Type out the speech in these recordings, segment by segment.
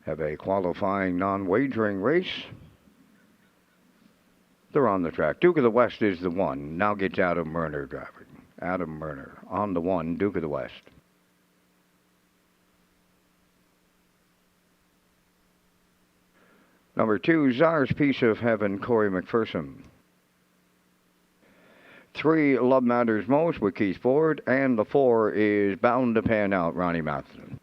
have a qualifying non-wagering race. They're on the track. Duke of the West is the one. Now gets Adam Murner driving. Adam Murner on the one, Duke of the West. Number 2, Czar's Piece of Heaven, Corey McPherson. 3, Love Matters Most with Keith Ford. And the 4 is Bound to Pan Out, Ronnie Matheson.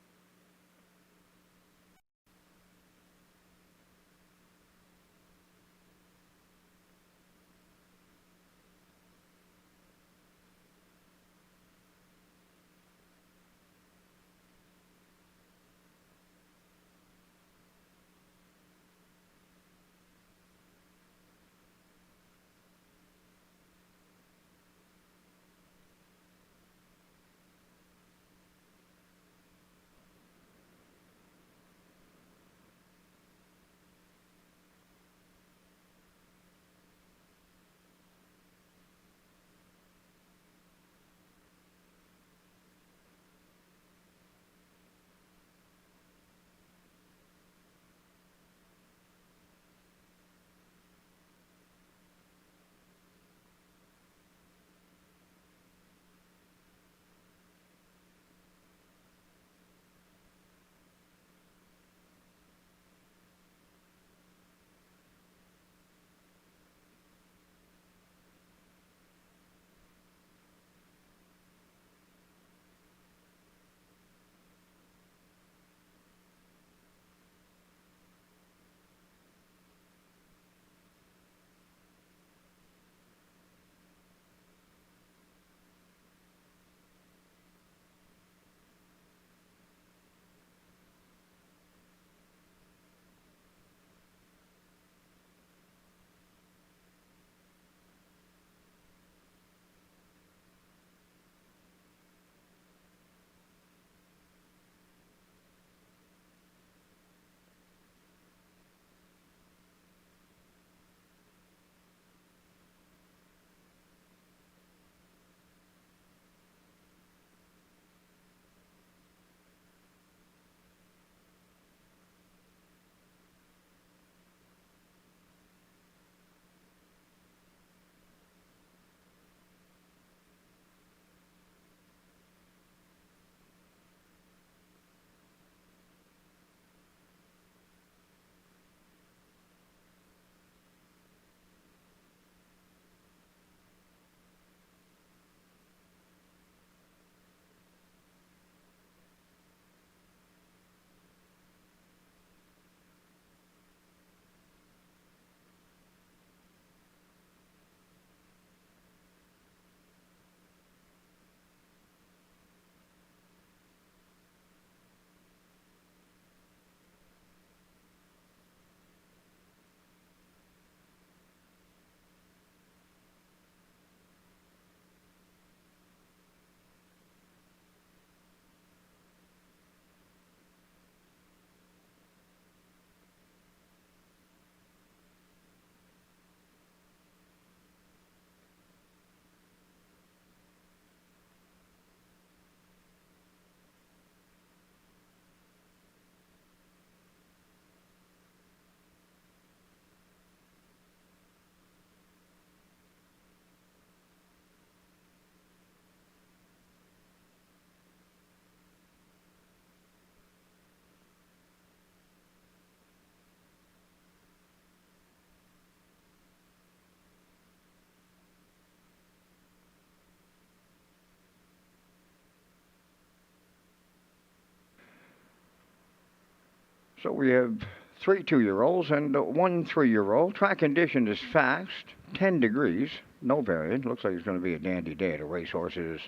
So we have 3 2-year-olds and 1 3-year-old. Track condition is fast, 10 degrees, no variant. Looks like it's going to be a dandy day at the racehorses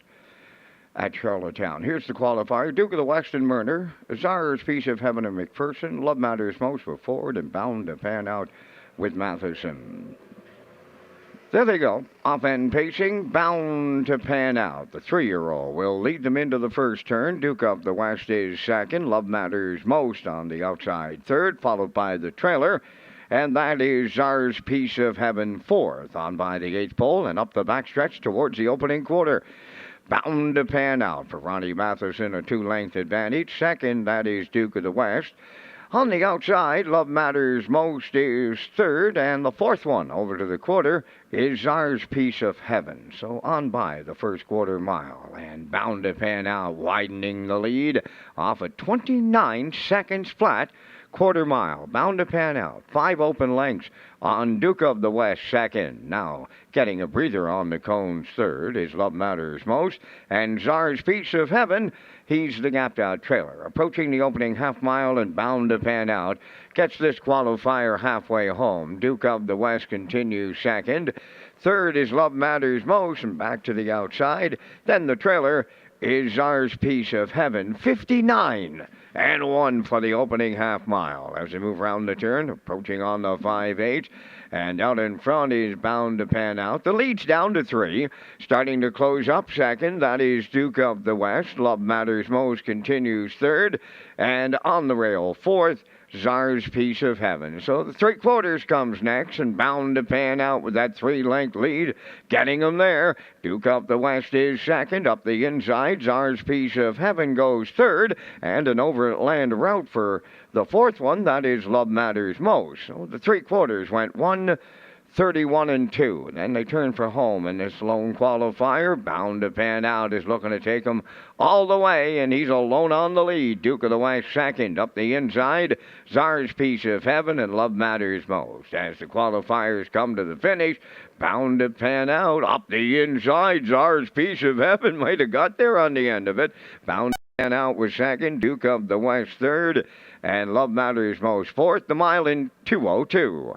at Charlottetown. Here's the qualifier. Duke of the West and Murner, Czar's Piece of Heaven and McPherson, Love Matters Most with Ford, and Bound to Pan Out with Matheson. There they go. Off-end pacing, Bound to Pan Out. The 3-year-old will lead them into the first turn. Duke of the West is second. Love Matters Most on the outside third, followed by the trailer. And that is Czar's Piece of Heaven fourth, on by the 8th pole and up the backstretch towards the opening quarter. Bound to Pan Out for Ronnie Matheson, a 2-length advantage. Second, that is Duke of the West. On the outside, Love Matters Most is third, and the fourth one over to the quarter is Czar's Piece of Heaven. So on by the first quarter mile, and Bound to Pan Out widening the lead off a 29 seconds flat quarter mile. Bound to Pan Out, 5 open lengths on Duke of the West second. Now getting a breather on the cones third is Love Matters Most, and Czar's Piece of Heaven, he's the gapped out trailer. Approaching the opening half mile, and Bound to Pan Out gets this qualifier halfway home. Duke of the West continues second. Third is Love Matters Most, and back to the outside. Then the trailer is Czar's Piece of Heaven, 59 and 1 for the opening half mile. As they move around the turn, approaching on the 5/8, and out in front is Bound to Pan Out. The lead's down to 3. Starting to close up second, that is Duke of the West. Love Matters Most continues third, and on the rail fourth, Czar's Piece of Heaven. So the 3/4 comes next, and Bound to Pan Out with that 3-length lead, getting them there. Duke of the West is second. Up the inside, Czar's Piece of Heaven goes third, and an overland route for the fourth one, that is Love Matters Most. So the 3/4 went 1:31 and 2. Then they turn for home in this lone qualifier. Bound to Pan Out is looking to take him all the way, and he's alone on the lead. Duke of the West second. Up the inside, Czar's Piece of Heaven and Love Matters Most. As the qualifiers come to the finish, Bound to Pan Out up the inside. Czar's Piece of Heaven might have got there on the end of it. Bound to Pan Out was second. Duke of the West third, and Love Matters Most fourth. The mile in 2:02.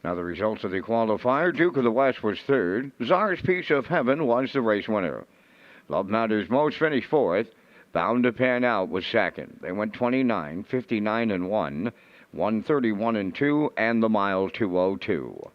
Now the results of the qualifier, Duke of the West was third. Czar's Piece of Heaven was the race winner. Love Matters Most finished fourth. Bound to Pan Out was second. They went 29, 59 and 1, 131 and 2, and the mile 2:02.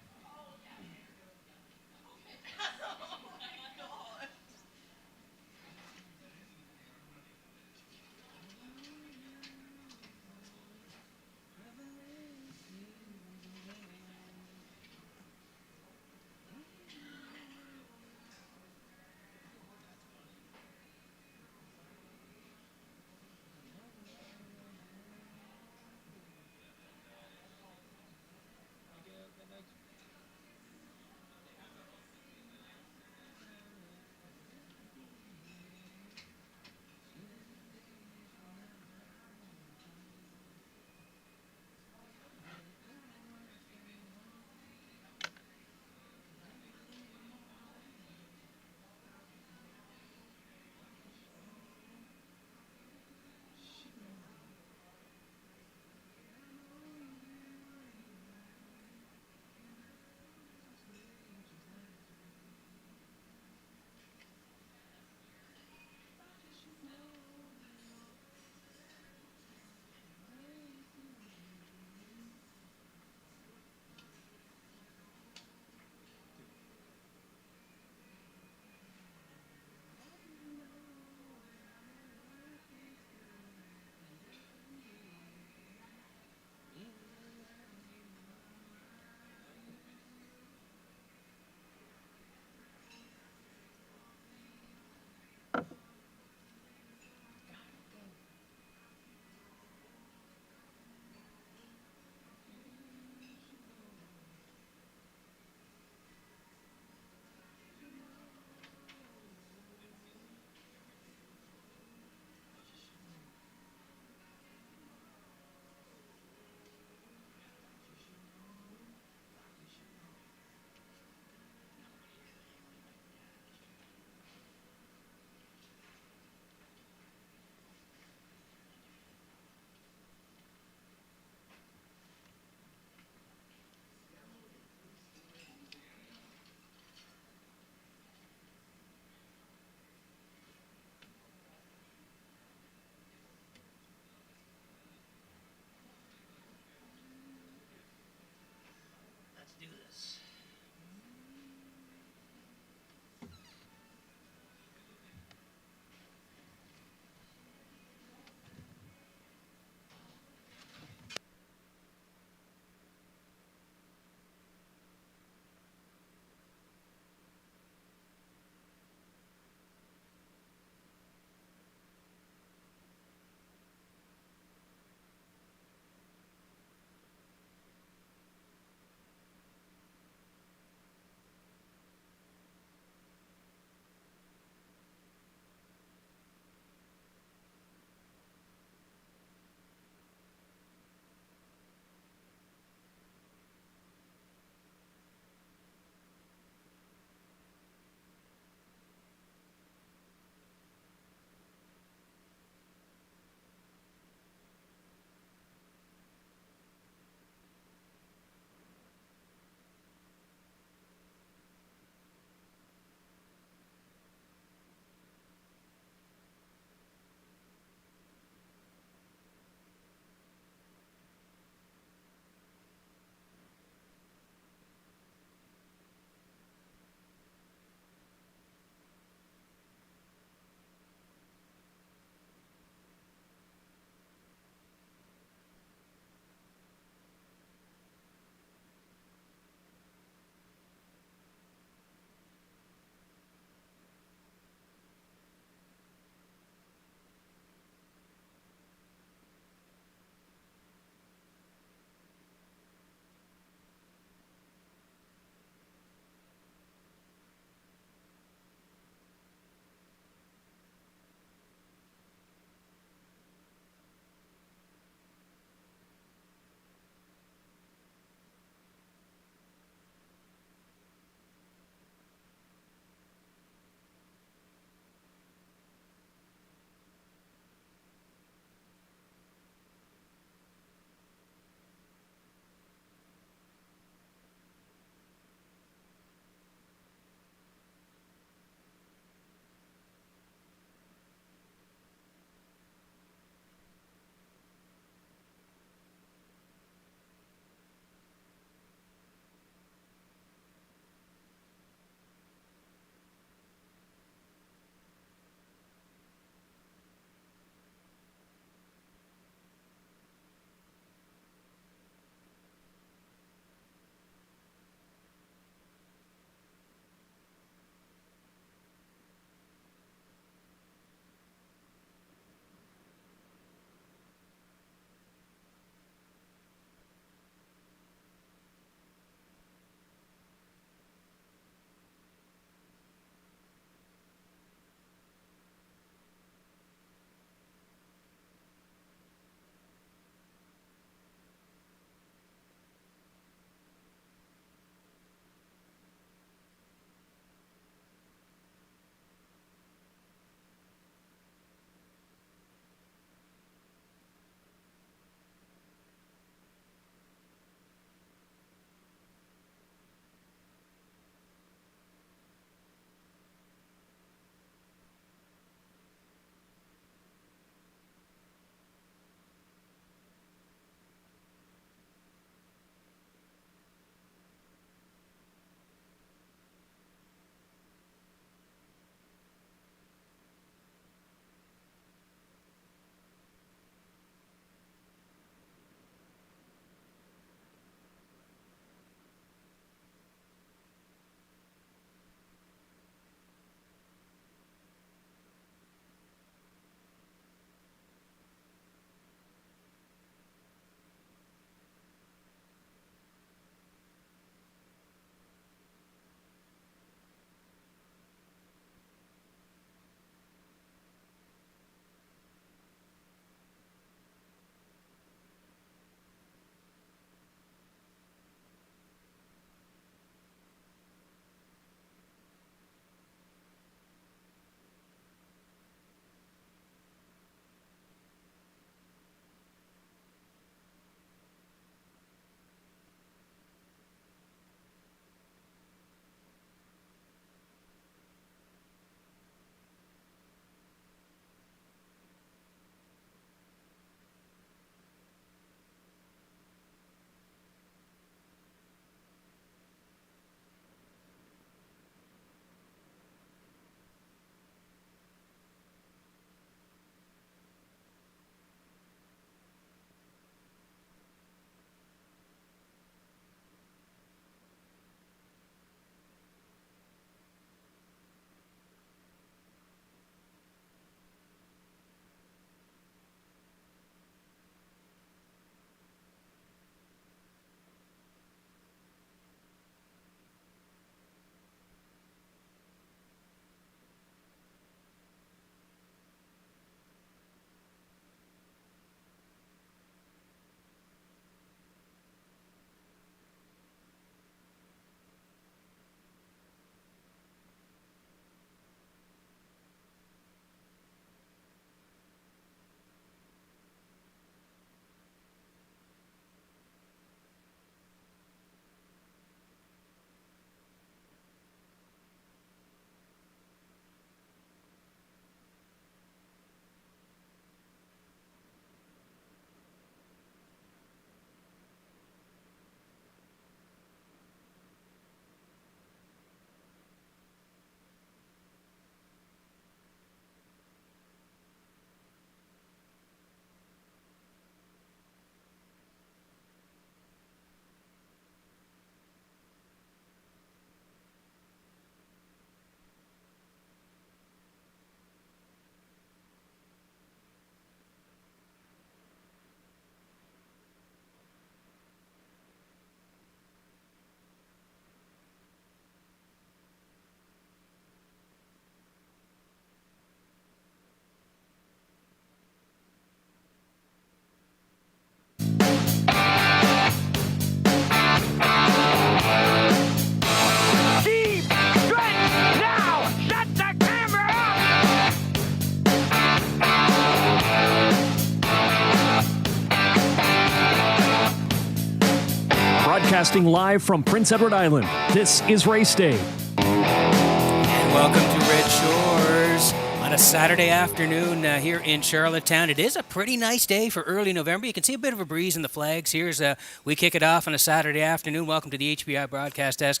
Broadcasting live from Prince Edward Island, this is Race Day. And welcome to Red Shores on a Saturday afternoon here in Charlottetown. It is a pretty nice day for early November. You can see a bit of a breeze in the flags here as we kick it off on a Saturday afternoon. Welcome to the HBI Broadcast Desk.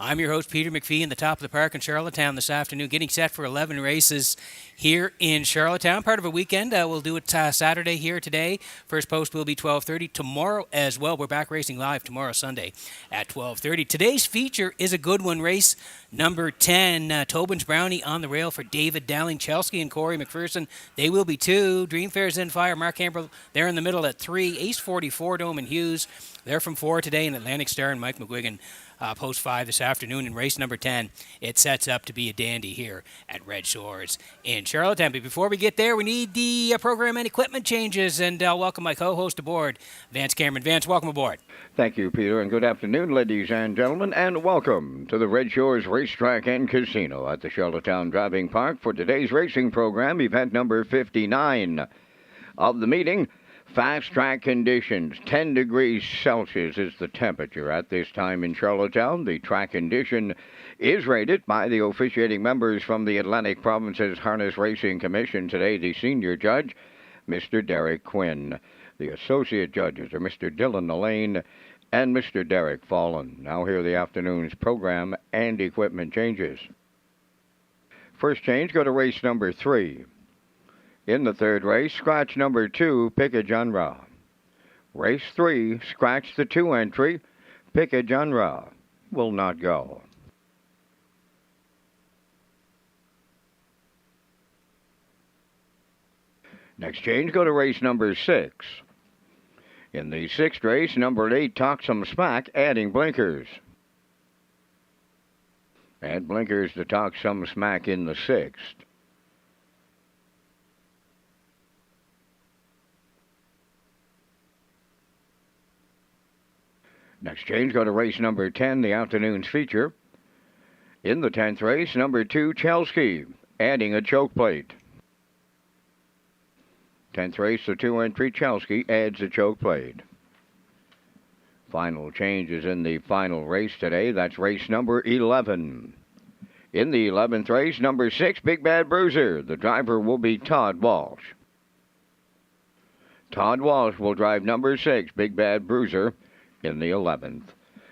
I'm your host, Peter McPhee, in the top of the park in Charlottetown this afternoon, getting set for 11 races here in Charlottetown. Part of a weekend. We'll do it Saturday here today. First post will be 12:30. Tomorrow as well. We're back racing live tomorrow, Sunday, at 12:30. Today's feature is a good one. Race number 10, Tobin's Brownie on the rail for David Dowling, Chelsea and Corey McPherson. They will be 2. Dream Fair's in fire. Mark Campbell, they're in the middle at 3. Ace 44, Dome and Hughes, they're from 4 today. And Atlantic Star and Mike McGuigan post 5 this afternoon. In race number 10, it sets up to be a dandy here at Red Shores in Charlottetown. But before we get there, we need the program and equipment changes, and I'll welcome my co-host aboard, Vance Cameron. Vance, welcome aboard. Thank you, Peter, and good afternoon, ladies and gentlemen, and welcome to the Redshores Racetrack and Casino at the Charlottetown Driving Park for today's racing program, event number 59 of the meeting. Fast track conditions, 10 degrees Celsius is the temperature at this time in Charlottetown. The track condition is rated by the officiating members from the Atlantic Province's Harness Racing Commission. Today, the senior judge, Mr. Derek Quinn. The associate judges are Mr. Dylan Allain and Mr. Derek Fallon. Now here are the afternoon's program and equipment changes. First change, go to race number 3. In the third race, scratch number 2, Pick a Genre. Race 3, scratch the 2 entry, Pick a Genre. Will not go. Next change, go to race number 6. In the sixth race, number 8, Talk Some Smack, adding blinkers. Add blinkers to Talk Some Smack in the sixth. Next change, go to race number 10, the afternoon's feature. In the 10th race, number 2, Chelsea, adding a choke plate. 10th race, the 2 entry, Chelsea, adds a choke plate. Final changes in the final race today. That's race number 11. In the 11th race, number 6, Big Bad Bruiser. The driver will be Todd Walsh. Todd Walsh will drive number 6, Big Bad Bruiser, in the 11th.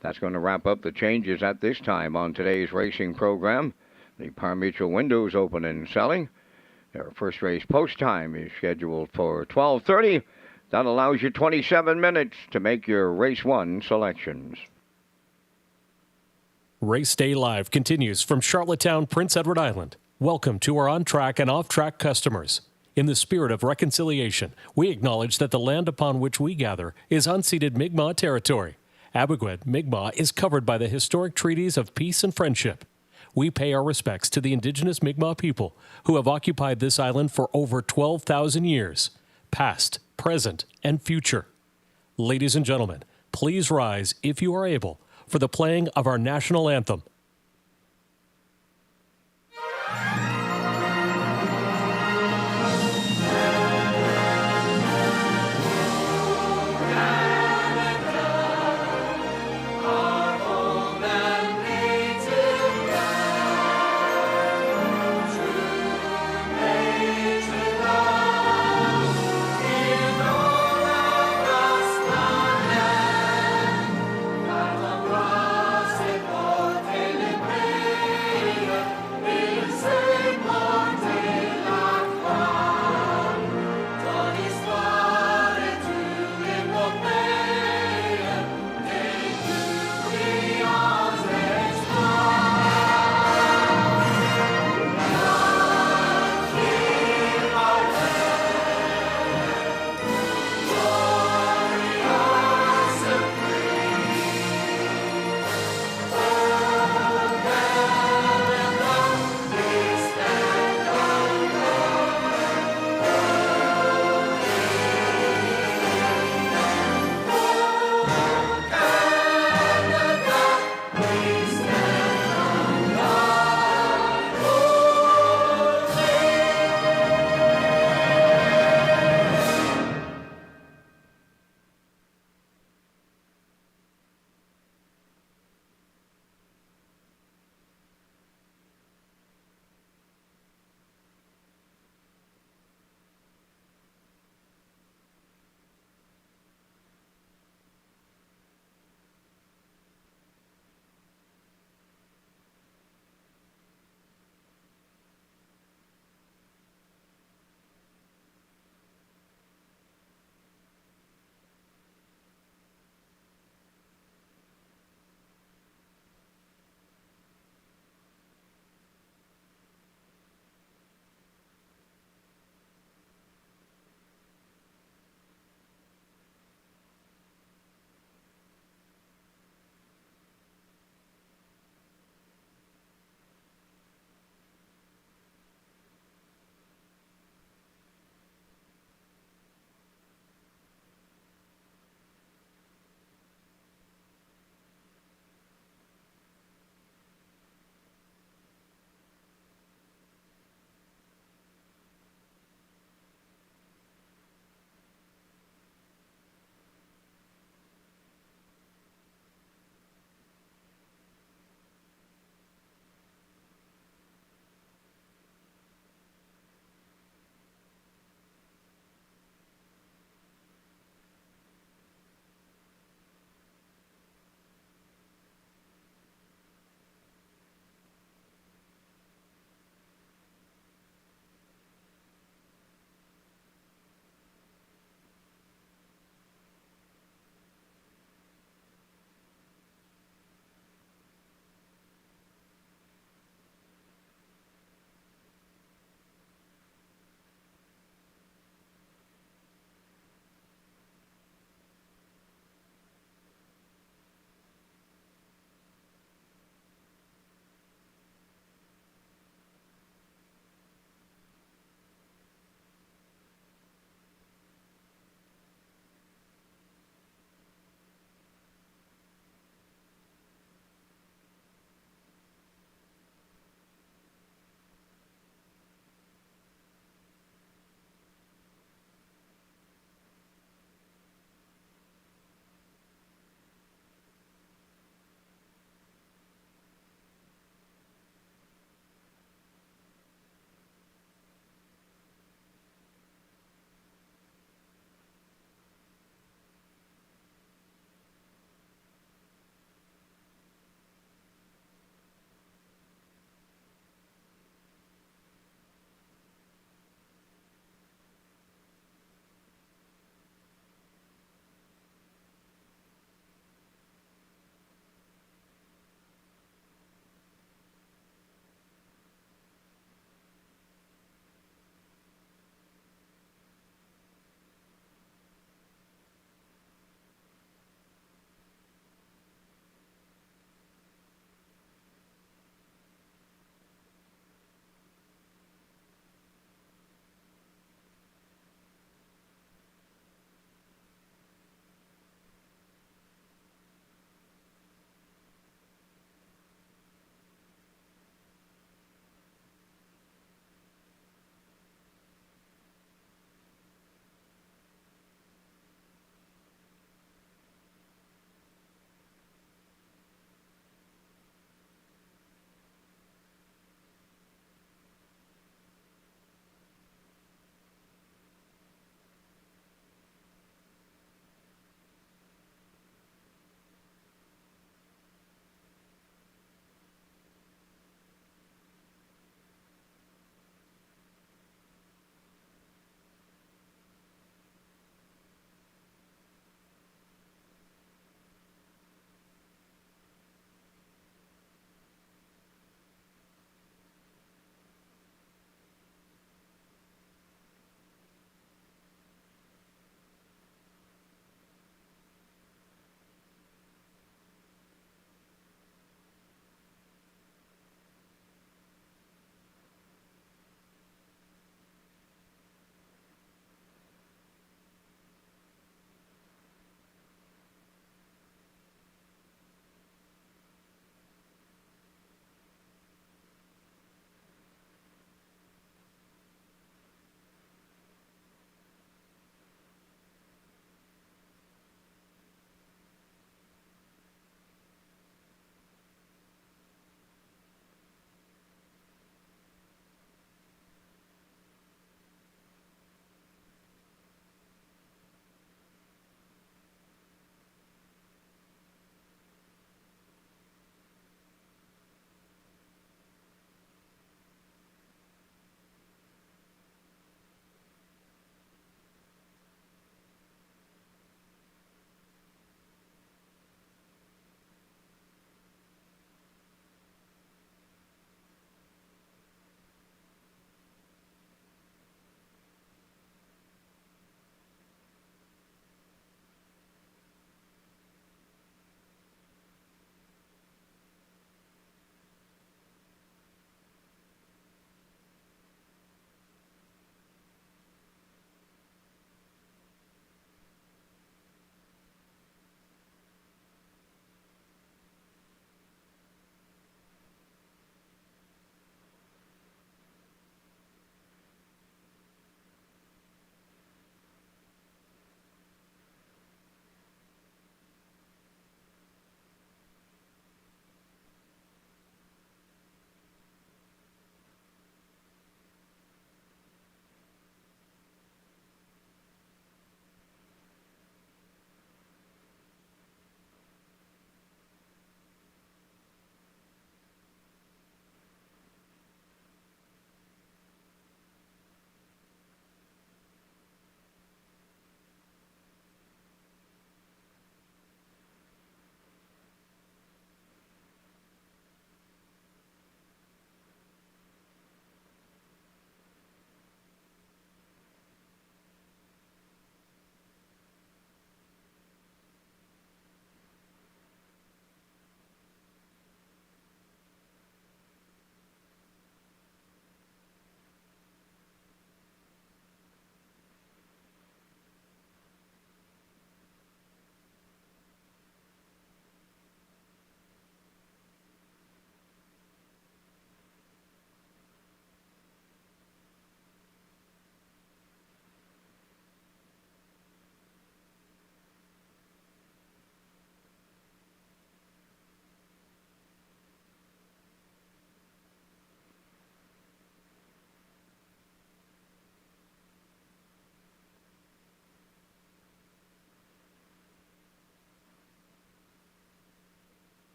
That's going to wrap up the changes at this time on today's racing program. The Par Mutual window is open and selling. Their first race post time is scheduled for 12:30. That allows you 27 minutes to make your race 1 selections. Race Day Live continues from Charlottetown, Prince Edward Island. Welcome to our on-track and off-track customers. In the spirit of reconciliation, we acknowledge that the land upon which we gather is unceded Mi'kmaq territory. Abogwed, Mi'kmaq is covered by the historic treaties of peace and friendship. We pay our respects to the indigenous Mi'kmaq people who have occupied this island for over 12,000 years, past, present, and future. Ladies and gentlemen, please rise, if you are able, for the playing of our national anthem.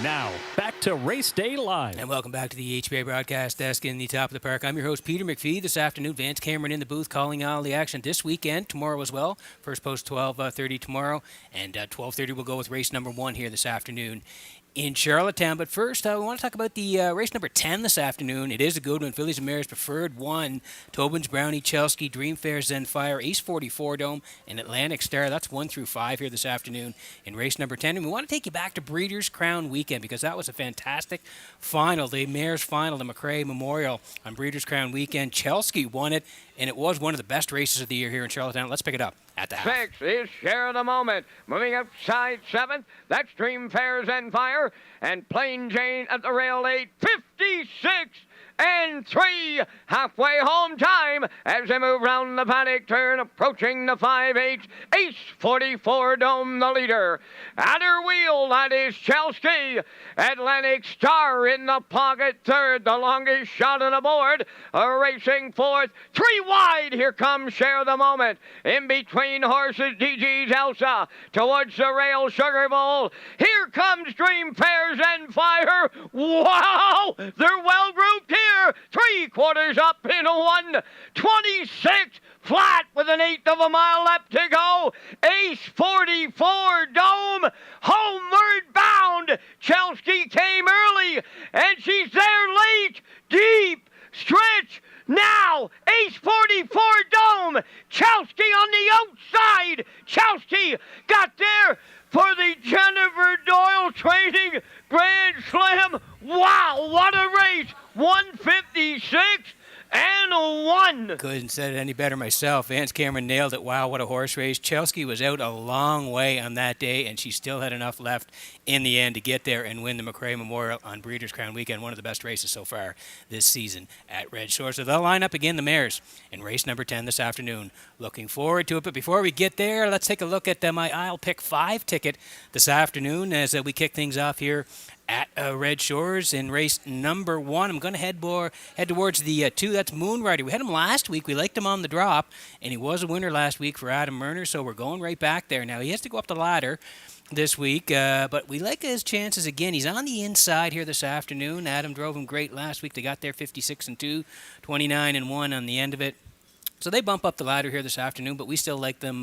Now, back to Race Day Live. And welcome back to the HBA broadcast desk in the top of the park. I'm your host, Peter McPhee. This afternoon, Vance Cameron in the booth calling all the action this weekend, tomorrow as well. First post 12:30 tomorrow, and 12:30 we'll go with race number 1 here this afternoon in Charlottetown. But first, we want to talk about the race number 10 this afternoon. It is a good one. Fillies and Mares Preferred 1. Tobin's Brownie, Chelsea, Dreamfair, Zenfire, Ace 44 Dome, and Atlantic Star. That's 1 through 5 here this afternoon in race number 10. And we want to take you back to Breeders' Crown Weekend because that was a fantastic final. The Mares final, the McRae Memorial on Breeders' Crown Weekend. Chelsea won it, and it was one of the best races of the year here in Charlottetown. Let's pick it up at the half. 6 is Share of the Moment. Moving outside 7th, that's Dreamfair Zenfire. And Plain Jane at the rail 8, 56 and 3. Halfway home time as they move round the paddock turn, approaching the 5-8. Ace 44 Dome the leader. At her wheel, that is Chelsea. Atlantic Star in the pocket third, the longest shot on the board. Racing fourth, 3 wide. Here comes Share the Moment. In between horses, DG's Elsa. Towards the rail, Sugar Bowl. Here comes Dreamfair Zenfire. Wow! They're well grouped here. 3/4 up in 1:26 flat with an 1/8 of a mile left to go. Ace 44 Dome homeward bound. Chelsea came early and she's there late. Deep stretch now. Ace 44 Dome. Chelsea on the outside. Chelsea got there for the Jennifer Doyle Training Grand Slam. Wow, what a race. 156 and a 1. Couldn't said it any better myself. Vance Cameron nailed it. Wow, what a horse race. Chelsea was out a long way on that day, and she still had enough left in the end to get there and win the McRae Memorial on Breeders' Crown Weekend. One of the best races so far this season at Redshores. So they'll line up again, the Mares, in race number 10 this afternoon. Looking forward to it. But before we get there, let's take a look at my I'll Pick 5 ticket this afternoon as we kick things off here at Red Shores in race number 1. I'm going to head towards the 2. That's Moonrider. We had him last week. We liked him on the drop, and he was a winner last week for Adam Murner, so we're going right back there. Now, he has to go up the ladder this week, but we like his chances again. He's on the inside here this afternoon. Adam drove him great last week. They got there 56 and 2, 29 and 1 on the end of it. So they bump up the ladder here this afternoon, but we still like them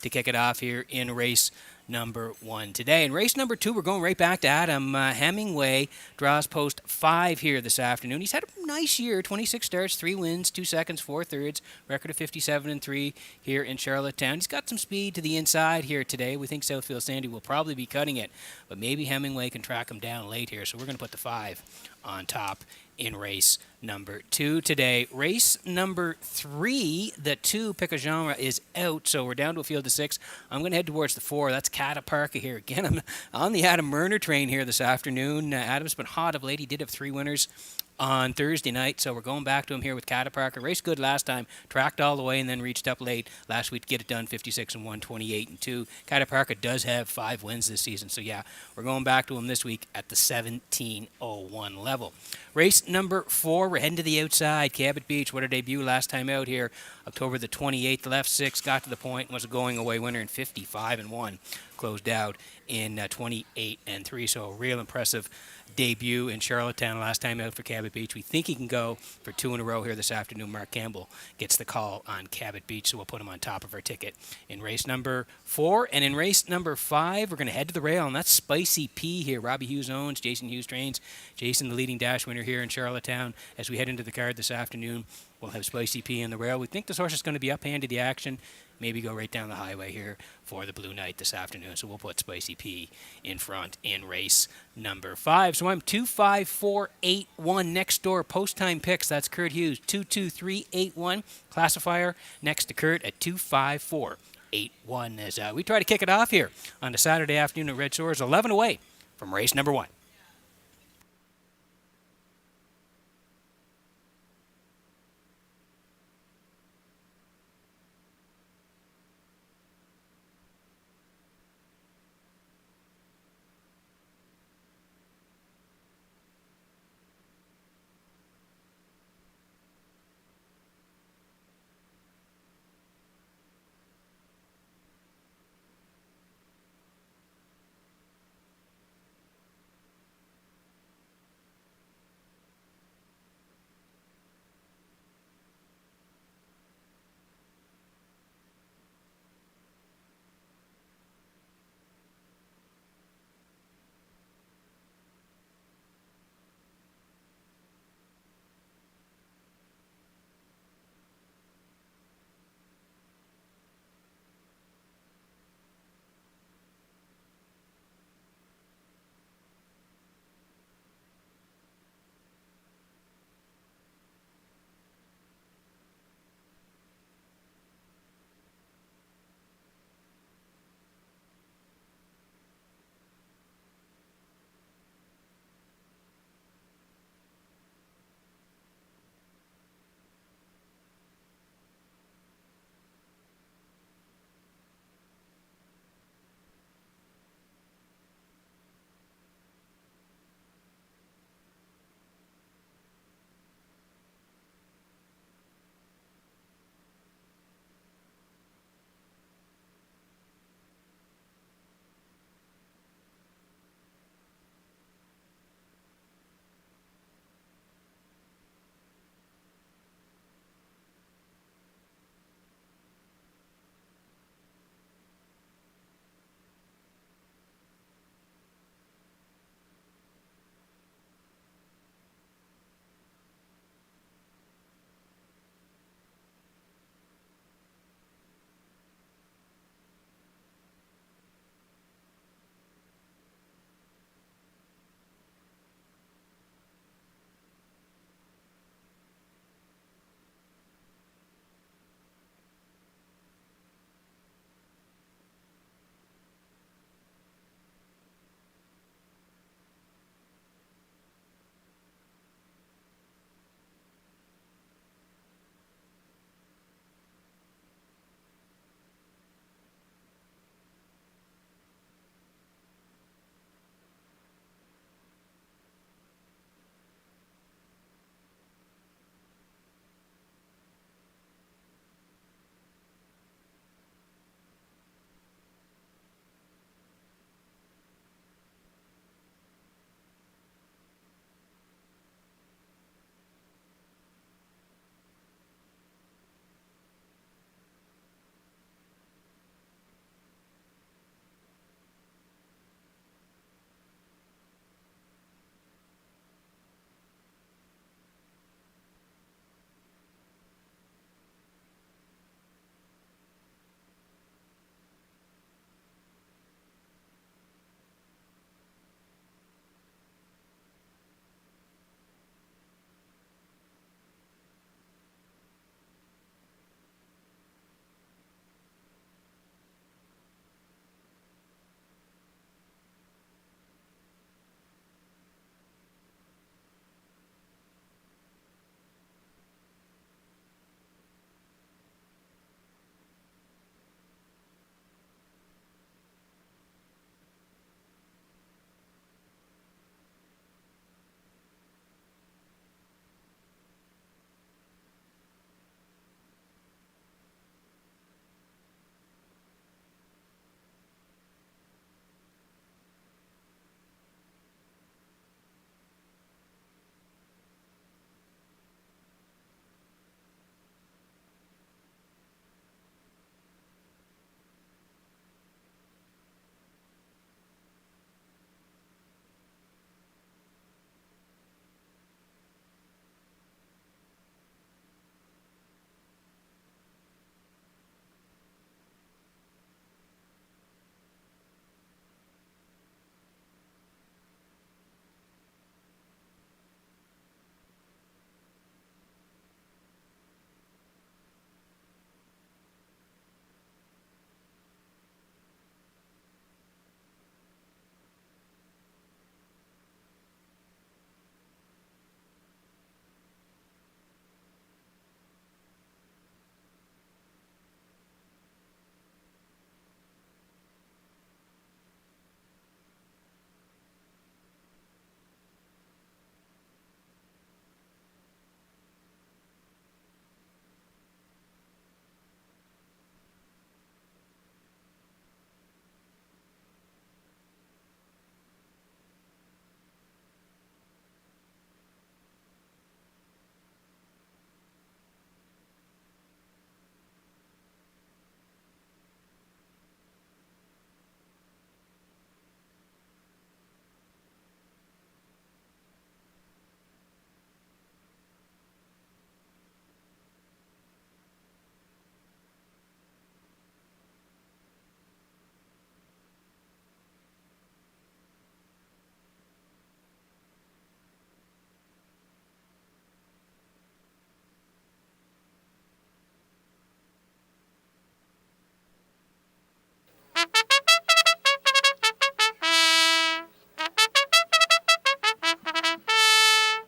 to kick it off here in race number 1 today. In race number 2, we're going right back to Adam. Hemingway draws post 5 here this afternoon. He's had a nice year, 26 starts, 3 wins, 2 seconds, 4 thirds, record of 57 and 3 here in Charlottetown. He's got some speed to the inside here today. We think Southfield Sandy will probably be cutting it, but maybe Hemingway can track him down late here, so we're going to put the 5 on top in race number 2 today. Race number 3, the 2 pick a genre is out, so we're down to a field of 6. I'm going to head towards the 4. That's Cataparca here. Again, I'm on the Adam Murner train here this afternoon. Adam's been hot of late. He did have 3 winners on Thursday night, so we're going back to him here with Cataparca. Raced good last time, tracked all the way, and then reached up late last week to get it done, 56 and 1, 28 and 2. Cataparca does have 5 wins this season, so yeah, we're going back to him this week at the 17:01 level. Race number 4, we're heading to the outside. Cabot Beach, what a debut last time out here, October the 28th. Left 6, got to the point, was a going away winner in 55 and 1. Closed out in 28 and 3, so a real impressive debut in Charlottetown last time out for Cabot Beach. We think he can go for 2 in a row here this afternoon. Mark Campbell gets the call on Cabot Beach, so we'll put him on top of our ticket in race number 4. And in race number 5, we're going to head to the rail, and that's Spicy P here. Robbie Hughes owns, Jason Hughes trains. Jason, the leading dash winner here in Charlottetown. As we head into the card this afternoon, we'll have Spicy P in the rail. We think this horse is going to be uphanded the action. Maybe go right down the highway here for the Blue Knight this afternoon. So we'll put Spicy P in front in race number 5. So I'm 25481 next door post time picks. That's Kurt Hughes, 22381 classifier next to Kurt at 25481 as we try to kick it off here on a Saturday afternoon at Red Shores, 11 away from race number 1.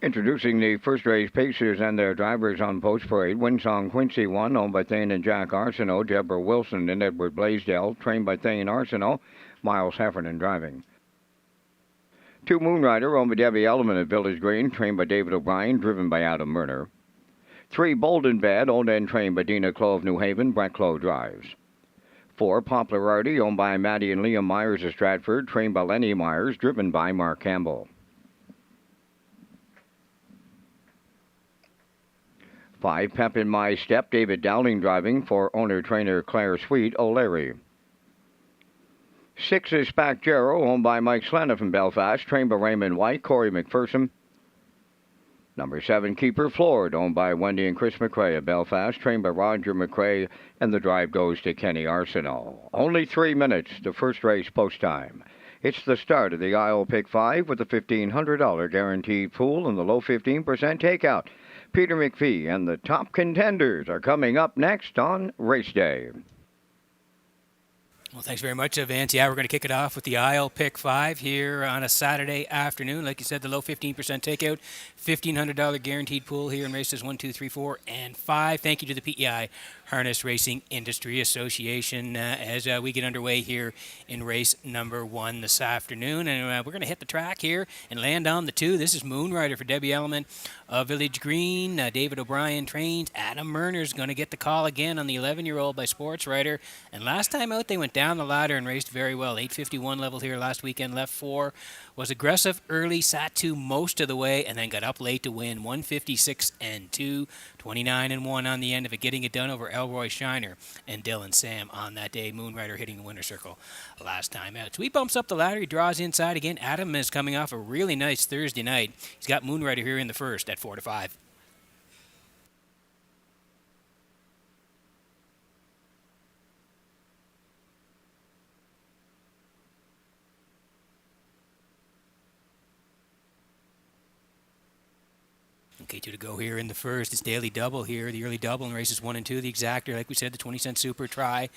Introducing the first race pacers and their drivers on Post Parade. Winsong Quincy won, owned by Thane and Jack Arsenault. Deborah Wilson and Edward Blaisdell, trained by Thane Arsenault. Miles Heffernan driving. 2 Moonrider, owned by Debbie Elliman at Village Green, trained by David O'Brien, driven by Adam Murner. 3 Bolden Bad, owned and trained by Dina Clough of New Haven. Brett Clough drives. 4 Popularity, owned by Maddie and Liam Myers of Stratford, trained by Lenny Myers, driven by Mark Campbell. 5 Pep in My Step, David Dowling driving for owner-trainer Claire Sweet O'Leary. 6 is Spack Jarrow, owned by Mike Slana from Belfast, trained by Raymond White, Corey McPherson. Number 7, Keeper Floored, owned by Wendy and Chris McRae of Belfast, trained by Roger McRae, and the drive goes to Kenny Arsenault. Only 3 minutes to first race post time. It's the start of the Isle Pick 5 with the $1,500 guaranteed pool and the low 15% takeout. Peter McPhee and the top contenders are coming up next on Race Day. Well, thanks very much, Vance. Yeah, we're going to kick it off with the Isle Pick 5 here on a Saturday afternoon. Like you said, the low 15% takeout, $1,500 guaranteed pool here in races 1, 2, 3, 4, and 5. Thank you to the PEI Harness Racing Industry Association as we get underway here in race number 1 this afternoon. And we're going to hit the track here and land on the 2. This is Moonrider for Debbie Elliman of Village Green. David O'Brien trains. Adam Murner's going to get the call again on the 11-year-old by Sports Rider. And last time out, they went down the ladder and raced very well. 8:51 level here last weekend. Left 4. Was aggressive early, sat 2 most of the way, and then got up late to win. 156 and 2, 29 and 1 on the end of it, getting it done over Elroy Shiner and Dylan Sam on that day. Moonrider hitting the winner's circle last time out. So he bumps up the ladder. He draws inside again. Adam is coming off a really nice Thursday night. He's got Moonrider here in the first at 4-5. Okay, 2 to go here in the first. It's daily double here. The early double in races 1 and 2. The exactor, like we said, the 20-cent super try.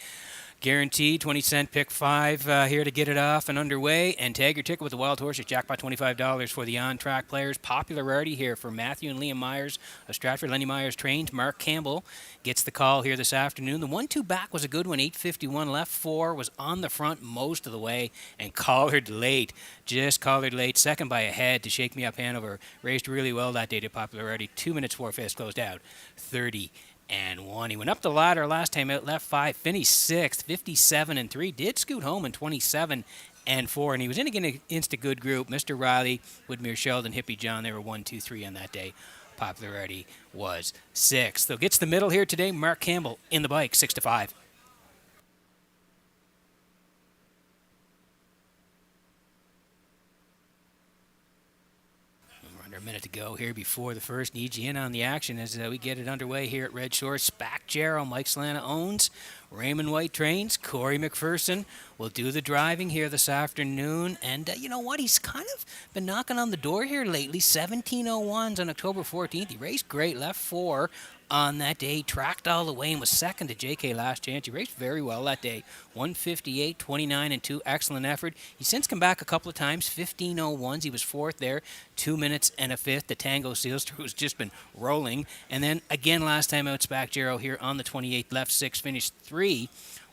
Guaranteed 20-cent pick 5 here to get it off and underway. And tag your ticket with the wild horse at jackpot $25 for the on-track players. Popularity here for Matthew and Liam Myers of Stratford. Lenny Myers trained. Mark Campbell gets the call here this afternoon. The 1-2 back was a good one. 8:51 left. 4 was on the front most of the way and collared late. Just collared late. Second by a head to Shake Me Up Hanover. Raced really well that day to Popularity. 2 minutes 4/5 closed out. 30 and 1. He went up the ladder last time out, left 5, finished 6th, 57 and 3. Did scoot home in 27 and 4, and he was in against a good group. Mr. Riley, Woodmere Sheldon, Hippie John, they were 1, 2, 3 on that day. Popularity was 6th. So gets the middle here today. Mark Campbell in the bike, 6-5. A minute to go here before the first. Need you in on the action as we get it underway here at Red Shores. Spack Jarrow, Mike Slana owns. Raymond White trains. Corey McPherson will do the driving here this afternoon. And you know what? He's kind of been knocking on the door here lately. 17:01s on October 14th. He raced great. Left 4 on that day. Tracked all the way and was second to JK Last Chance. He raced very well that day. 158, 29 and 2. Excellent effort. He's since come back a couple of times. 15:01s. He was 4th there. 2 minutes and a 5th. The Tango Sealster, who's just been rolling. And then again last time out, Spack Jarrow here on the 28th. Left 6, finished 3.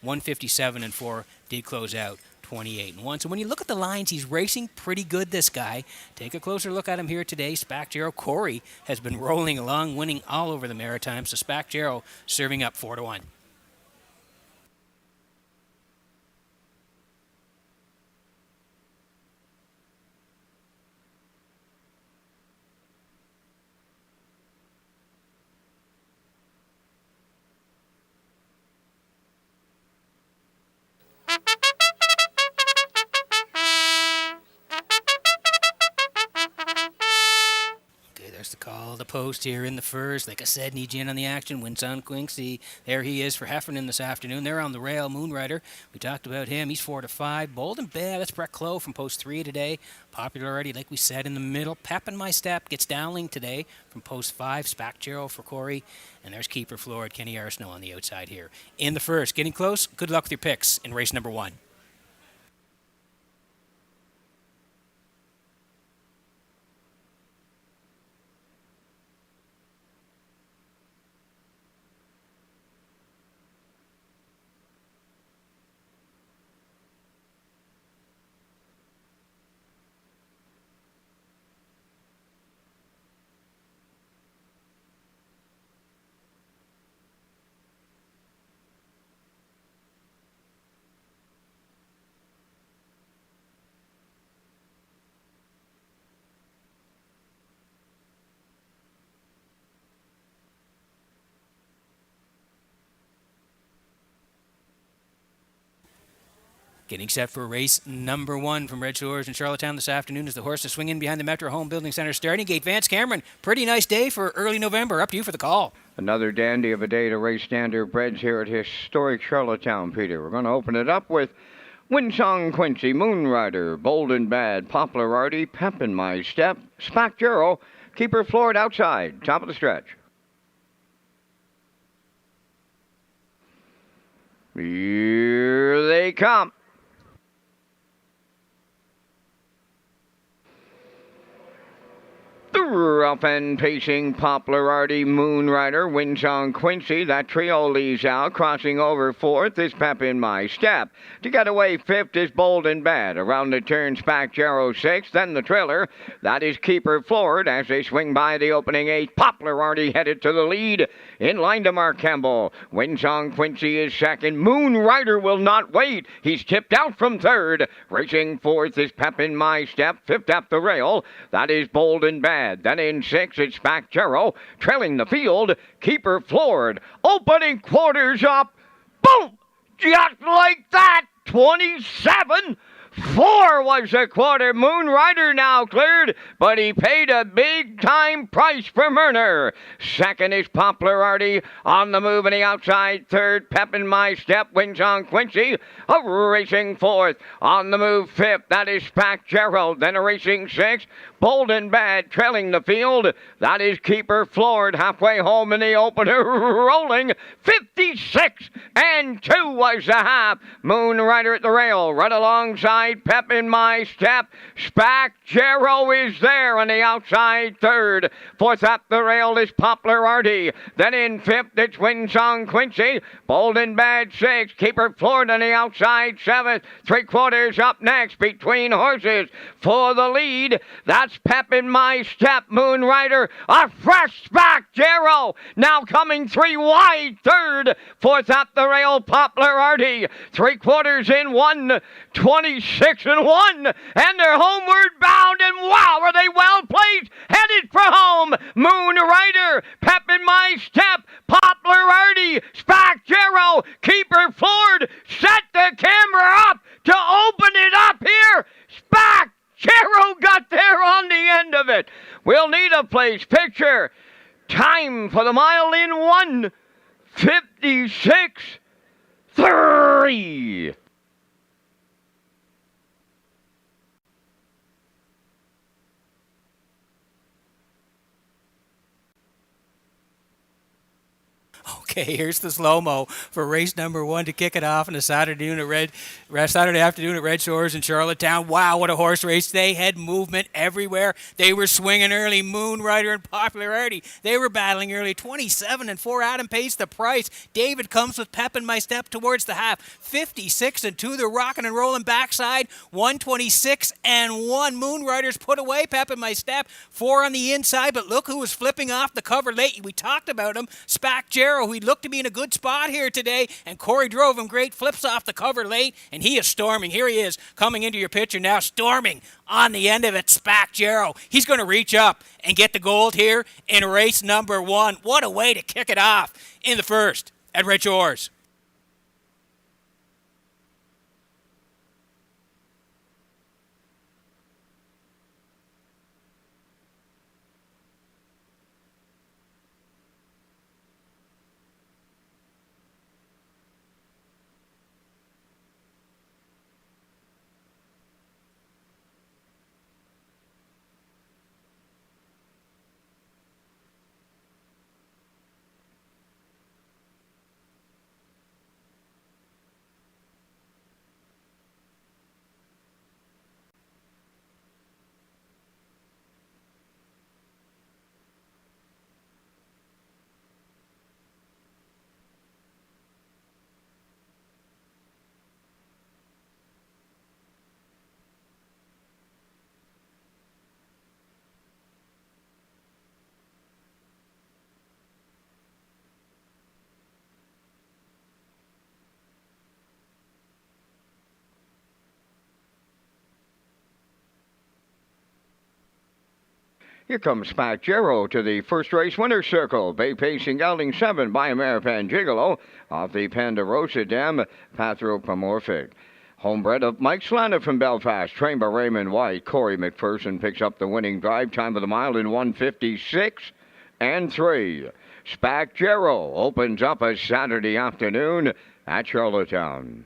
157 and 4. Did close out 28 and 1. So when you look at the lines, he's racing pretty good, this guy. Take a closer look at him here today. Spack Jarrow. Corey has been rolling along, winning all over the Maritimes. So Spack Jarrow serving up 4-1. The call, the post here in the first. Like I said, need you in on the action. Winsong Quincy, there he is for Heffernan this afternoon. They're on the rail. Moonrider, we talked about him. He's 4-5. Bold and Bad, that's Brett Clough from post 3 today. Popularity, like we said, in the middle. Pep in My Step gets Dowling today from post 5. Spack Jarrow for Corey. And there's Keeper Floored, Kenny Arsenault on the outside here. In the first, getting close. Good luck with your picks in race number 1. Getting set for race number 1 from Red Shores in Charlottetown this afternoon as the horses swing in behind the Metro Home Building Center starting gate. Vance Cameron, pretty nice day for early November. Up to you for the call. Another dandy of a day to race standardbreds here at historic Charlottetown, Peter. We're going to open it up with Winsong Quincy, Moonrider, Bold and Bad, Poplar Artie, Pep in My Step, Spack Jero, Keeper Floored outside, top of the stretch. Here they come. The rough and pacing Poplar Artie, Moonrider, Winsong Quincy. That trio leaves out. Crossing over fourth is Pep in My Step. To get away fifth is Bold and Bad. Around the turn, Spack Jero sixth. Then the trailer. That is Keeper Floored as they swing by the opening eight. Poplar Artie headed to the lead. In line to Mark Campbell. Winsong Quincy is second. Moonrider will not wait. He's tipped out from third. Racing fourth is Pep in My Step. Fifth up the rail. That is Bold and Bad. Then in sixth, it's Spack Jero. Trailing the field, Keeper Floored. Opening quarters up. Boom! Just like that. 27. 4 was the quarter. Moonrider now cleared, but he paid a big-time price for Murner. Second is Poplar Artie. On the move in the outside third. Pep in My Step. Winsong Quincy. A racing fourth. On the move fifth. That is Spack Jero. Then a racing sixth. Bold and Bad trailing the field. That is Keeper Floored halfway home in the opener. Rolling 56 and 2 was the half. Moonrider at the rail. Right alongside Pep in My Step. Spack Jero is there on the outside third. Fourth up the rail is Poplar Artie. Then in fifth it's Winsong Quincy. Bold and Bad sixth. Keeper Floored on the outside seventh. 3/4 up next between horses for the lead. That's Pep in My Step. Moonrider, a fresh Spack Jero. Now coming 3 wide third. Fourth up the rail, Poplar Artie. 3/4 in 1. 26 and 1. And they're homeward bound. And wow, are they well placed? Headed for home. Moonrider, Pep in My Step. Poplar Artie, Spack Jero, Keeper Floored. Set the camera up to open it up here. Spack Jero got there on the end of it. We'll need a place picture. Time for the mile in 1:56.3. Okay, here's the slow-mo for race number 1 to kick it off on a Saturday afternoon at Red Shores in Charlottetown. Wow, what a horse race. They had movement everywhere. They were swinging early. Moonrider and Poplar Artie, they were battling early. 27 and 4, Adam pays the price. David comes with Pep in My Step towards the half. 56 and 2, they're rocking and rolling backside. 126 and 1. Moonrider's put away Pep in My Step. 4 on the inside, but look who was flipping off the cover late. We talked about him. Spack Jero, who looked to be in a good spot here today, and Corey drove him great, flips off the cover late, and he is storming. Here he is coming into your picture now, storming on the end of it. Spack Jero, he's going to reach up and get the gold here in race number 1. What a way to kick it off in the first at Red Shores. Here comes Spack Jero to the first race winner's circle. Bay pacing gelding 7 by Ameripan Gigolo off the Ponderosa Dam Pathropomorphic. Homebred of Mike Slander from Belfast, trained by Raymond White. Corey McPherson picks up the winning drive. Time of the mile in 1:56 and 3. Spack Gero opens up a Saturday afternoon at Charlottetown.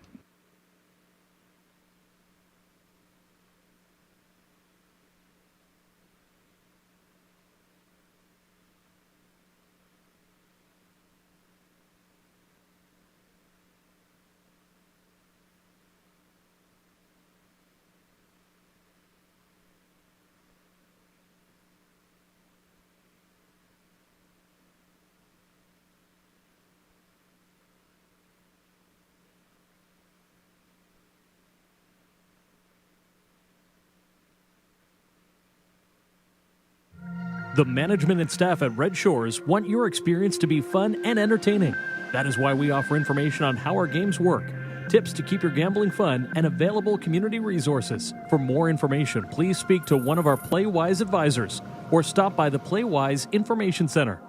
The management and staff at Red Shores want your experience to be fun and entertaining. That is why we offer information on how our games work, tips to keep your gambling fun, and available community resources. For more information, please speak to one of our PlayWise advisors or stop by the PlayWise Information Center.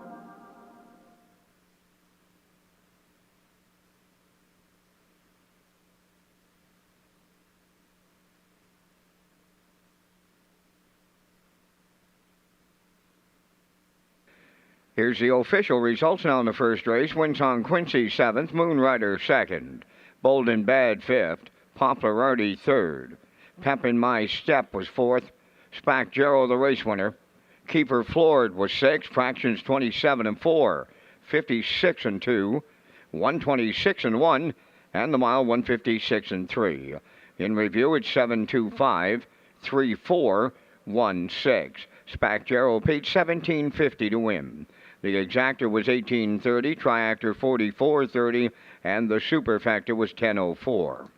Here's the official results now in the first race. Windsong Quincy 7th, Moonrider 2nd, Bold and Bad 5th, Popularity 3rd, Pep in My Step was 4th, Spack Gero the race winner, Keeper Floored was 6th, Fractions 27 and 4, 56 and 2, 126 and 1, and the mile 156 and 3. In review, it's 725, 3416. Spack Gero paid $17.50 to win. The exactor was $18.30, triactor $44.30, and the superfactor was $10.04.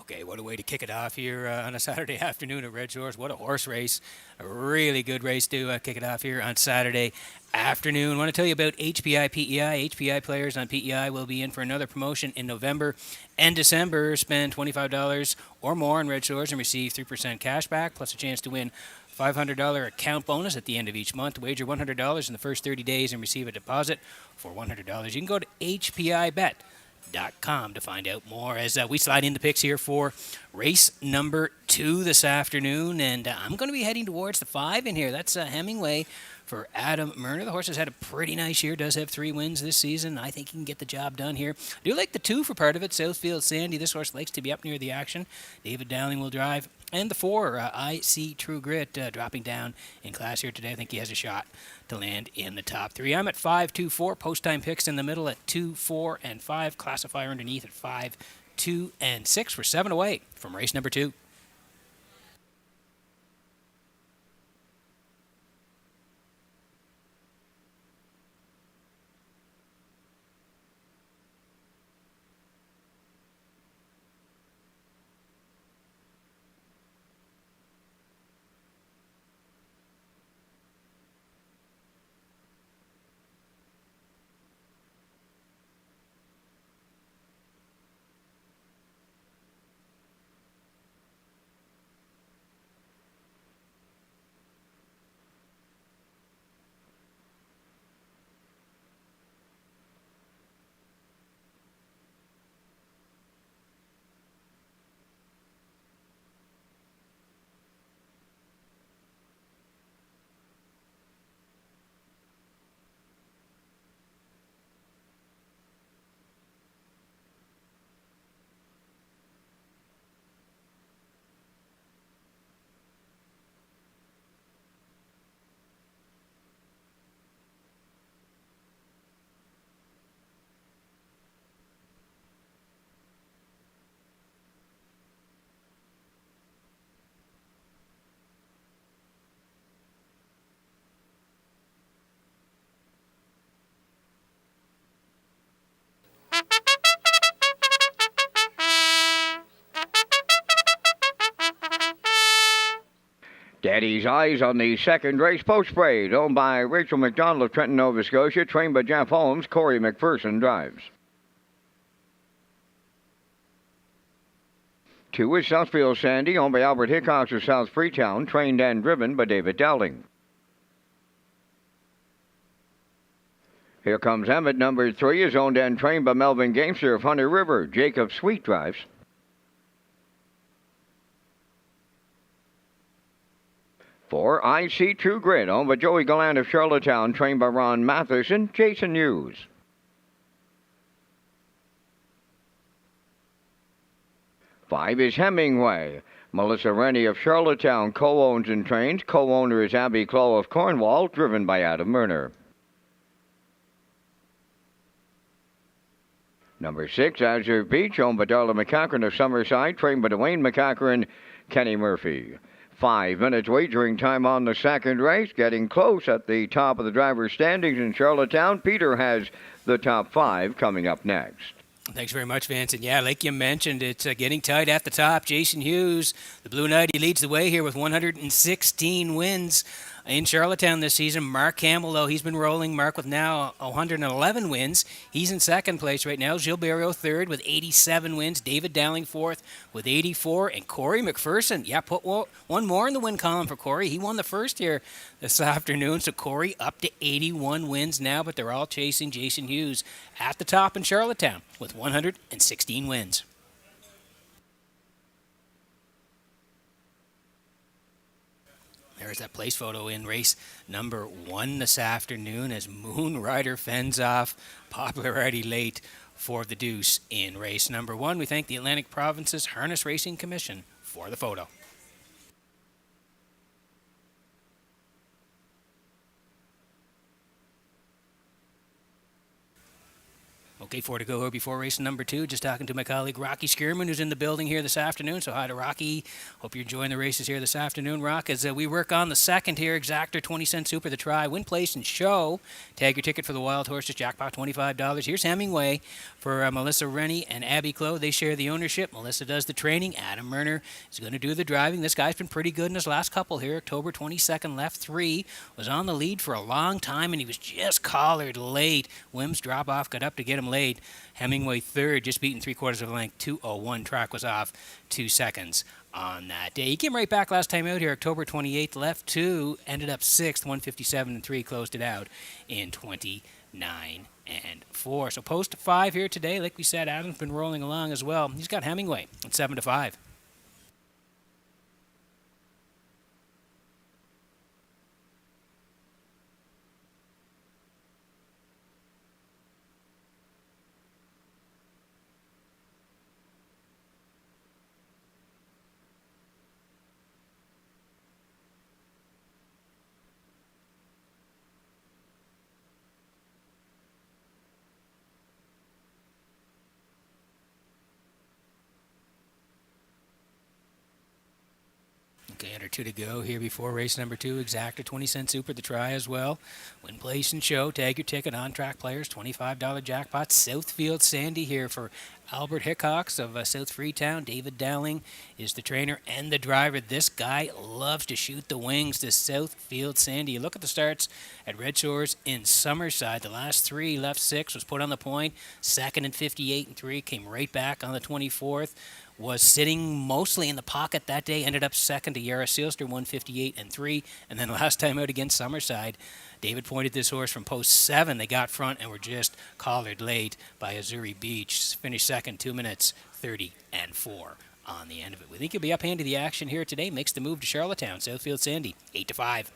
Okay, what a way to kick it off here on a Saturday afternoon at Red Shores. What a horse race. A really good race to kick it off here on Saturday afternoon. I want to tell you about HPI PEI. HPI players on PEI will be in for another promotion in November and December. Spend $25 or more on Red Shores and receive 3% cash back, plus a chance to win $500 account bonus at the end of each month. Wager $100 in the first 30 days and receive a deposit for $100. You can go to HPIBet.com to find out more as we slide into picks here for race number 2 this afternoon. And I'm going to be heading towards the 5 in here. That's Hemingway for Adam Murner. The horse has had a pretty nice year, does have 3 wins this season. I think he can get the job done here. I do like the 2 for part of it, Southfield Sandy. This horse likes to be up near the action. David Dowling will drive. And the 4, I See True Grit, dropping down in class here today. I think he has a shot to land in the top 3. I'm at 5, 2, 4. Post-time picks in the middle at 2, 4, and 5. Classifier underneath at 5, 2, and 6. We're 7 away from race number 2. Daddy's Eyes on the second race post parade, owned by Rachel McDonald of Trenton, Nova Scotia, trained by Jeff Holmes. Corey McPherson drives. 2 is Southfield Sandy, owned by Albert Hickox of South Freetown, trained and driven by David Dowling. Here comes Emmett. Number 3 is owned and trained by Melvin Gamester of Hunter River. Jacob Sweet drives. 4, I See True Grit, owned by Joey Gallant of Charlottetown, trained by Ron Matheson. Jason Hughes. 5 is Hemingway. Melissa Rennie of Charlottetown co-owns and trains. Co-owner is Abby Clow of Cornwall, driven by Adam Murner. Number 6, Azure Beach, owned by Darla McCachran of Summerside, trained by Dwayne McCachran, Kenny Murphy. 5 minutes wagering time on the second race. Getting close at the top of the driver's standings in Charlottetown. Peter has the top 5 coming up next. Thanks very much, Vincent. Yeah, like you mentioned, it's getting tight at the top. Jason Hughes, the Blue Knight, he leads the way here with 116 wins in Charlottetown this season. Mark Campbell, though, he's been rolling. Mark with now 111 wins. He's in second place right now. Gilles Barrio third with 87 wins. David Dowling fourth with 84. And Corey McPherson, yeah, put one more in the win column for Corey. He won the first here this afternoon. So Corey up to 81 wins now, but they're all chasing Jason Hughes at the top in Charlottetown with 116 wins. There's that place photo in race number 1 this afternoon as Moon Rider fends off Popularity Late for the deuce in race number 1. We thank the Atlantic Provinces Harness Racing Commission for the photo. Okay, 4 to go here before race number 2. Just talking to my colleague Rocky Skierman, who's in the building here this afternoon. So hi to Rocky. Hope you're enjoying the races here this afternoon, Rock. As we work on the second here, Exactor 20-cent Super, the try, win, place, and show. Tag your ticket for the Wild Horses jackpot, $25. Here's Hemingway for Melissa Rennie and Abby Clow. They share the ownership. Melissa does the training. Adam Murner is going to do the driving. This guy's been pretty good in his last couple here. October 22nd, left 3. Was on the lead for a long time, and he was just collared late. Wims drop off, got up to get him late. Hemingway third, just beaten 3/4 of a length, 2:01. Track was off 2 seconds on that day. He came right back last time out here, October 28th, left 2, ended up 6th, 157-3, closed it out in 29-4. So post 5 here today. Like we said, Adam's been rolling along as well. He's got Hemingway at 7-5. Okay, under 2 to go here before race number 2. Exactor 20-cent Super, the try as well. Win, place, and show. Tag your ticket. On track players, $25 jackpot. Southfield Sandy here for Albert Hickox of South Freetown. David Dowling is the trainer and the driver. This guy loves to shoot the wings, this Southfield Sandy. You look at the starts at Redshores in Summerside. The last 3, left 6, was put on the point. Second and 58-3, came right back on the 24th. Was sitting mostly in the pocket that day, ended up second to Yara Sealster, 158-3. And then last time out against Summerside, David pointed this horse from post 7. They got front and were just collared late by Azuri Beach. Finished second, 2 minutes, 30-4 on the end of it. We think he'll be up hand to the action here today. Makes the move to Charlottetown. Southfield Sandy, 8-5.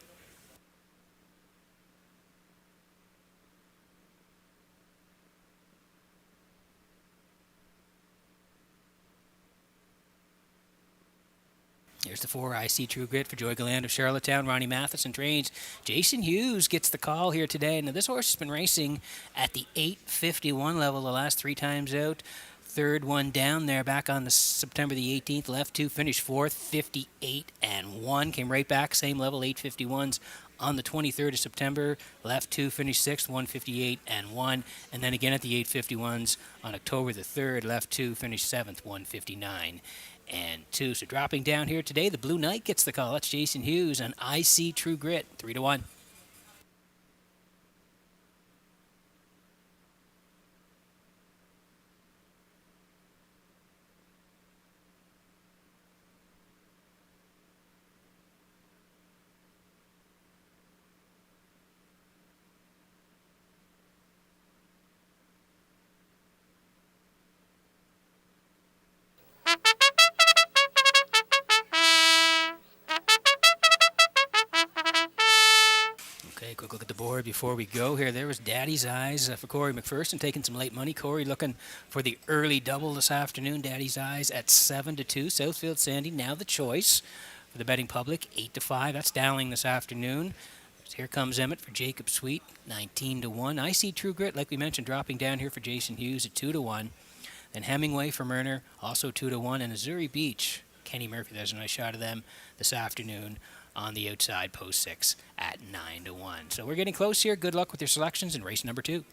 Here's the 4, I See True Grit for Joy Gallant of Charlottetown. Ronnie Matheson trains. Jason Hughes gets the call here today. Now, this horse has been racing at the 8:51 level the last 3 times out. Third one down there back on the September the 18th. Left 2, finished 4th, 58-1. Came right back, same level, 8:51s. On the 23rd of September, left 2, finished 6th, 158-1. And then again at the 8:51s on October the 3rd, left 2, finished 7th, 159-1. and 2. So dropping down here today, the Blue Knight gets the call. That's Jason Hughes on I See True Grit, 3-1. Okay, quick look at the board before we go here. There was Daddy's Eyes for Corey McPherson taking some late money. Corey looking for the early double this afternoon. Daddy's Eyes at 7-2. Southfield Sandy now the choice for the betting public, 8-5. That's Dowling this afternoon. Here comes Emmett for Jacob Sweet, 19-1. I See True Grit, like we mentioned, dropping down here for Jason Hughes at 2-1. Then Hemingway for Murner, also 2-1. And Missouri Beach, Kenny Murphy, there's a nice shot of them this afternoon on the outside, post 6 at 9-1. So we're getting close here. Good luck with your selections in race number 2.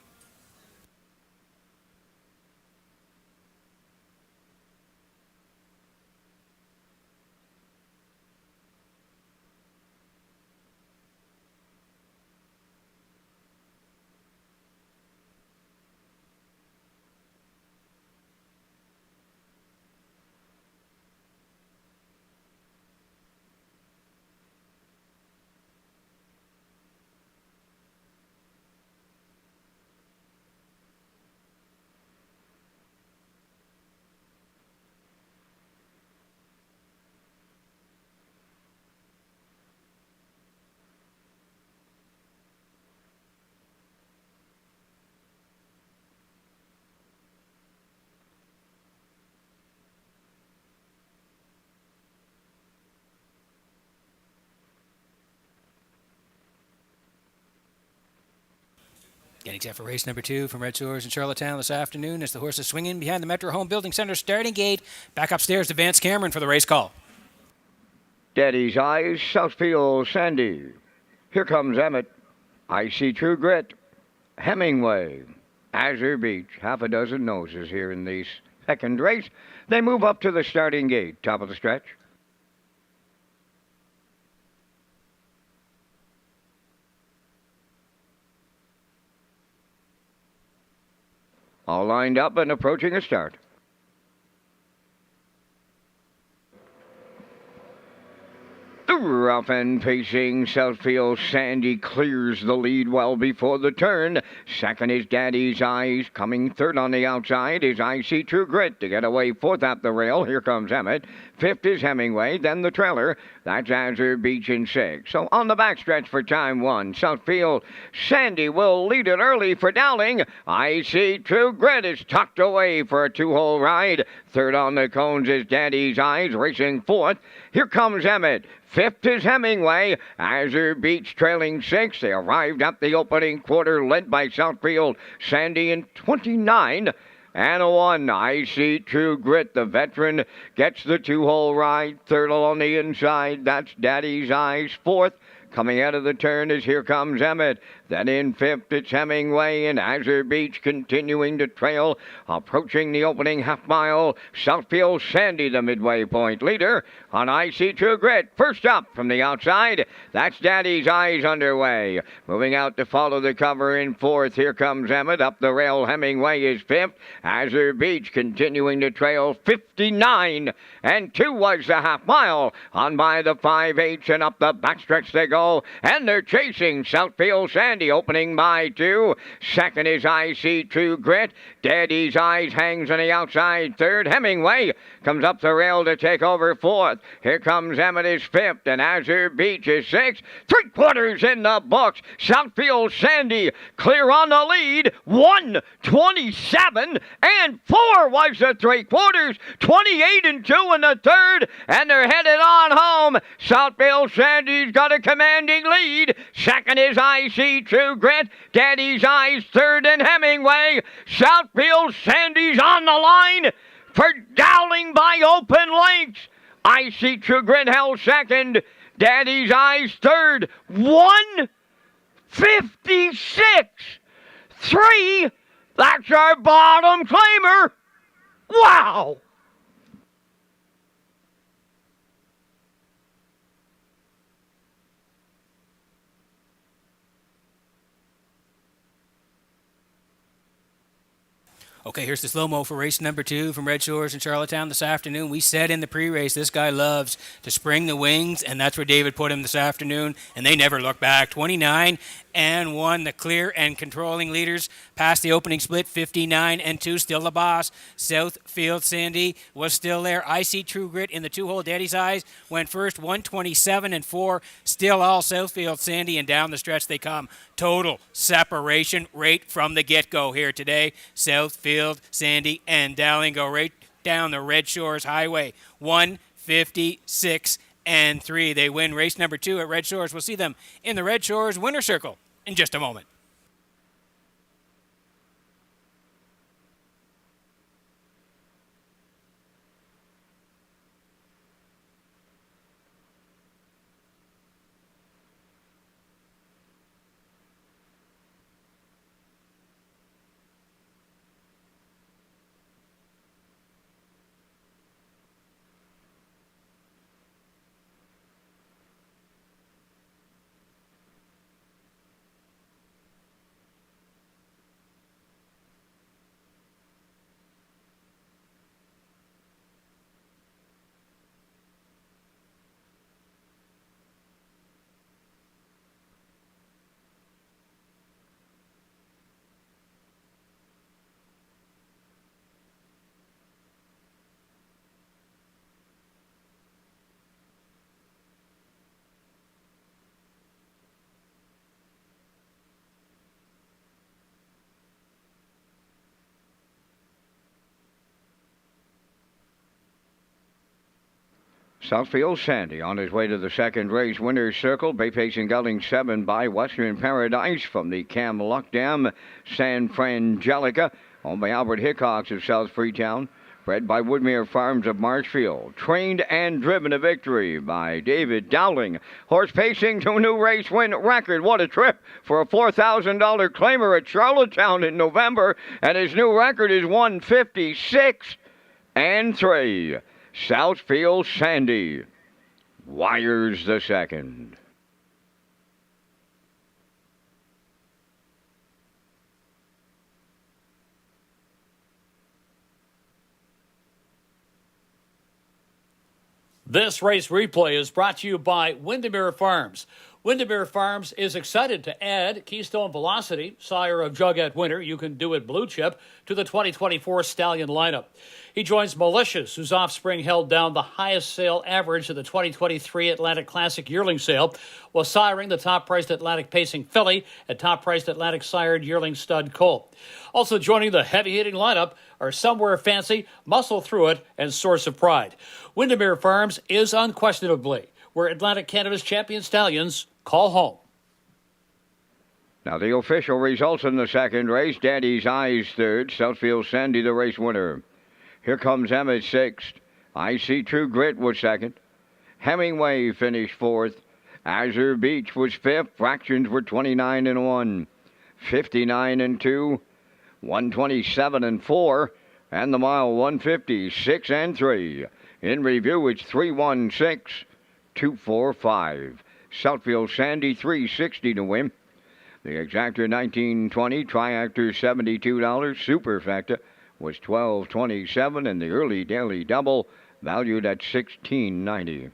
Getting set for race number 2 from Redshores in Charlottetown this afternoon as the horses swing in behind the Metro Home Building Center starting gate. Back upstairs to Vance Cameron for the race call. Daddy's Eyes, Southfield Sandy. Here comes Emmett. I See True Grit. Hemingway. Azure Beach. Half a dozen noses here in the second race. They move up to the starting gate. Top of the stretch. All lined up and approaching a start. The rough and pacing Southfield Sandy clears the lead well before the turn. Second is Daddy's Eyes. Coming third on the outside is I See True Grit to get away fourth at the rail. Here comes Emmett. Fifth is Hemingway. Then the trailer. That's Azure Beach in 6. So on the backstretch for time 1, Southfield Sandy will lead it early for Dowling. I See True Grit is tucked away for a 2-hole ride. Third on the cones is Daddy's Eyes, racing fourth. Here comes Emmett. Fifth is Hemingway. Azure Beach trailing 6. They arrived at the opening quarter, led by Southfield Sandy in 29. And a 1. I See True Grit. The veteran gets the 2-hole ride. Third on the inside. That's Daddy's Eyes. Fourth. Coming out of the turn is Here Comes Emmett. Then in fifth, it's Hemingway and Azure Beach continuing to trail. Approaching the opening half mile, Southfield Sandy, the midway point leader on I See True Grit. First up from the outside, that's Daddy's Eyes underway. Moving out to follow the cover in fourth, Here Comes Emmett. Up the rail, Hemingway is fifth. Azure Beach continuing to trail 59 and 2 was the half mile. On by the 5/8 and up the backstretch they go. And they're chasing Southfield Sandy, opening by 2. Second is I See True Grit. Daddy's Eyes hangs on the outside third. Hemingway comes up the rail to take over fourth. Here comes Emmett is fifth, and Azure Beach is sixth. 3/4 in the books. Southfield Sandy clear on the lead. 1:27 and 4 was the 3/4. 28 and 2 in the third, and they're headed on home. Southfield Sandy's got a commanding lead. Second is I See True Grit. Daddy's Eyes third, and Hemingway. Southfield Sandy's on the line for Dowling by open lengths. I See True Grit held second. Daddy's Eyes third. 1:56. 3. That's our bottom claimer. Wow. Okay, here's the slow-mo for race number 2 from Red Shores in Charlottetown this afternoon. We said in the pre-race this guy loves to spring the wings, and that's where David put him this afternoon, and they never look back. 29 and 1, the clear and controlling leaders past the opening split. 59 and 2, still the boss. Southfield Sandy was still there. I See True Grit in the 2-hole Daddy's Eyes went first. 127 and 4, still all Southfield Sandy, and down the stretch they come. Total separation right from the get-go here today. Southfield, Sandy, and Dowling go right down the Red Shores Highway. 156 and 3. They win race number 2 at Red Shores. We'll see them in the Red Shores winner circle in just a moment. Southfield Sandy on his way to the second race winner's circle. Bay facing gelding 7 by Western Paradise from the Cam Luck Dam. San Frangelica owned by Albert Hickox of South Freetown. Bred by Woodmere Farms of Marshfield. Trained and driven to victory by David Dowling. Horse pacing to a new race win record. What a trip for a $4,000 claimer at Charlottetown in November. And his new record is 156 and 3. Southfield Sandy wires the second. This race replay is brought to you by Windermere Farms. Windermere Farms is excited to add Keystone Velocity, sire of Jugette Winter, You Can Do It Blue Chip, to the 2024 Stallion lineup. He joins Malicious, whose offspring held down the highest sale average of the 2023 Atlantic Classic yearling sale, while siring the top-priced Atlantic Pacing Filly and top-priced Atlantic sired yearling stud Colt. Also joining the heavy-hitting lineup are Somewhere Fancy, Muscle Through It, and Source of Pride. Windermere Farms is unquestionably where Atlantic Canada's champion stallions call home. Now the official results in the second race. Daddy's Eyes third. Southfield Sandy the race winner. Here comes Emmett sixth. I See True Grit was second. Hemingway finished fourth. Azure Beach was fifth. Fractions were 29 and 1. 59 and 2. 127 and 4. And the mile 156 and 3. In review, it's 316. 245. Southfield Sandy 360 to win. The exactor 1920, triactor $72, superfecta was $12.27, and the early daily double valued at $16.90.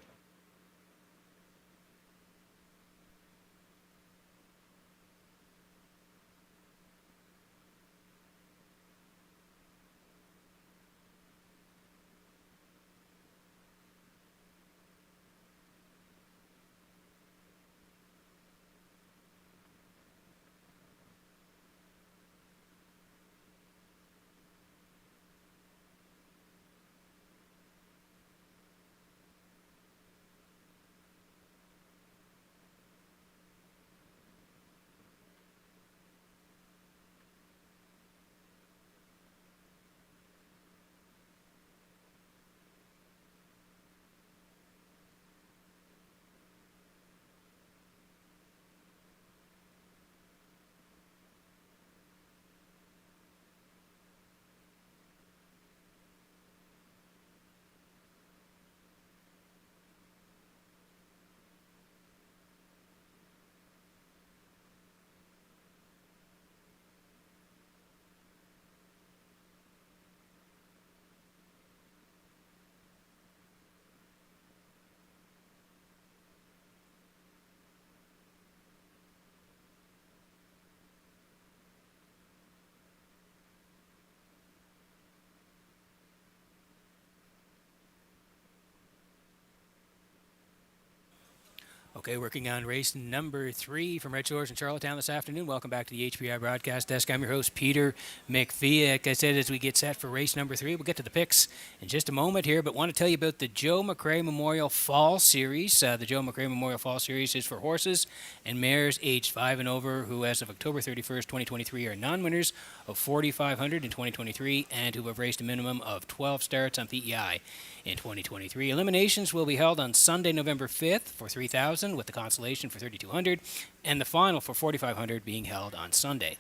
Okay, working on race number 3 from Red Shores in Charlottetown this afternoon. Welcome back to the HPI Broadcast Desk. I'm your host, Peter McPhee. Like I said, as we get set for race number 3, we'll get to the picks in just a moment here, but want to tell you about the Joe McRae Memorial Fall Series. The Joe McRae Memorial Fall Series is for horses and mares aged 5 and over who, as of October 31st, 2023, are non-winners of 4,500 in 2023 and who have raced a minimum of 12 starts on PEI in 2023. Eliminations will be held on Sunday, November 5th for 3,000, with the consolation for 3,200, and the final for 4,500 being held on Sunday,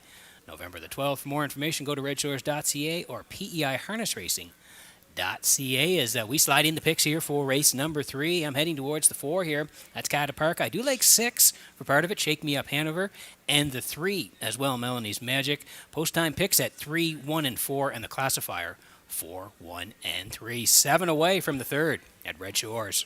November the 12th. For more information, go to Redshores.ca or PEIharnessracing.ca as we slide in the picks here for race number 3. I'm heading towards the 4 here. That's Cata Park. I do like 6 for part of it, Shake Me Up Hanover, and the 3 as well, Melanie's Magic. Post-time picks at 3, 1, and 4, and the classifier 4, 1, and 3. 7 away from the 3rd at Red Shores.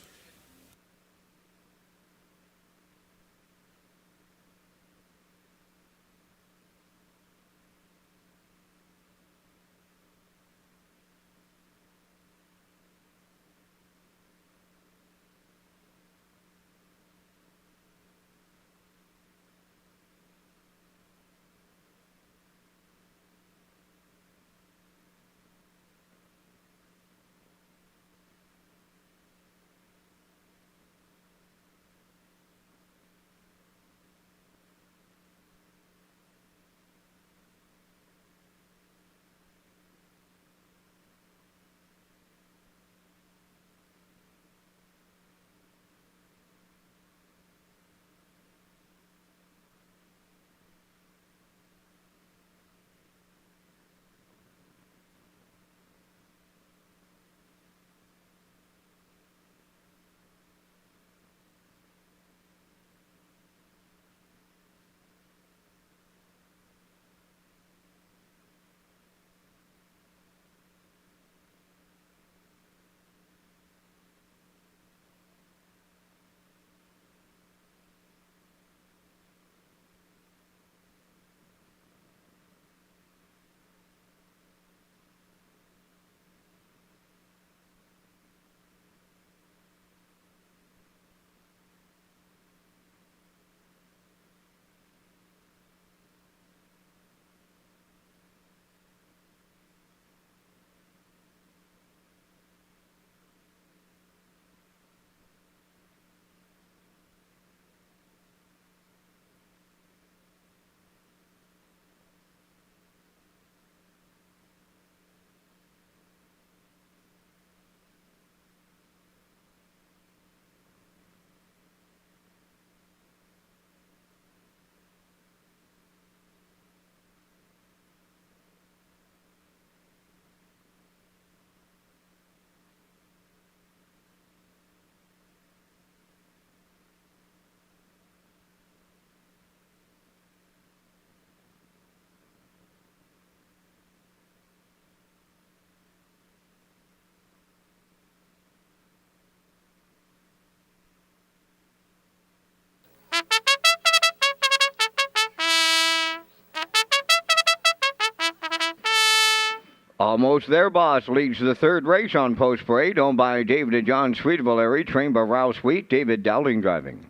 Almost There Boss leads the 3rd race on Post Parade, owned by David and John Sweeteville, trained by Ralph Sweet, David Dowling driving.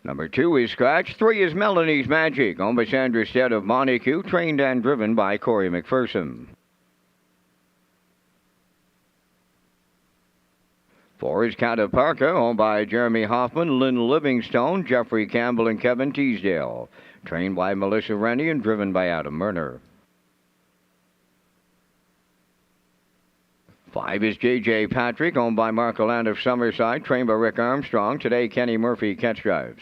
Number 2 is Scratch. 3 is Melanie's Magic, owned by Sandra Stead of Montague, trained and driven by Corey McPherson. 4 is Cata Parker, owned by Jeremy Hoffman, Lynn Livingstone, Jeffrey Campbell, and Kevin Teasdale. Trained by Melissa Rennie and driven by Adam Murner. 5 is J.J. Patrick, owned by Mark Land of Summerside, trained by Rick Armstrong. Today, Kenny Murphy catch drives.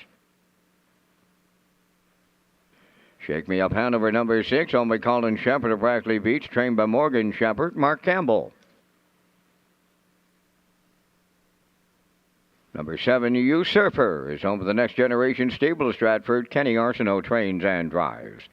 Shake Me Up Hanover, number 6, owned by Colin Shepard of Brackley Beach, trained by Morgan Shepard, Mark Campbell. Number 7, Usurper, is home for the Next Generation Stable Stratford. Kenny Arsenault trains and drives.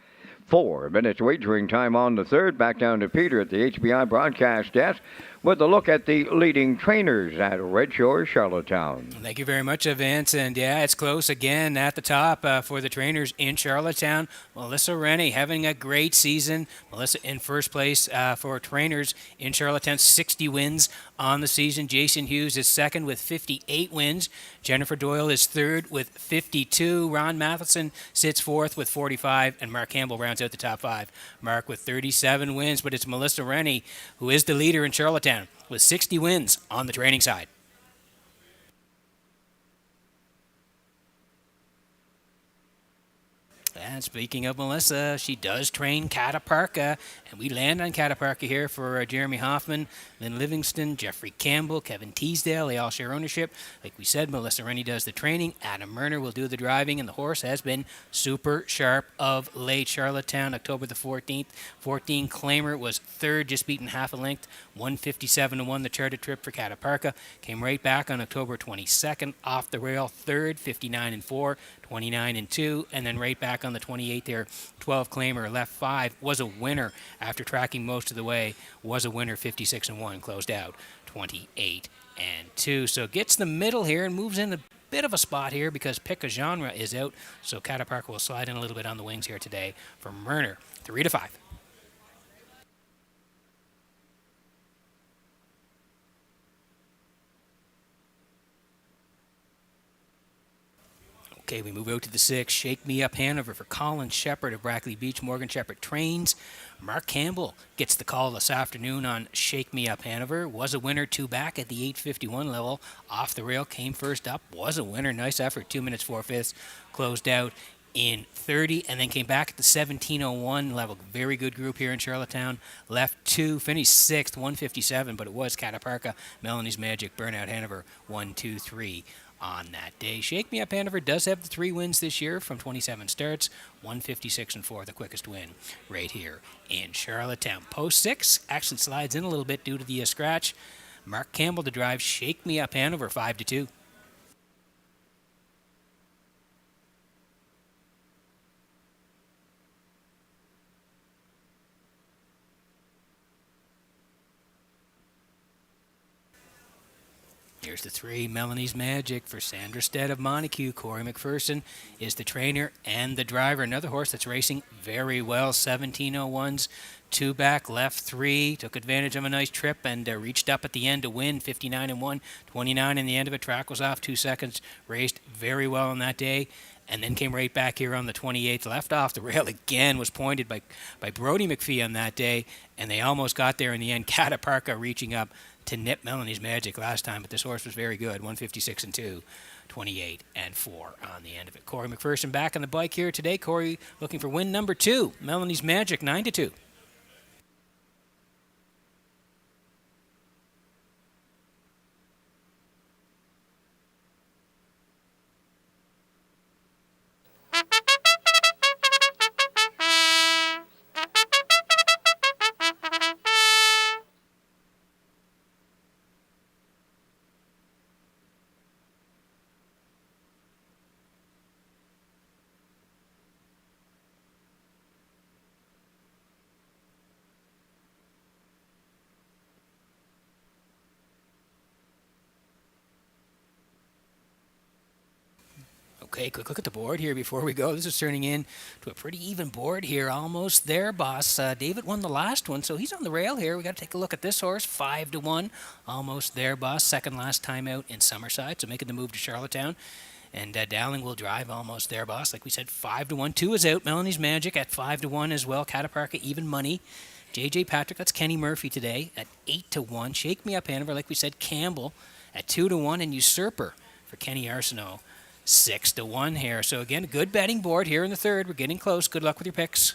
4 minutes wagering time on the 3rd. Back down to Peter at the HBI broadcast desk with a look at the leading trainers at Red Shores, Charlottetown. Thank you very much, Vince. And yeah, it's close again at the top for the trainers in Charlottetown. Melissa Rennie having a great season. Melissa in first place for trainers in Charlottetown, 60 wins on the season. Jason Hughes is second with 58 wins. Jennifer Doyle is third with 52. Ron Matheson sits fourth with 45. And Mark Campbell rounds out the top five. Mark with 37 wins, but it's Melissa Rennie who is the leader in Charlottetown with 60 wins on the training side. And speaking of Melissa, she does train Cataparca, and we land on Cataparca here for Jeremy Hoffman, Lynn Livingston, Jeffrey Campbell, Kevin Teasdale. They all share ownership. Like we said, Melissa Rennie does the training. Adam Murner will do the driving, and the horse has been super sharp of late. Charlottetown, October the 14th. 14 Claimer was third, just beaten half a length. 157-1 the charter trip for Cataparca. Came right back on October 22nd, off the rail, third, 59-4. 29-2, and then right back on the 28th there, 12 Claimer, left 5, was a winner after tracking most of the way, was a winner, 56-1, closed out 28-2. So gets the middle here and moves in a bit of a spot here because Pick a Genre is out, so Cataparca will slide in a little bit on the wings here today for Murner, 3-5. Okay, we move out to the 6. Shake Me Up Hanover for Colin Shepard of Brackley Beach. Morgan Shepard trains. Mark Campbell gets the call this afternoon on Shake Me Up Hanover. Was a winner, 2 back at the 8:51 level. Off the rail, came first up. Was a winner. Nice effort. 2 minutes 4/5. Closed out in 30 and then came back at the 17:01 level. Very good group here in Charlottetown. Left 2, finished 6th, 157, but it was Cataparca, Melanie's Magic, Burnout Hanover, 1, 2, 3. On that day. Shake Me Up Hanover does have the 3 wins this year from 27 starts, 156-4, the quickest win right here in Charlottetown. Post 6 actually slides in a little bit due to the scratch. Mark Campbell to drive Shake Me Up Hanover, 5-2. Here's the 3, Melanie's Magic for Sandra Stead of Montague. Corey McPherson is the trainer and the driver. Another horse that's racing very well. 17:01's 2 back, left 3. Took advantage of a nice trip and reached up at the end to win. 59-1, 29 in the end of it. Track was off 2 seconds. Raced very well on that day. And then came right back here on the 28th. Left off the rail again. Was pointed by Brody McPhee on that day. And they almost got there in the end. Cataparca reaching up to nip Melanie's Magic last time, but this horse was very good. 156-2, 28-4 on the end of it. Corey McPherson back on the bike here today. Corey looking for win number 2. Melanie's Magic, 9-2. Okay, quick look at the board here before we go. This is turning in to a pretty even board here. Almost there, boss. David won the last one, so he's on the rail here. We got to take a look at this horse, 5-1. Almost there, boss. Second last time out in Summerside, so making the move to Charlottetown. And Dowling will drive Almost There, boss. Like we said, 5-1. 2 is out. Melanie's Magic at 5-1 as well. Cataparca, even money. J.J. Patrick, that's Kenny Murphy today at 8-1. Shake Me Up Hanover, like we said, Campbell at 2-1. And Usurper for Kenny Arsenault, 6-1 here. So again, a good betting board here in the third. We're getting close. Good luck with your picks.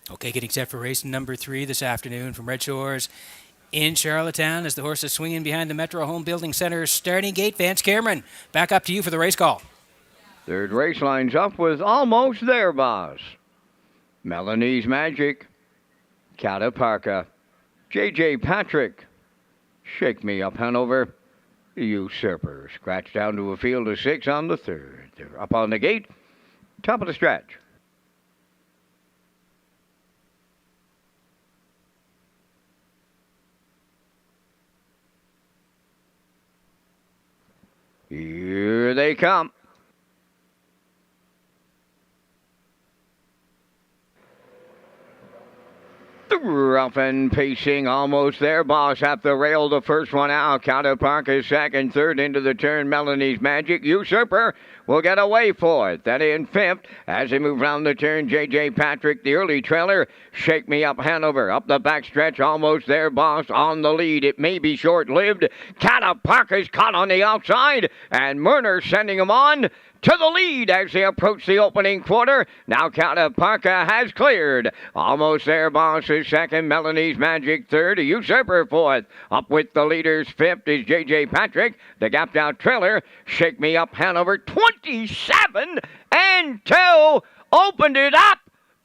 Okay, getting set for race number 3 this afternoon from Red Shores in Charlottetown as the horses swinging behind the Metro Home Building Center starting gate. Vance Cameron, back up to you for the race call. Third race lines up with Almost There, Boss. Melanie's Magic. Cataparca. J.J. Patrick. Shake Me Up Hanover. Usurper. Scratch down to a field of 6 on the third. They're up on the gate. Top of the stretch. Here they come. Rough and pacing, Almost There, Boss at the rail. The first one out. Counterpark is second, third into the turn. Melanie's Magic. Usurper will get away fourth. Then in fifth as they move round the turn. J.J. Patrick, the early trailer. Shake Me Up Hanover. Up the backstretch, Almost There, Boss on the lead. It may be short-lived. Counterpark is caught on the outside, and Murner sending him on to the lead as they approach the opening quarter. Now Cataparca has cleared. Almost There, Boss is second. Melanie's Magic third. Usurper fourth. Up with the leaders fifth is J.J. Patrick. The gapped out trailer. Shake Me Up Hanover 27 and 2. Opened it up.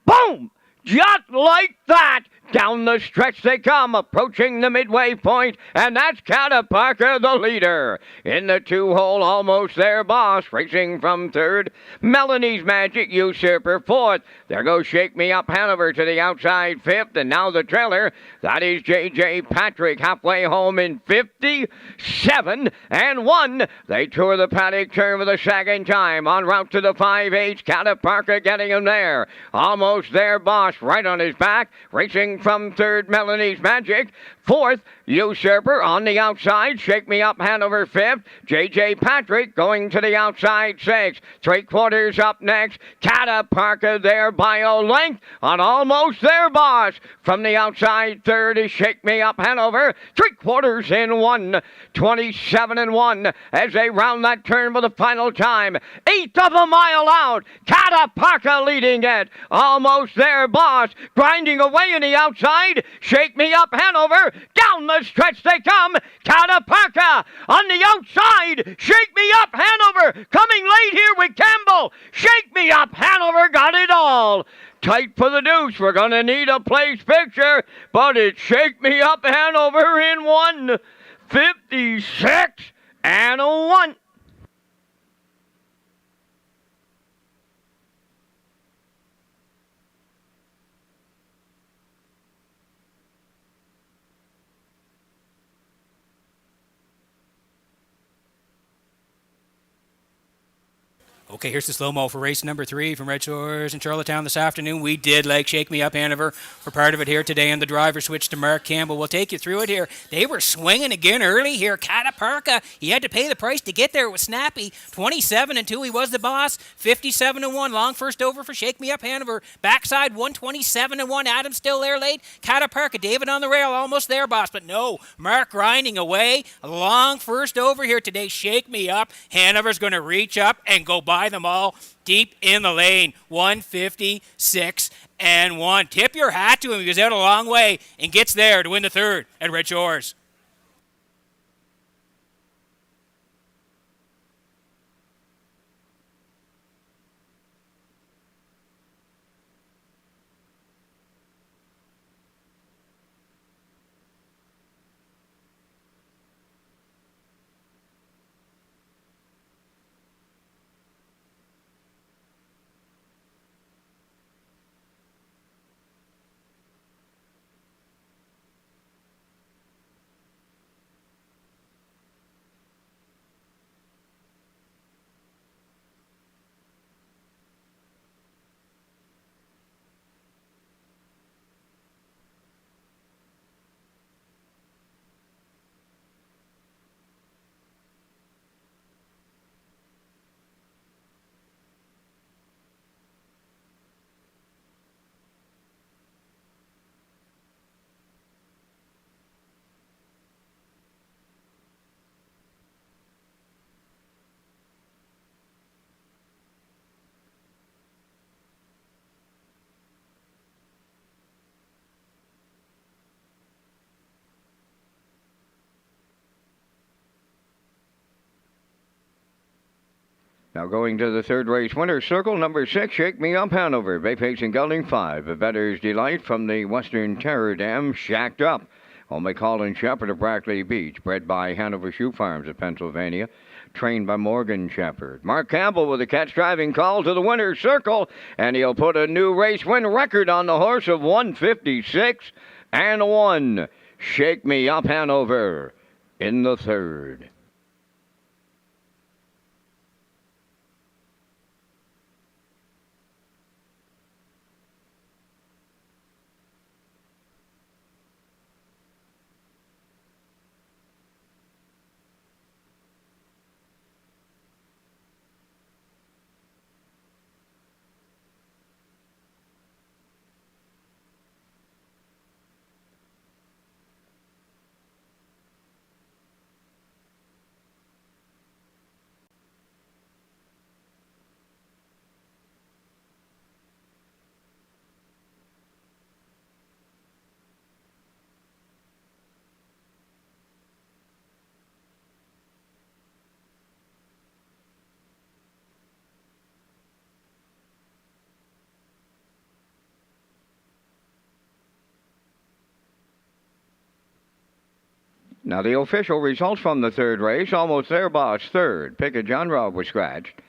Boom! Just like that. Down the stretch they come, approaching the midway point, and that's Cataparca, the leader. In the 2-hole, Almost There, Boss, racing from third. Melanie's Magic, Usurper, fourth. There goes Shake Me Up Hanover to the outside fifth, and now the trailer. That is J.J. Patrick, halfway home in 57 and 1. They tour the paddock turn for the second time. En route to the 5-8, Cataparca getting him there. Almost There, Boss, right on his back, racing from third, Melanie's Magic. Fourth, Usurper on the outside. Shake Me Up Hanover fifth. J.J. Patrick going to the outside sixth. 3/4 up next. Cataparca there by a length on Almost There, Boss. From the outside third is Shake Me Up Hanover. 3/4 in 1. 27 and 1 as they round that turn for the final time. 1/8 of a mile out. Cataparca leading it. Almost There, Boss grinding away in the outside. Shake Me Up Hanover. Down the stretch they come. Cataparca on the outside. Shake Me Up Hanover. Coming late here with Campbell. Shake Me Up Hanover got it all. Tight for the deuce. We're going to need a place picture. But it's Shake Me Up Hanover in 1:56 and a 1. Okay, here's the slow-mo for race number 3 from Red Shores in Charlottetown this afternoon. We did like Shake Me Up Hanover for part of it here today, and the driver switched to Mark Campbell. We'll take you through it here. They were swinging again early here. Cataparca, he had to pay the price to get there. It was snappy. 27 and 2, he was the boss. 57 and 1, long first over for Shake Me Up Hanover. Backside 127 and 1. Adam still there late. Cataparca, David on the rail, Almost There, Boss. But no, Mark grinding away. A long first over here today. Shake Me Up. Hanover's going to reach up and go by them all deep in the lane. 1:56 and 1. Tip your hat to him. He goes out a long way and gets there to win the third at Red Shores. Now going to the third race winner's circle, number 6, Shake Me Up Hanover. Bay Pace and Gelding 5. A Bettor's Delight from the Western Terror Dam, Shacked Up. Only Colin Shepherd of Brackley Beach, bred by Hanover Shoe Farms of Pennsylvania, trained by Morgan Shepherd. Mark Campbell with a catch driving call to the winner's circle, and he'll put a new race win record on the horse of 156 and 1. Shake Me Up Hanover in the third. Now the official results from the third race, Almost There Boss third, Picket John Rob was scratched,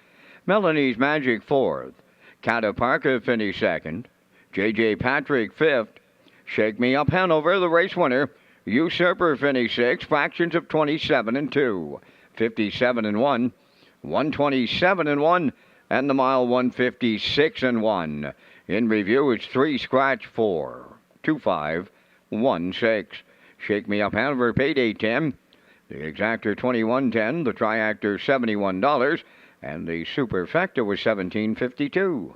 Melanie's Magic fourth, Cata Parker finished second, J.J. Patrick fifth, Shake Me Up Hanover, the race winner, Usurper finished sixth, fractions of 27 and 2, 57 and 1, 127 and 1, and the mile 156 and 1. In review, it's 3 scratch 4, 2 5, 1 6. Shake Me Up Hanover paid $8.10. The exactor $21.10. The triactor $71, and the superfecta was $17.52.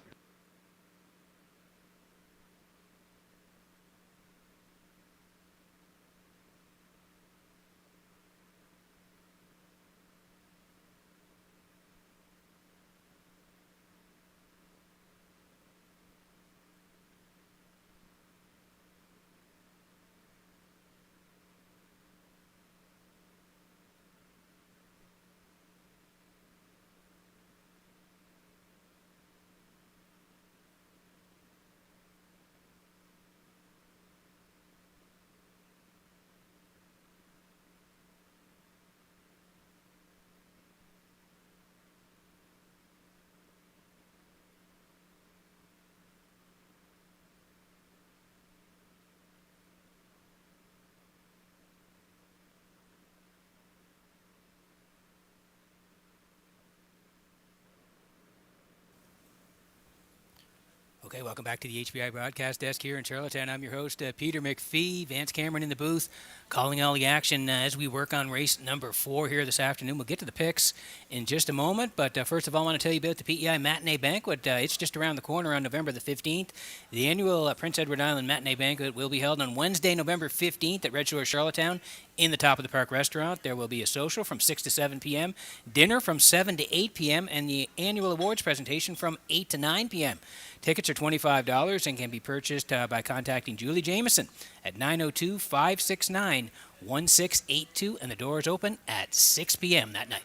Okay, welcome back to the HBI broadcast desk here in Charlottetown. I'm your host, Peter McPhee. Vance Cameron in the booth, calling all the action as we work on race number 4 here this afternoon. We'll get to the picks in just a moment, but first of all, I want to tell you about the PEI Matinee Banquet. It's just around the corner on November the 15th. The annual Prince Edward Island Matinee Banquet will be held on Wednesday, November 15th at Redshores, Charlottetown in the Top of the Park restaurant. There will be a social from 6 to 7 p.m., dinner from 7 to 8 p.m., and the annual awards presentation from 8 to 9 p.m. Tickets are $25 and can be purchased by contacting Julie Jameson at 902-569-1682, and the doors open at 6 p.m. that night.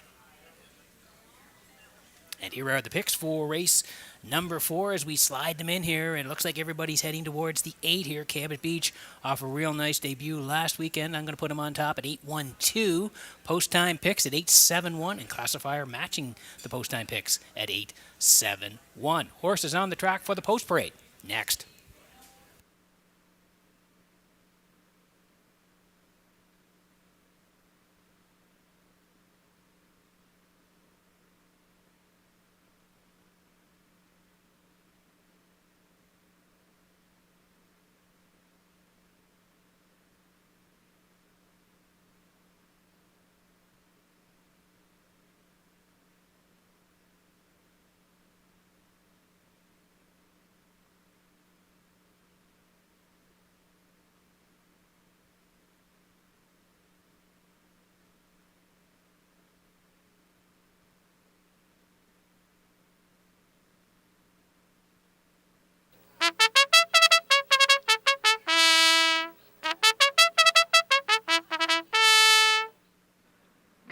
And here are the picks for race number 4 as we slide them in here. And it looks like everybody's heading towards the 8 here. Cabot Beach off a real nice debut last weekend. I'm going to put them on top at 8-1-2. Post-time picks at 8-7-1. And classifier matching the post-time picks at 8-7-1. Horses on the track for the post parade. Next.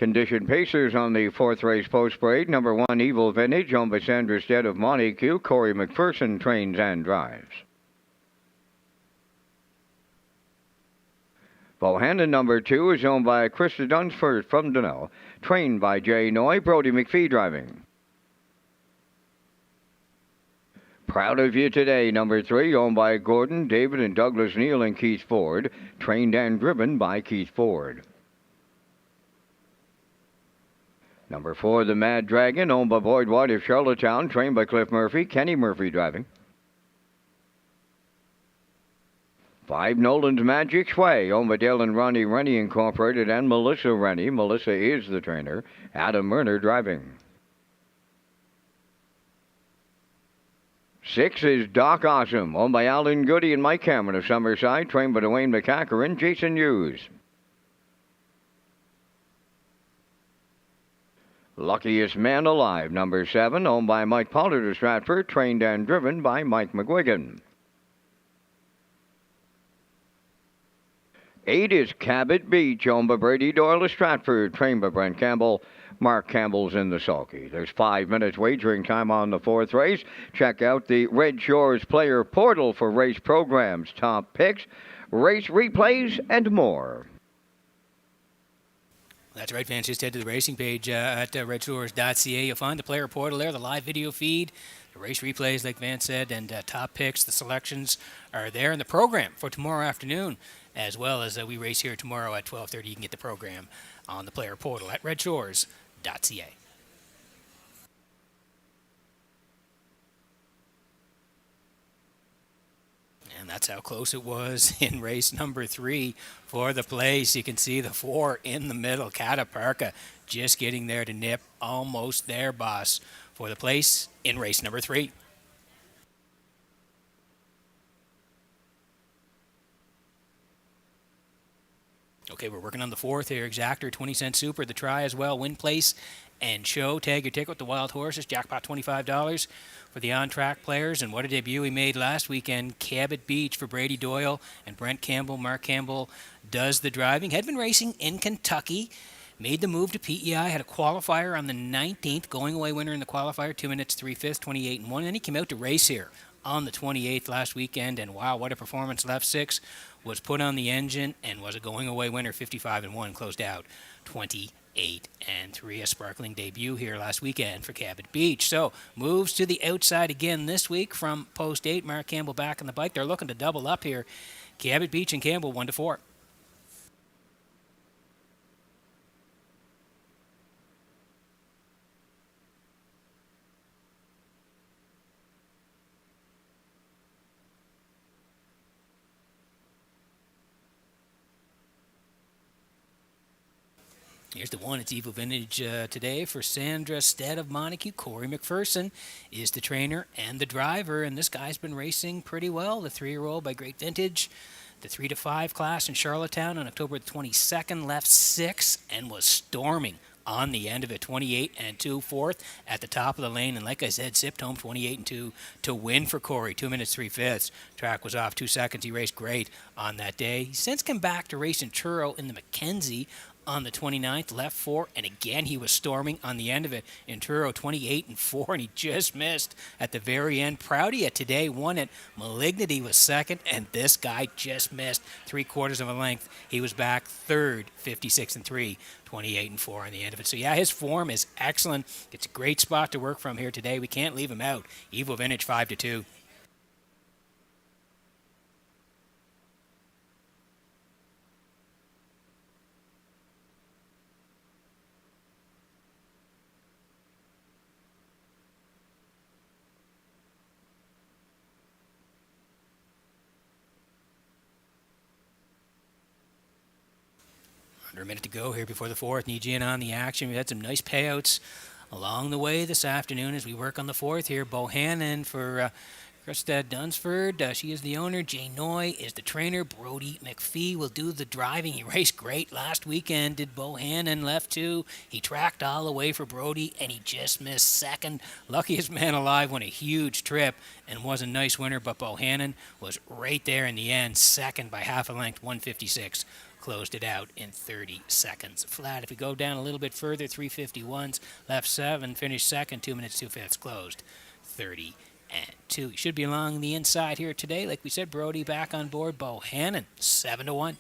Condition pacers on the fourth race post parade. Number 1, Evil Vintage, owned by Sandra Stead of Montague. Corey McPherson trains and drives. Bohannon number 2 is owned by Krista Dunsford from Donnell, trained by Jay Noy, Brody McPhee driving. Proud of You Today, number 3, owned by Gordon, David, and Douglas Neal and Keith Ford, trained and driven by Keith Ford. Number 4, The Mad Dragon, owned by Boyd White of Charlottetown, trained by Cliff Murphy, Kenny Murphy driving. 5, Nolan's Magic Sway, owned by Dale and Ronnie Rennie Incorporated and Melissa Rennie. Melissa is the trainer. Adam Murner driving. 6 is Doc Awesome, owned by Alan Goody and Mike Cameron of Summerside, trained by Dwayne McCacker and Jason Hughes. Luckiest Man Alive, number 7, owned by Mike Pollard of Stratford, trained and driven by Mike McGuigan. 8 is Cabot Beach, owned by Brady Doyle of Stratford, trained by Brent Campbell. Mark Campbell's in the sulky. There's 5 minutes wagering time on the fourth race. Check out the Red Shores player portal for race programs, top picks, race replays, and more. That's right, fans. Just head to the racing page at Redshores.ca. You'll find the player portal there, the live video feed, the race replays, like Vance said, and top picks. The selections are there, and the program for tomorrow afternoon, as well as we race here tomorrow at 12:30. You can get the program on the player portal at Redshores.ca. And that's how close it was in race number 3 for the place. You can see the 4 in the middle, Cataparca, just getting there to nip. Almost there, boss, for the place in race number 3. Okay, we're working on the fourth here. Exactor, 20-cent super, the try as well. Win, place, and show. Tag your ticket with the wild horses. Jackpot $25 for the on-track players. And what a debut he made last weekend. Cabot Beach for Brady Doyle and Brent Campbell. Mark Campbell does the driving. Had been racing in Kentucky. Made the move to PEI. Had a qualifier on the 19th. Going away winner in the qualifier. 2 minutes, 3/5, 28-1. And then he came out to race here on the 28th last weekend. And wow, what a performance. Left 6. Was put on the engine and was a going-away winner, 55-1, closed out 28-3. A sparkling debut here last weekend for Cabot Beach. So moves to the outside again this week from post 8. Mark Campbell back on the bike. They're looking to double up here. Cabot Beach and Campbell 1-4. Here's the one. It's Evil Vintage today for Sandra Stead of Montague. Corey McPherson is the trainer and the driver, and this guy's been racing pretty well. The 3-year-old by Great Vintage. The 3 to 5 class in Charlottetown on October the 22nd left 6 and was storming on the end of it. 28-2, fourth at the top of the lane, and like I said, sipped home 28-2 to win for Corey. 2 minutes 3/5. Track was off 2 seconds. He raced great on that day. He's since come back to race in Truro in the Mackenzie on the 29th, left 4, and again he was storming on the end of it in Truro, 28-4, and he just missed at the very end. Proud of you today, won it. Malignity was second, and this guy just missed 3/4 of a length. He was back third, 56-3, 28-4 on the end of it. So yeah, his form is excellent. It's a great spot to work from here today. We can't leave him out. Evil Vintage 5-2. Under a minute to go here before the fourth. Need you in on the action. We had some nice payouts along the way this afternoon as we work on the fourth here. Bohannon for Krista Dunsford, she is the owner. Jay Noy is the trainer. Brody McPhee will do the driving. He raced great last weekend. Did Bohannon left too. He tracked all the way for Brody, and he just missed second. Luckiest man alive, won a huge trip and was a nice winner, but Bohannon was right there in the end, second by half a length, 156. Closed it out in 30 seconds flat. If we go down a little bit further, 351s, left 7, finished second, 2 minutes, 2 fifths, closed 30 and 2. He should be along the inside here today. Like we said, Brody back on board. Bohannon, 7-1.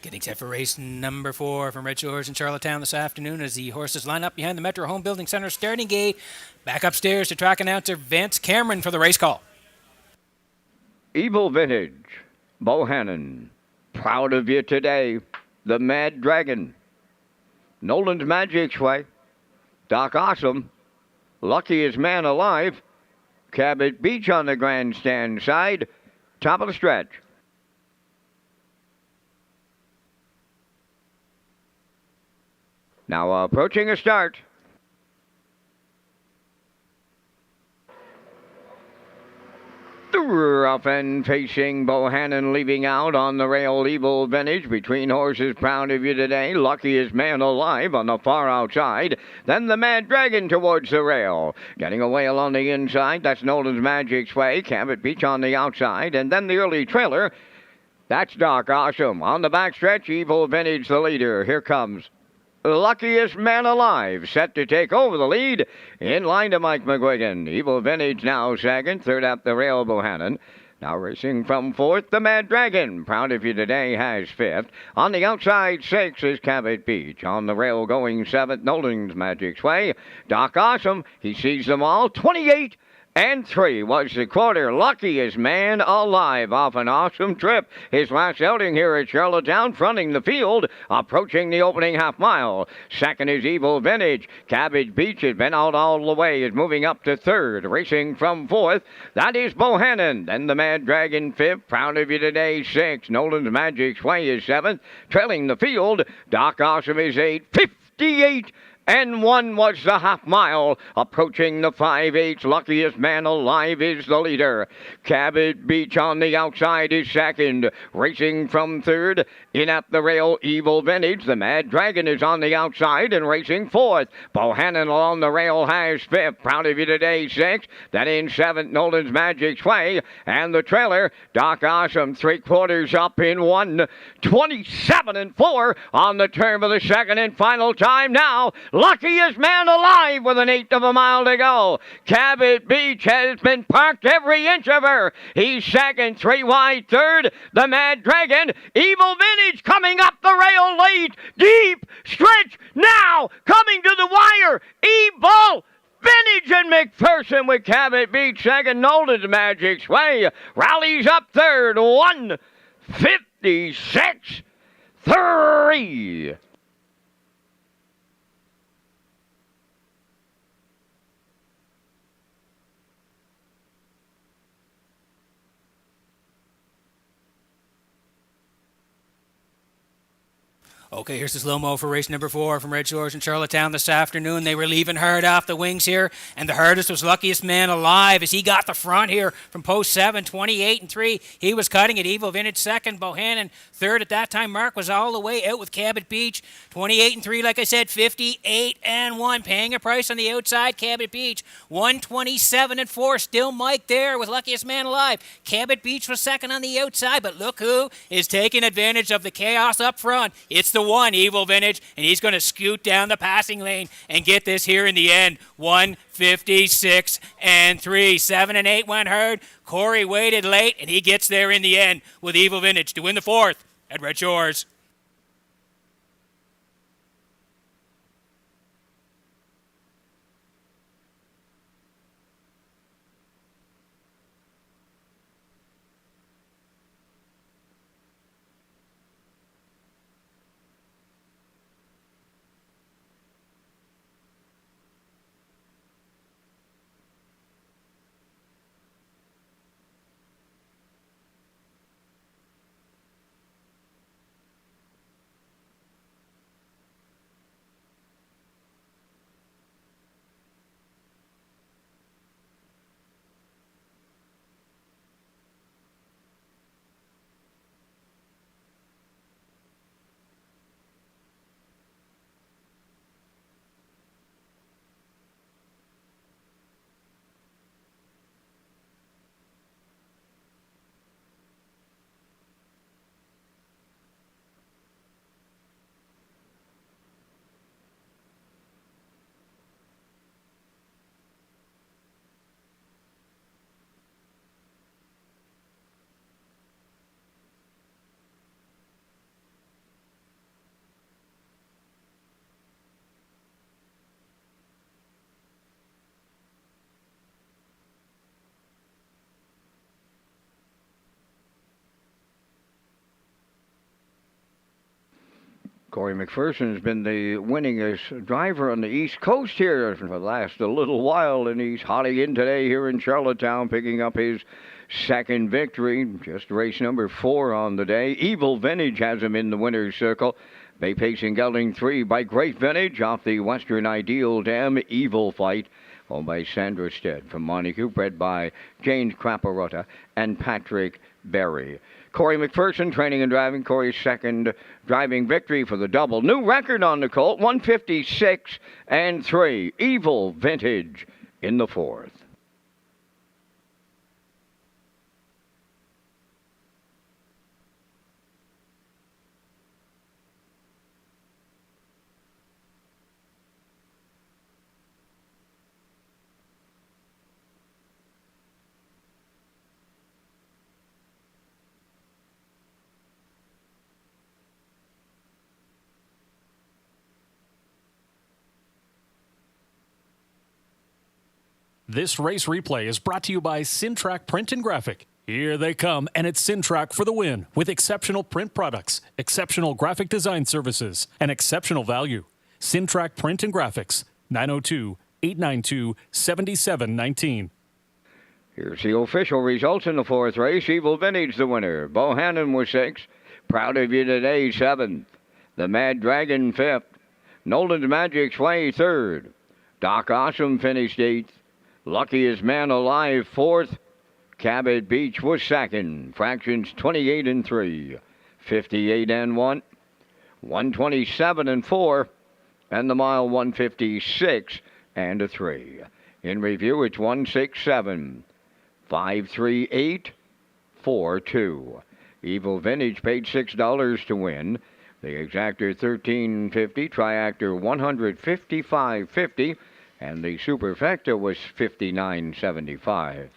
Getting set for race number 4 from Redshores in Charlottetown this afternoon as the horses line up behind the Metro Home Building Center starting gate. Back upstairs to track announcer Vince Cameron for the race call. Evil Vintage, Bohannon, proud of you today. The Mad Dragon, Nolan's Magic Way, Doc Awesome, Luckiest Man Alive, Cabot Beach on the grandstand side, top of the stretch. Now approaching a start. Rough and facing Bohannon leaving out on the rail. Evil Vintage between horses, proud of you today. Luckiest Man Alive on the far outside. Then the Mad Dragon towards the rail. Getting away along the inside, that's Nolan's Magic Way. Cabot Beach on the outside. And then the early trailer, that's Doc Awesome. On the backstretch, Evil Vintage the leader. Here comes Luckiest Man Alive, set to take over the lead. In line to Mike McGuigan. Evil Vintage now second. Third up the rail, Bohannon. Now racing from fourth, the Mad Dragon. Proud of you today has fifth. On the outside, sixth is Cabot Beach. On the rail going seventh, Nolan's Magic Way. Doc Awesome, he sees them all. 28 and 3 was the quarter. Luckiest Man Alive off an awesome trip. His last outing here at Charlottetown, fronting the field, approaching the opening half mile. Second is Evil Vintage. Cabbage Beach has been out all the way, is moving up to third. Racing from fourth, that is Bohannon. Then the Mad Dragon fifth. Proud of you today, sixth. Nolan's Magic Way is seventh. Trailing the field, Doc Awesome is eighth. 58 and 1 was the half mile. Approaching the 5/8, Luckiest Man Alive is the leader. Cabot Beach on the outside is second. Racing from third, in at the rail, Evil Vintage. The Mad Dragon is on the outside and racing fourth. Bohannon along the rail has fifth. Proud of You Today, sixth. Then in seventh, Nolan's Magic Sway. And the trailer, Doc Awesome, 3/4 up in 1:27.4 on the turn of the second and final time now. Luckiest Man Alive with 1/8 of a mile to go. Cabot Beach has been parked every inch of her. He's second, 3 wide third. The Mad Dragon, Evil Vintage coming up the rail late. Deep stretch now, coming to the wire. Evil Vintage and McPherson with Cabot Beach second. Nolan's Magic Sway rallies up third. 1:56.3. Okay, here's the slow-mo for race number 4 from Red Shores in Charlottetown this afternoon. They were leaving hard off the wings here, and the hardest was Luckiest Man Alive as he got the front here from post 7, 28-3. He was cutting it. Evil Vintage second, Bohannon third. At that time, Mark was all the way out with Cabot Beach. 28-3, like I said, 58-1. Paying a price on the outside, Cabot Beach. 127-4, still Mike there with Luckiest Man Alive. Cabot Beach was second on the outside, but look who is taking advantage of the chaos up front. It's the one, Evil Vintage, and he's going to scoot down the passing lane and get this here in the end. 1:56.3. 7 and 8 went hard. Corey waited late, and he gets there in the end with Evil Vintage to win the 4th at Red Shores. Corey McPherson has been the winningest driver on the East Coast here for the last little while, and he's hotting in today here in Charlottetown, picking up his second victory. Just race number 4 on the day. Evil Vintage has him in the winner's circle. Bay Pacing gelding 3 by Great Vintage off the Western Ideal Dam. Evil Fight, owned by Sandra Stead from Montague, bred by James Craparotta and Patrick Berry. Corey McPherson training and driving. Corey's second driving victory for the double. New record on the colt, 1:56.3. Evil Vintage in the 4th. This race replay is brought to you by Syntrack Print and Graphic. Here they come, and it's Syntrack for the win with exceptional print products, exceptional graphic design services, and exceptional value. Syntrack Print and Graphics, 902-892-7719. Here's the official results in the 4th race. Evil Vintage the winner. Bohannon was 6th. Proud of You Today 7th. The Mad Dragon 5th. Nolan's Magic's Way third. Doc Awesome finished eighth. Luckiest Man Alive fourth. Cabot Beach was second. Fractions 28 and 3, 58 and 1, 127 and 4, and the mile 156 and a 3. In review, it's 167, 538, 42. Evil Vintage paid $6 to win. The Exactor $13.50, Triactor $155.50, and the Superfecta was $59.75.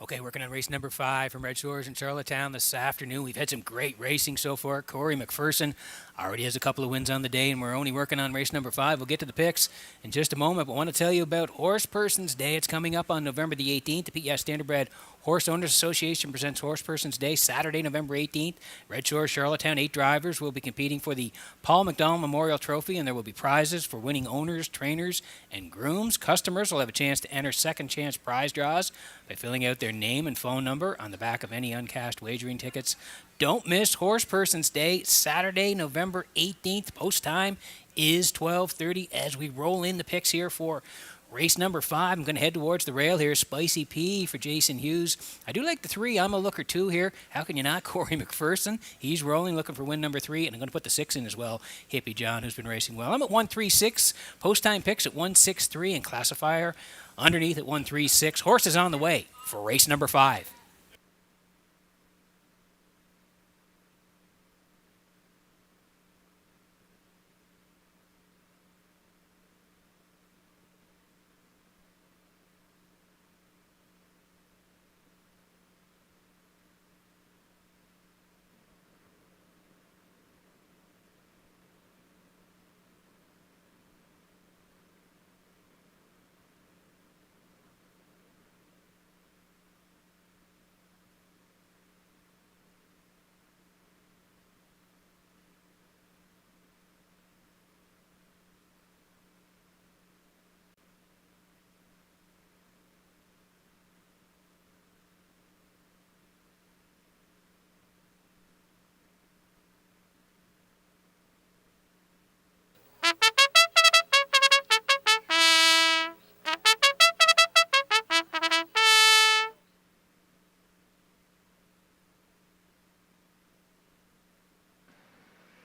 Okay, working on race number 5 from Red Shores in Charlottetown this afternoon. We've had some great racing so far. Corey McPherson already has a couple of wins on the day, and we're only working on race number 5. We'll get to the picks in just a moment, but I want to tell you about Horse Person's Day. It's coming up on November the 18th. The PES Standardbred Horse Owners Association presents Horse Person's Day, Saturday, November 18th. Red Shores, Charlottetown, 8 drivers will be competing for the Paul McDonald Memorial Trophy, and there will be prizes for winning owners, trainers, and grooms. Customers will have a chance to enter second chance prize draws by filling out their name and phone number on the back of any uncashed wagering tickets. Don't miss Horse Person's Day, Saturday, November 18th. Post time is 12:30 as we roll in the picks here for race number 5. I'm going to head towards the rail here. Spicy P for Jason Hughes. I do like the 3. I'm a looker 2 here. How can you not? Corey McPherson. He's rolling, looking for win number 3. And I'm going to put the 6 in as well. Hippie John, who's been racing well. I'm at 136. Post time picks at 163. And classifier underneath at 136. Horses on the way for race number 5.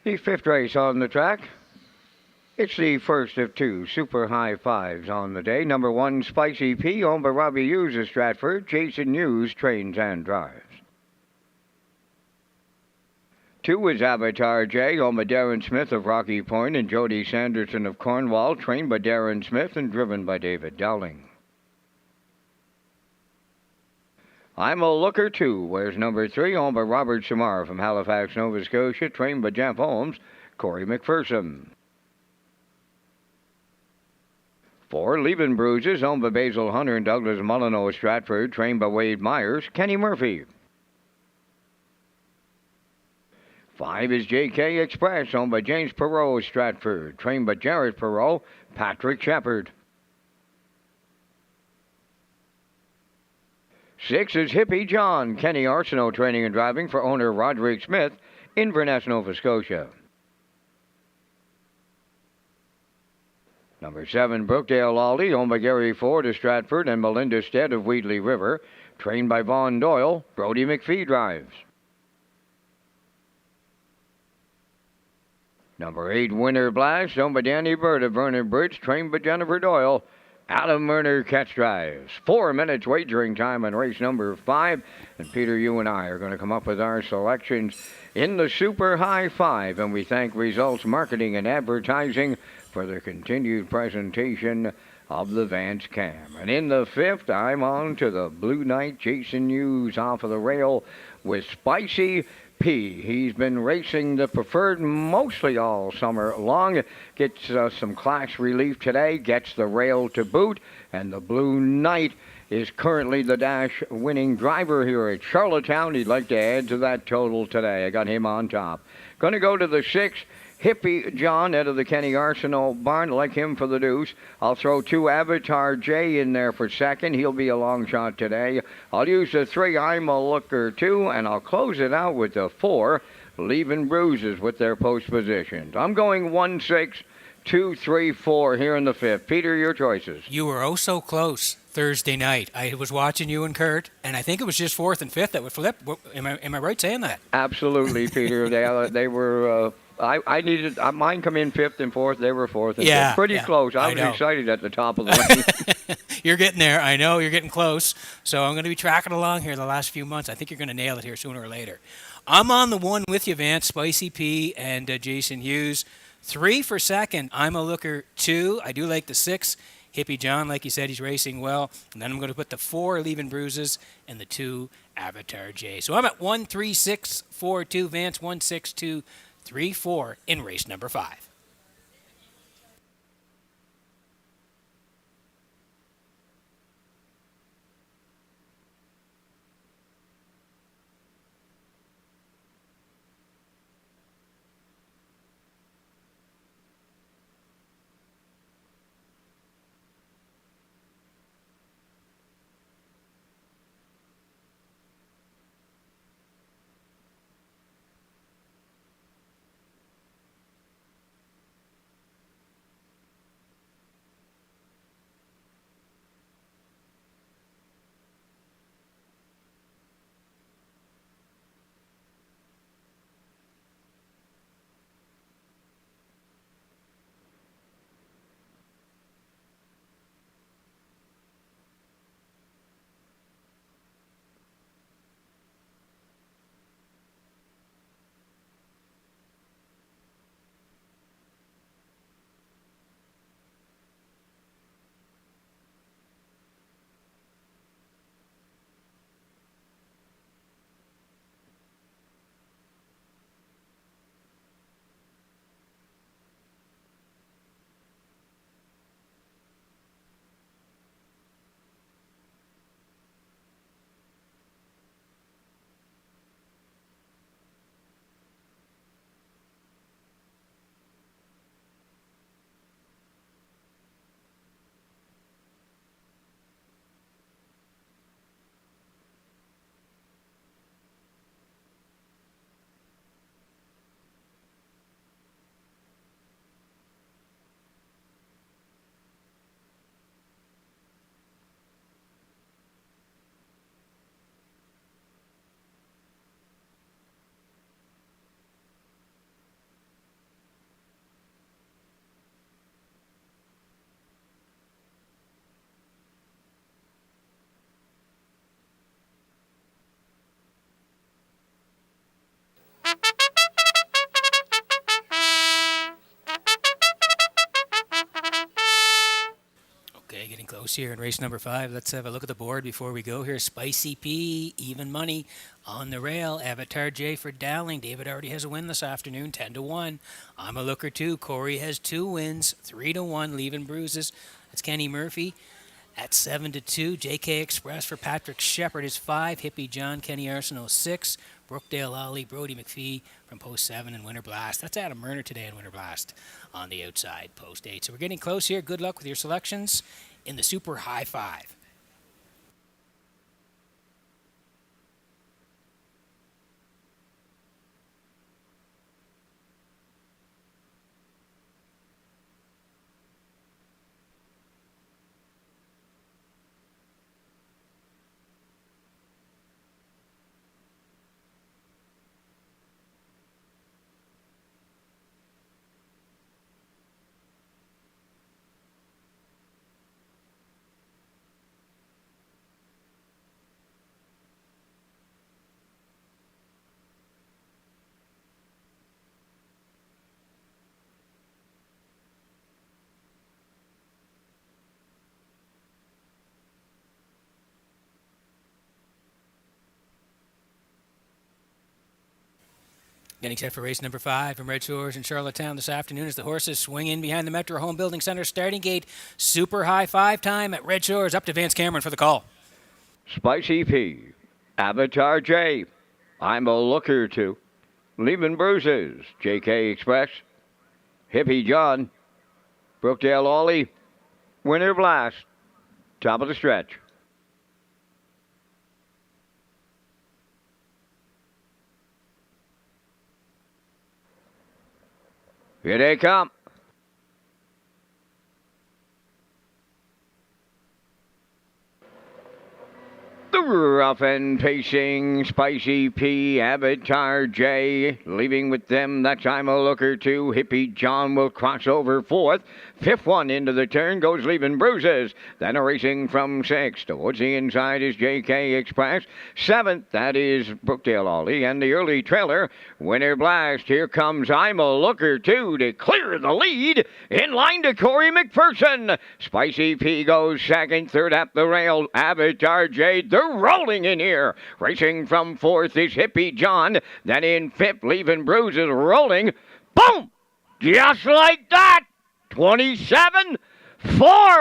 The 5th race on the track. It's the first of 2 super high 5s on the day. Number 1, Spicy P, owned by Robbie Hughes of Stratford. Jason Hughes trains and drives. 2 is Avatar J, owned by Darren Smith of Rocky Point and Jody Sanderson of Cornwall, trained by Darren Smith and driven by David Dowling. I'm a Looker 2, wears number 3, owned by Robert Samar from Halifax, Nova Scotia, trained by Jeff Holmes, Corey McPherson. 4, Leaving Bruises, owned by Basil Hunter and Douglas Molyneux, Stratford, trained by Wade Myers, Kenny Murphy. 5 is JK Express, owned by James Perot, Stratford, trained by Jarrett Perot, Patrick Shepard. 6 is Hippie John, Kenny Arsenault training and driving for owner Roderick Smith, Inverness, Nova Scotia. Number 7, Brookdale Lolly, owned by Gary Ford of Stratford and Melinda Stead of Wheatley River, trained by Vaughn Doyle, Brody McPhee drives. Number 8, Winter Blast, owned by Danny Bird of Vernon Bridge, trained by Jennifer Doyle, Adam Murner catch drives. 4 minutes wagering time on race number 5. And Peter, you and I are going to come up with our selections in the Super High 5. And we thank Results Marketing and Advertising for the continued presentation of the Vance Cam. And in the 5th, I'm on to the Blue Knight, Jason Hughes off of the rail with Spicy P. He's been racing the preferred mostly all summer long. Gets some class relief today, gets the rail to boot, and the Blue Knight is currently the dash winning driver here at Charlottetown. He'd like to add to that total today. I got him on top. Going to go to the 6. Hippie John out of the Kenny Arsenault barn, like him for the deuce. I'll throw 2 Avatar J in there for second. He'll be a long shot today. I'll use the 3 I'm a Looker 2, and I'll close it out with the 4 Leaving Bruises with their post positions. I'm going 1, 6, 2, 3, 4 here in the 5th. Peter, your choices. You were oh so close Thursday night. I was watching you and Kurt, and I think it was just 4th and 5th that would flip. Am I right saying that? Absolutely, Peter. They were... I needed mine come in 5th and 4th. They were 4th and 5th. Pretty close. I was excited at the top of the lane. You're getting there. I know you're getting close. So I'm going to be tracking along here the last few months. I think you're going to nail it here sooner or later. I'm on the 1 with you, Vance, Spicy P, and Jason Hughes. 3 for second. I'm a Looker 2. I do like the 6. Hippie John, like you said, he's racing well. And then I'm going to put the 4 Leaving Bruises and the 2 Avatar J. So I'm at 1, 3, 6, 4, 2. Vance 1, 6, 2, 3, 4 in race number 5. Okay, getting close here in race number 5. Let's have a look at the board before we go here. Spicy P, even money on the rail. Avatar J for Dowling. David already has a win this afternoon, 10-1. I'm a Looker 2. Corey has 2 wins, 3-1. Leaving Bruises. That's Kenny Murphy at 7-2. JK Express for Patrick Shepard is 5. Hippie John, Kenny Arsenault 6. Brookdale Ollie, Brody McPhee from post 7 and Winter Blast. That's Adam Murner today in Winter Blast on the outside, post 8. So we're getting close here. Good luck with your selections in the Super High 5. Getting set for race number 5 from Red Shores in Charlottetown this afternoon as the horses swing in behind the Metro Home Building Center starting gate. Super high 5 time at Red Shores. Up to Vance Cameron for the call. Spicy P, Avatar J, I'm a Looker to, Leaving Bruises, JK Express, Hippie John, Brookdale Ollie, Winter Blast, top of the stretch. Here they come. The rough and pacing Spicy P, Avatar J, leaving with them, that's I'm a Looker to. Hippie John will cross over 4th. 5th one into the turn goes Leaving Bruises. Then a racing from 6th. Towards the inside is JK Express. 7th, that is Brookdale Ollie. And the early trailer, Winter Blast. Here comes I'm a Looker to clear the lead. In line to Corey McPherson. Spicy P goes 2nd. 3rd at the rail, Avatar J. They're rolling in here. Racing from 4th is Hippie John. Then in 5th, Leaving Bruises rolling. Boom! Just like that. 27-4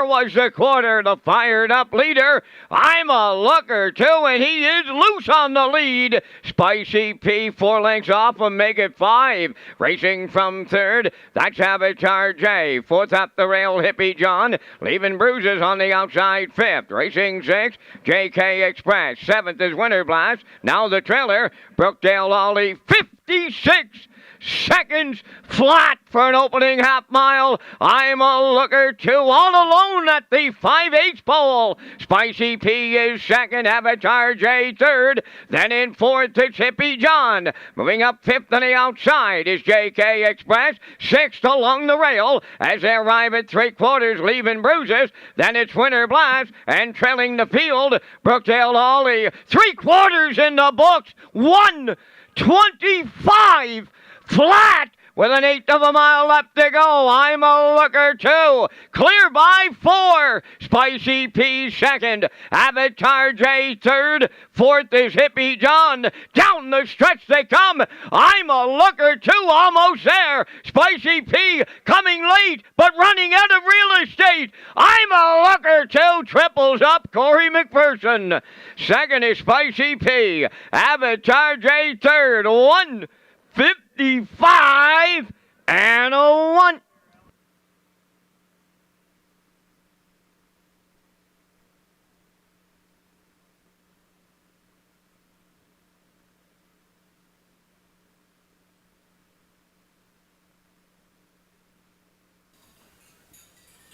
was the quarter. The fired up leader. I'm a Looker to, and he is loose on the lead. Spicy P 4 lengths off and make it 5. Racing from 3rd, that's Avatar J. 4th up the rail, Hippie John. Leaving Bruises on the outside 5th. Racing 6th, JK Express. 7th is Winter Blast. Now the trailer, Brookdale Ollie, 56 seconds flat for an opening half mile. I'm a Looker to, all alone at the 5/8 pole. Spicy P is 2nd, Avatar J 3rd. Then in 4th it's Hippie John. Moving up 5th on the outside is JK Express. 6th along the rail as they arrive at 3/4, Leaving Bruises. Then it's Winter Blast, and trailing the field, Brookdale Ollie. 3/4 in the books. 1:25 flat with an 1/8 of a mile left to go. I'm a Looker to, clear by 4. Spicy P 2nd, Avatar J 3rd. 4th is Hippie John. Down the stretch they come. I'm a Looker to, almost there. Spicy P coming late, but running out of real estate. I'm a Looker to, triples up Corey McPherson. 2nd is Spicy P, Avatar J 3rd. 1:55 and a 1.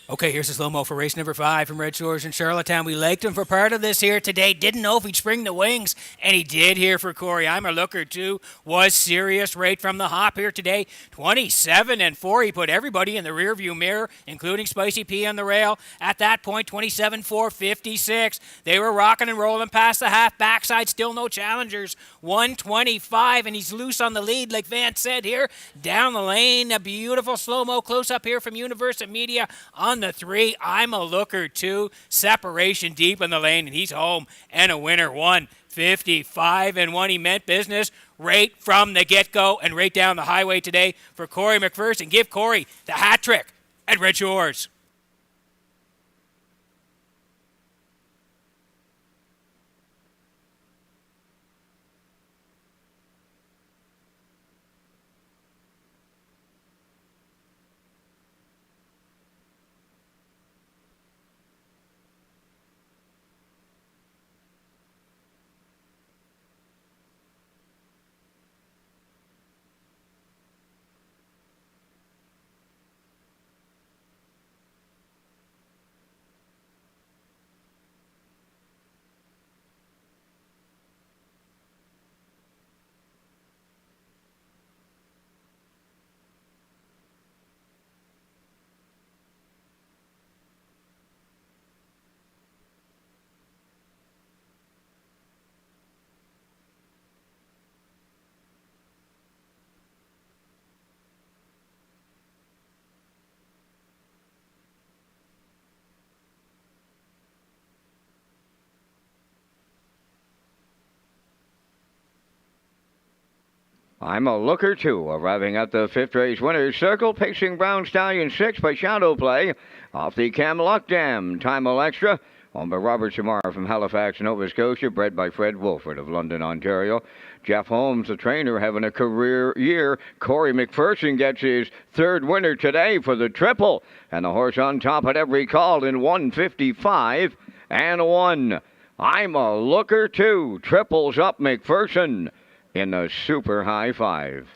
Okay, here's a slow-mo for race number 5 from Red Shores in Charlottetown. We liked him for part of this here today. Didn't know if he'd spring the wings, and he did here for Corey. I'm a Looker to, was serious right from the hop here today. 27-4. He put everybody in the rearview mirror, including Spicy P on the rail. At that point, 27-4, 56. They were rocking and rolling past the half. Backside, still no challengers. 1:25, and he's loose on the lead, like Vance said here. Down the lane, a beautiful slow-mo close-up here from Universal Media on the 3. I'm a Looker to, separation deep in the lane, and he's home and a winner. 1:55 and 1. He meant business right from the get-go and right down the highway today for Corey McPherson. Give Corey the hat trick at Red Shores. I'm a Looker 2, arriving at the 5th race winner's circle, pacing Brown Stallion 6 by Shadow Play, off the Camelot Dam, Time Extra, owned by Robert Samara from Halifax, Nova Scotia, bred by Fred Wolford of London, Ontario. Jeff Holmes, the trainer, having a career year. Corey McPherson gets his 3rd winner today for the triple, and the horse on top at every call in 155 and 1. I'm a Looker 2, triples up McPherson in the Super High 5.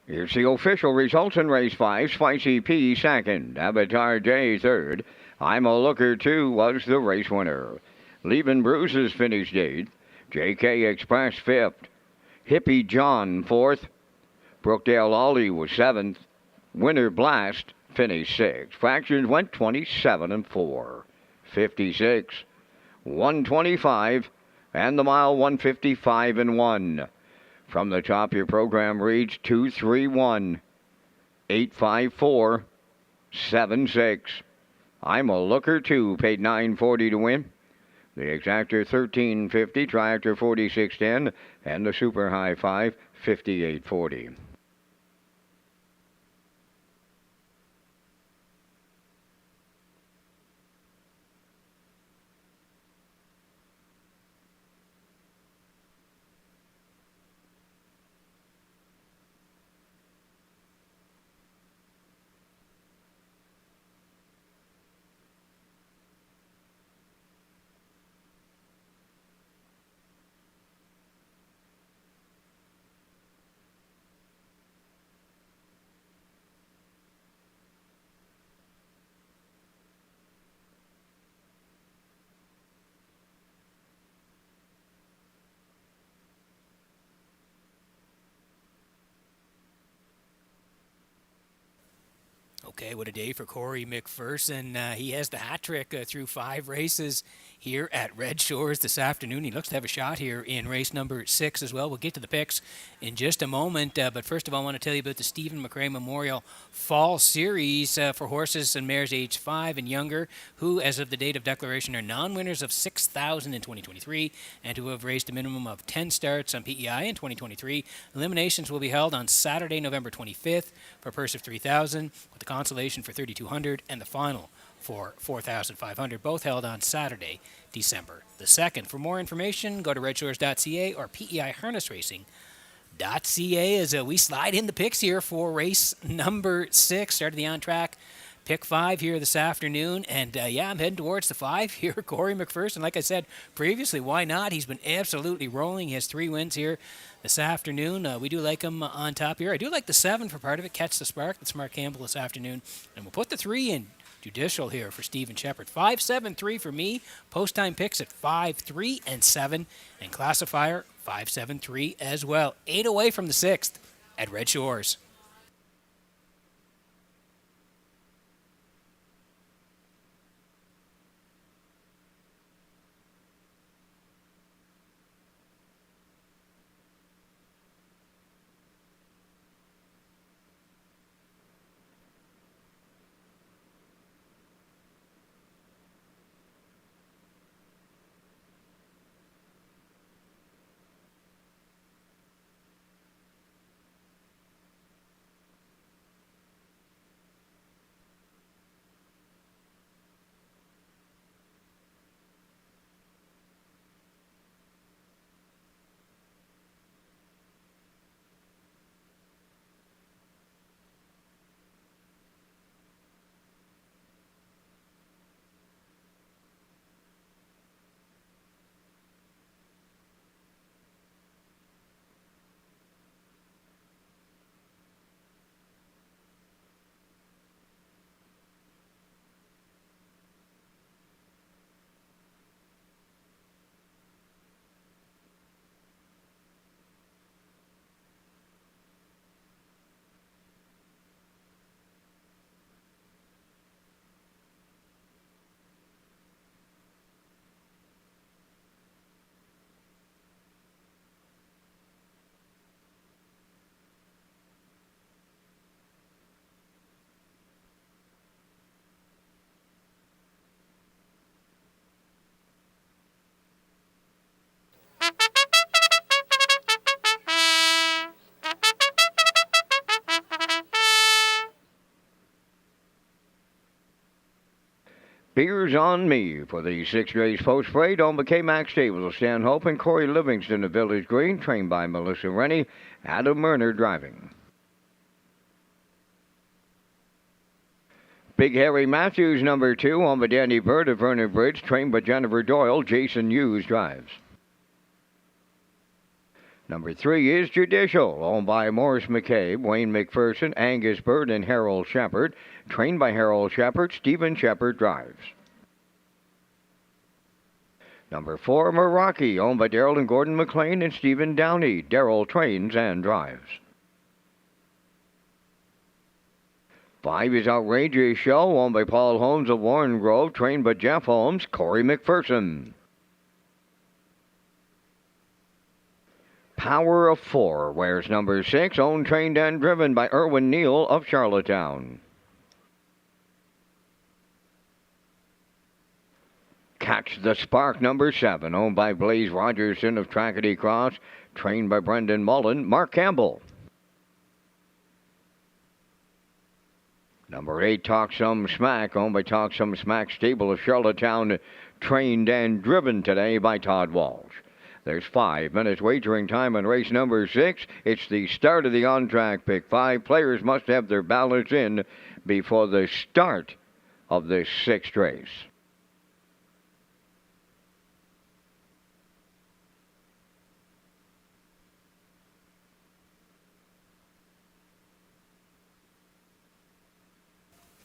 Here's the official results in race 5. Spicy P 2nd, Avatar J 3rd. I'm a Looker 2 was the race winner. Leaving Bruises finished 8th. JK Express 5th. Hippie John 4th. Brookdale Ollie was 7th. Winter Blast finished 6th. Fractions went 27 and 4. 56, 125, and the mile 155 and 1. From the top, your program reads 231 854 76. I'm a Looker 2, paid $9.40 to win. The Exactor $13.50, Triactor $46.10, and the Super High 5 $58.40. Okay, what a day for Corey McPherson. He has the hat trick through 5 races here at Red Shores this afternoon. He looks to have a shot here in race number 6 as well. We'll get to the picks in just a moment. But first of all, I want to tell you about the Stephen McRae Memorial Fall Series for horses and mares age 5 and younger, who, as of the date of declaration, are non-winners of 6,000 in 2023 and who have raced a minimum of 10 starts on PEI in 2023. Eliminations will be held on Saturday, November 25th for a purse of 3,000, with the consolation for 3,200 and the final for 4,500, both held on Saturday, December the 2nd. For more information, go to Redshores.ca or PEIharnessracing.ca as we slide in the picks here for race number 6. Started the on-track pick 5 here this afternoon, and I'm heading towards the 5 here. Corey McPherson, like I said previously, why not? He's been absolutely rolling. He has 3 wins here this afternoon. We do like him on top here. I do like the 7 for part of it, Catch the Spark. That's Mark Campbell this afternoon. And we'll put the 3 in Judicial here for Stephen Shepard. 5-7-3 for me. Post-time picks at 5-3 and 7. And classifier 5-7-3 as well. 8 away from the 6th at Red Shores. Beers on me for the sixth race post parade on McKay Max Stable. Stan Hope and Corey Livingston of Village Green, trained by Melissa Rennie. Adam Murner driving. Big Harry Matthews, number 2, on the Dandy Bird of Vernon Bridge, trained by Jennifer Doyle. Jason Hughes drives. Number 3 is Judicial, owned by Morris McCabe, Wayne McPherson, Angus Bird, and Harold Shepard. Trained by Harold Shepard, Stephen Shepard drives. Number 4, Meraki, owned by Darrell and Gordon McLean and Stephen Downey. Darrell trains and drives. 5 is Outrageous Show, owned by Paul Holmes of Warren Grove, trained by Jeff Holmes, Corey McPherson. Power of 4 wears number 6, owned, trained, and driven by Erwin Neal of Charlottetown. Catch the Spark, number 7, owned by Blaze Rogerson of Trackety Cross, trained by Brendan Mullen, Mark Campbell. Number 8, Talk Some Smack, owned by Talk Some Smack Stable of Charlottetown, trained and driven today by Todd Walsh. There's 5 minutes wagering time on race number 6. It's the start of the on-track pick 5. Players must have their ballots in before the start of this 6th race.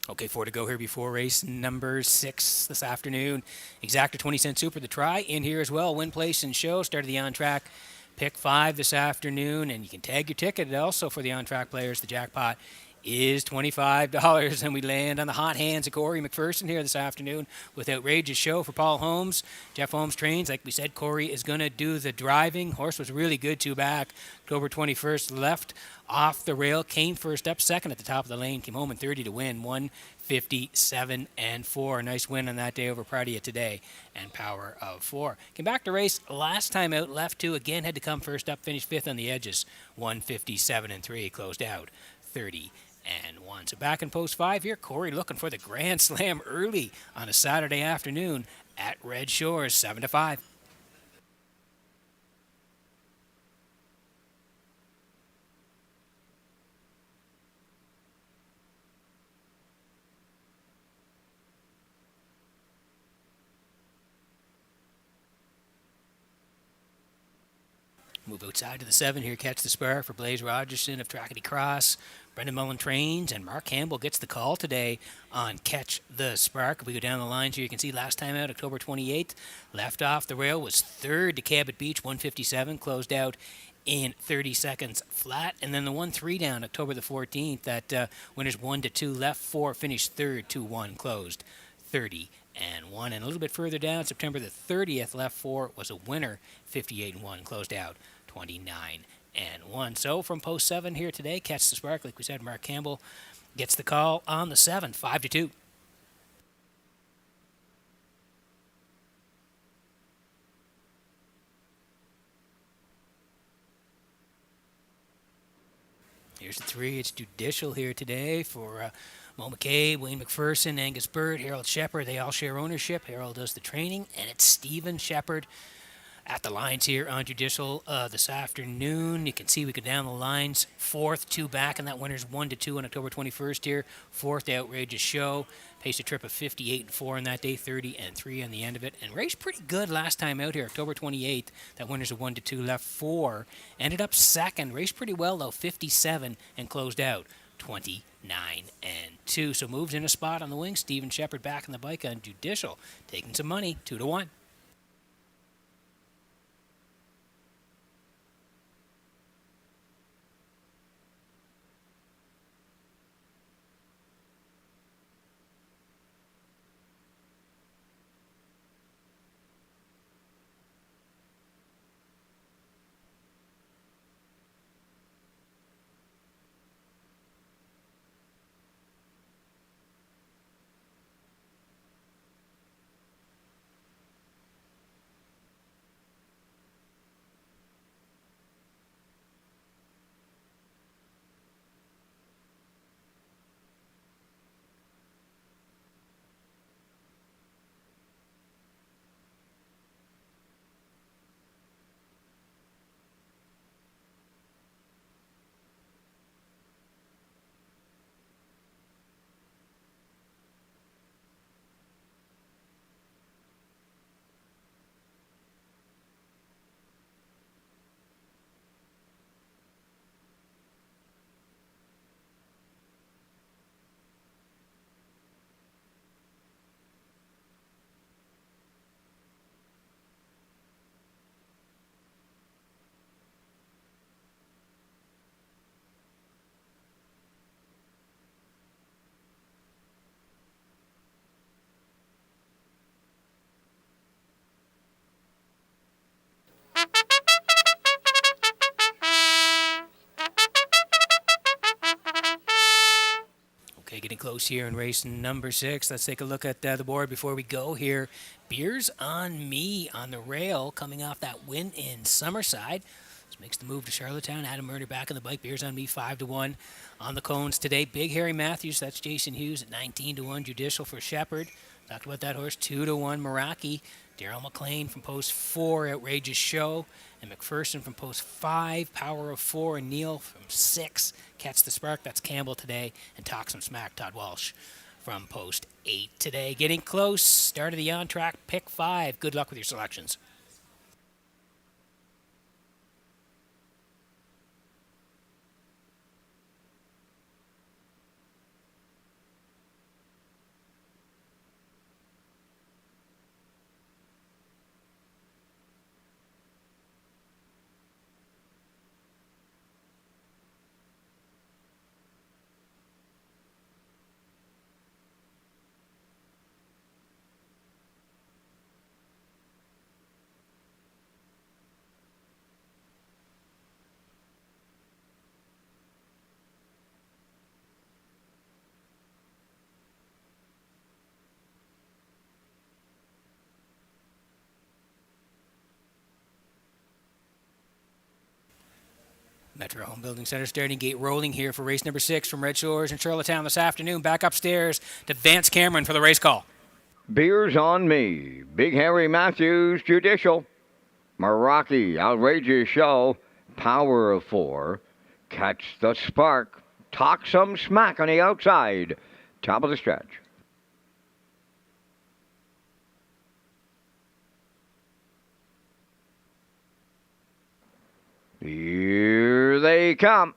Okay, 4 to go here before race number 6 this afternoon. Exacta 20-cent Super, the try in here as well. Win, place, and show. Started the on-track pick 5 this afternoon, and you can tag your ticket also for the on-track players. The jackpot is $25, and we land on the hot hands of Corey McPherson here this afternoon with Outrageous Show for Paul Holmes. Jeff Holmes trains. Like we said, Corey is going to do the driving. Horse was really good, 2 back. October 21st, left off the rail, came first up, second at the top of the lane, came home in 30 to win, 157 and 4. A nice win on that day over Proudia today, and Power of 4. Came back to race last time out, left 2, again had to come first up, finished 5th on the edges, 157 and 3, closed out 30 and 1. So back in post 5 here, Corey looking for the Grand Slam early on a Saturday afternoon at Red Shores, 7 to 5. Move outside to the 7 here, Catch the Spark for Blaze Rogerson of Trackety Cross. Brendan Mullen trains, and Mark Campbell gets the call today on Catch the Spark. If we go down the lines here, you can see last time out, October 28th, left off the rail, was 3rd to Cabot Beach, 157, closed out in 30 seconds flat. And then the 1-3 down, October the 14th, that winners 1 to 2, left 4, finished 3rd, 2-1, closed 30 and 1. And a little bit further down, September the 30th, left 4 was a winner, 58 and 1, closed out 29 and 1. So from post 7 here today, Catch the Spark, like we said, Mark Campbell gets the call on the 7, 5 to 2. Here's the 3. It's Judicial here today for Mo McCabe, Wayne McPherson, Angus Bird, Harold Shepard. They all share ownership. Harold does the training, and it's Stephen Shepard at the lines here on Judicial this afternoon. You can see we go down the lines. 4th, 2 back, and that winner's 1 to 2 on October 21st here. 4th, Outrageous Show. Paced a trip of 58 and 4 on that day, 30 and 3 on the end of it. And raced pretty good last time out here, October 28th. That winner's a 1 to 2, left 4. Ended up 2nd. Raced pretty well, though, 57, and closed out 29 and 2. So moves in a spot on the wing. Stephen Shepard back on the bike on Judicial. Taking some money, 2 to 1. getting close here in race number 6. Let's take a look at the board before we go here. Beers on Me on the rail, coming off that win in Summerside. This makes the move to Charlottetown. Adam Murder back on the bike. Beers on Me 5-1 on the cones today. Big Harry Matthews, that's Jason Hughes at 19-1. Judicial for Shepherd. Talked about that horse, 2-1 Meraki. Daryl McLean from post 4, Outrageous Show. And McPherson from post 5, Power of 4. And Neil from 6, Catch the Spark. That's Campbell today. And Talk Some Smack, Todd Walsh from post 8 today. Getting close. Start of the on-track pick 5. Good luck with your selections. Metro Home Building Center starting gate rolling here for race number 6 from Red Shores in Charlottetown this afternoon. Back upstairs to Vance Cameron for the race call. Beers on Me. Big Harry Matthews, Judicial. Meraki, Outrageous Show. Power of 4. Catch the Spark. Talk Some Smack on the outside. Top of the stretch. Here they come.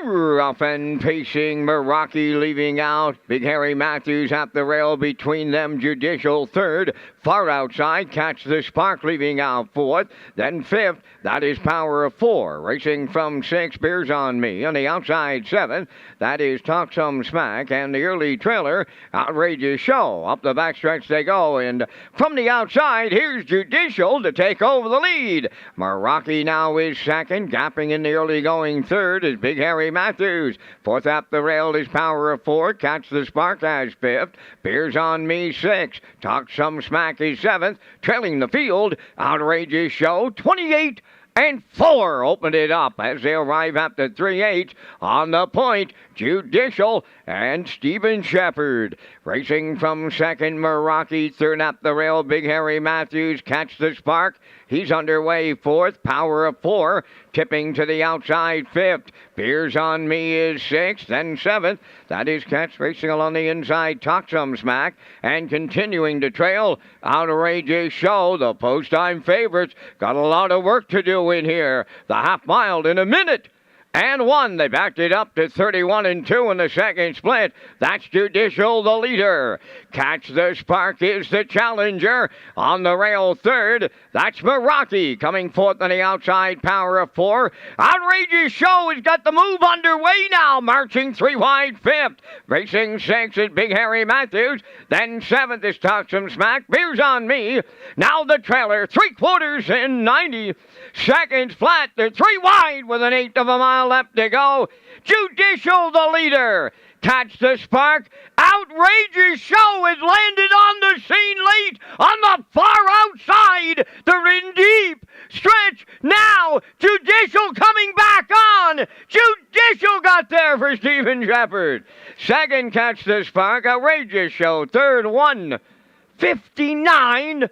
Rough and pacing, Meraki leaving out. Big Harry Matthews at the rail between them. Judicial third. Far outside, Catch the Spark leaving out fourth. Then fifth, that is Power of 4. Racing from 6, Beers on Me. On the outside, 7th, that is Talk Some Smack. And the early trailer, Outrageous Show. Up the backstretch they go. And from the outside, here's Judicial to take over the lead. Meraki now is second. Gapping in the early going third is Big Harry Matthews. Fourth up the rail is Power of 4. Catch the Spark as 5th. Beers on Me 6th. Talk Some Smack is 7th. Trailing the field, Outrageous Show 28 and 4 opened it up as they arrive at the 3/8 on the point. Judicial and Stephen Shepherd. Racing from second, Meraki. Third up the rail, Big Harry Matthews. Catch the Spark. He's underway fourth. Power of 4. Tipping to the outside 5th. Beers on Me is 6th. Then 7th. That is Catch racing along the inside. Talk Some Smack. And continuing to trail, Outrageous Show. The post-time favorites got a lot of work to do in here. The half mile in a minute. And 1. They backed it up to 31 and 2 in the second split. That's Judicial, the leader. Catch the Spark is the challenger. On the rail third, that's Meraki. Coming fourth on the outside, Power of 4. Outrageous Show has got the move underway now. Marching 3 wide 5th. Racing 6 is Big Harry Matthews. Then 7th is Talk Some Smack. Beers on Me. Now the trailer, 3/4 and 90 seconds flat. They're 3 wide with an 1/8 of a mile left to go. Judicial, the leader. Catch the Spark. Outrageous Show has landed on the scene late on the far outside. They're in deep stretch now. Judicial coming back on. Judicial got there for Stephen Shepherd. Second, Catch the Spark. Outrageous Show. Third, 1:59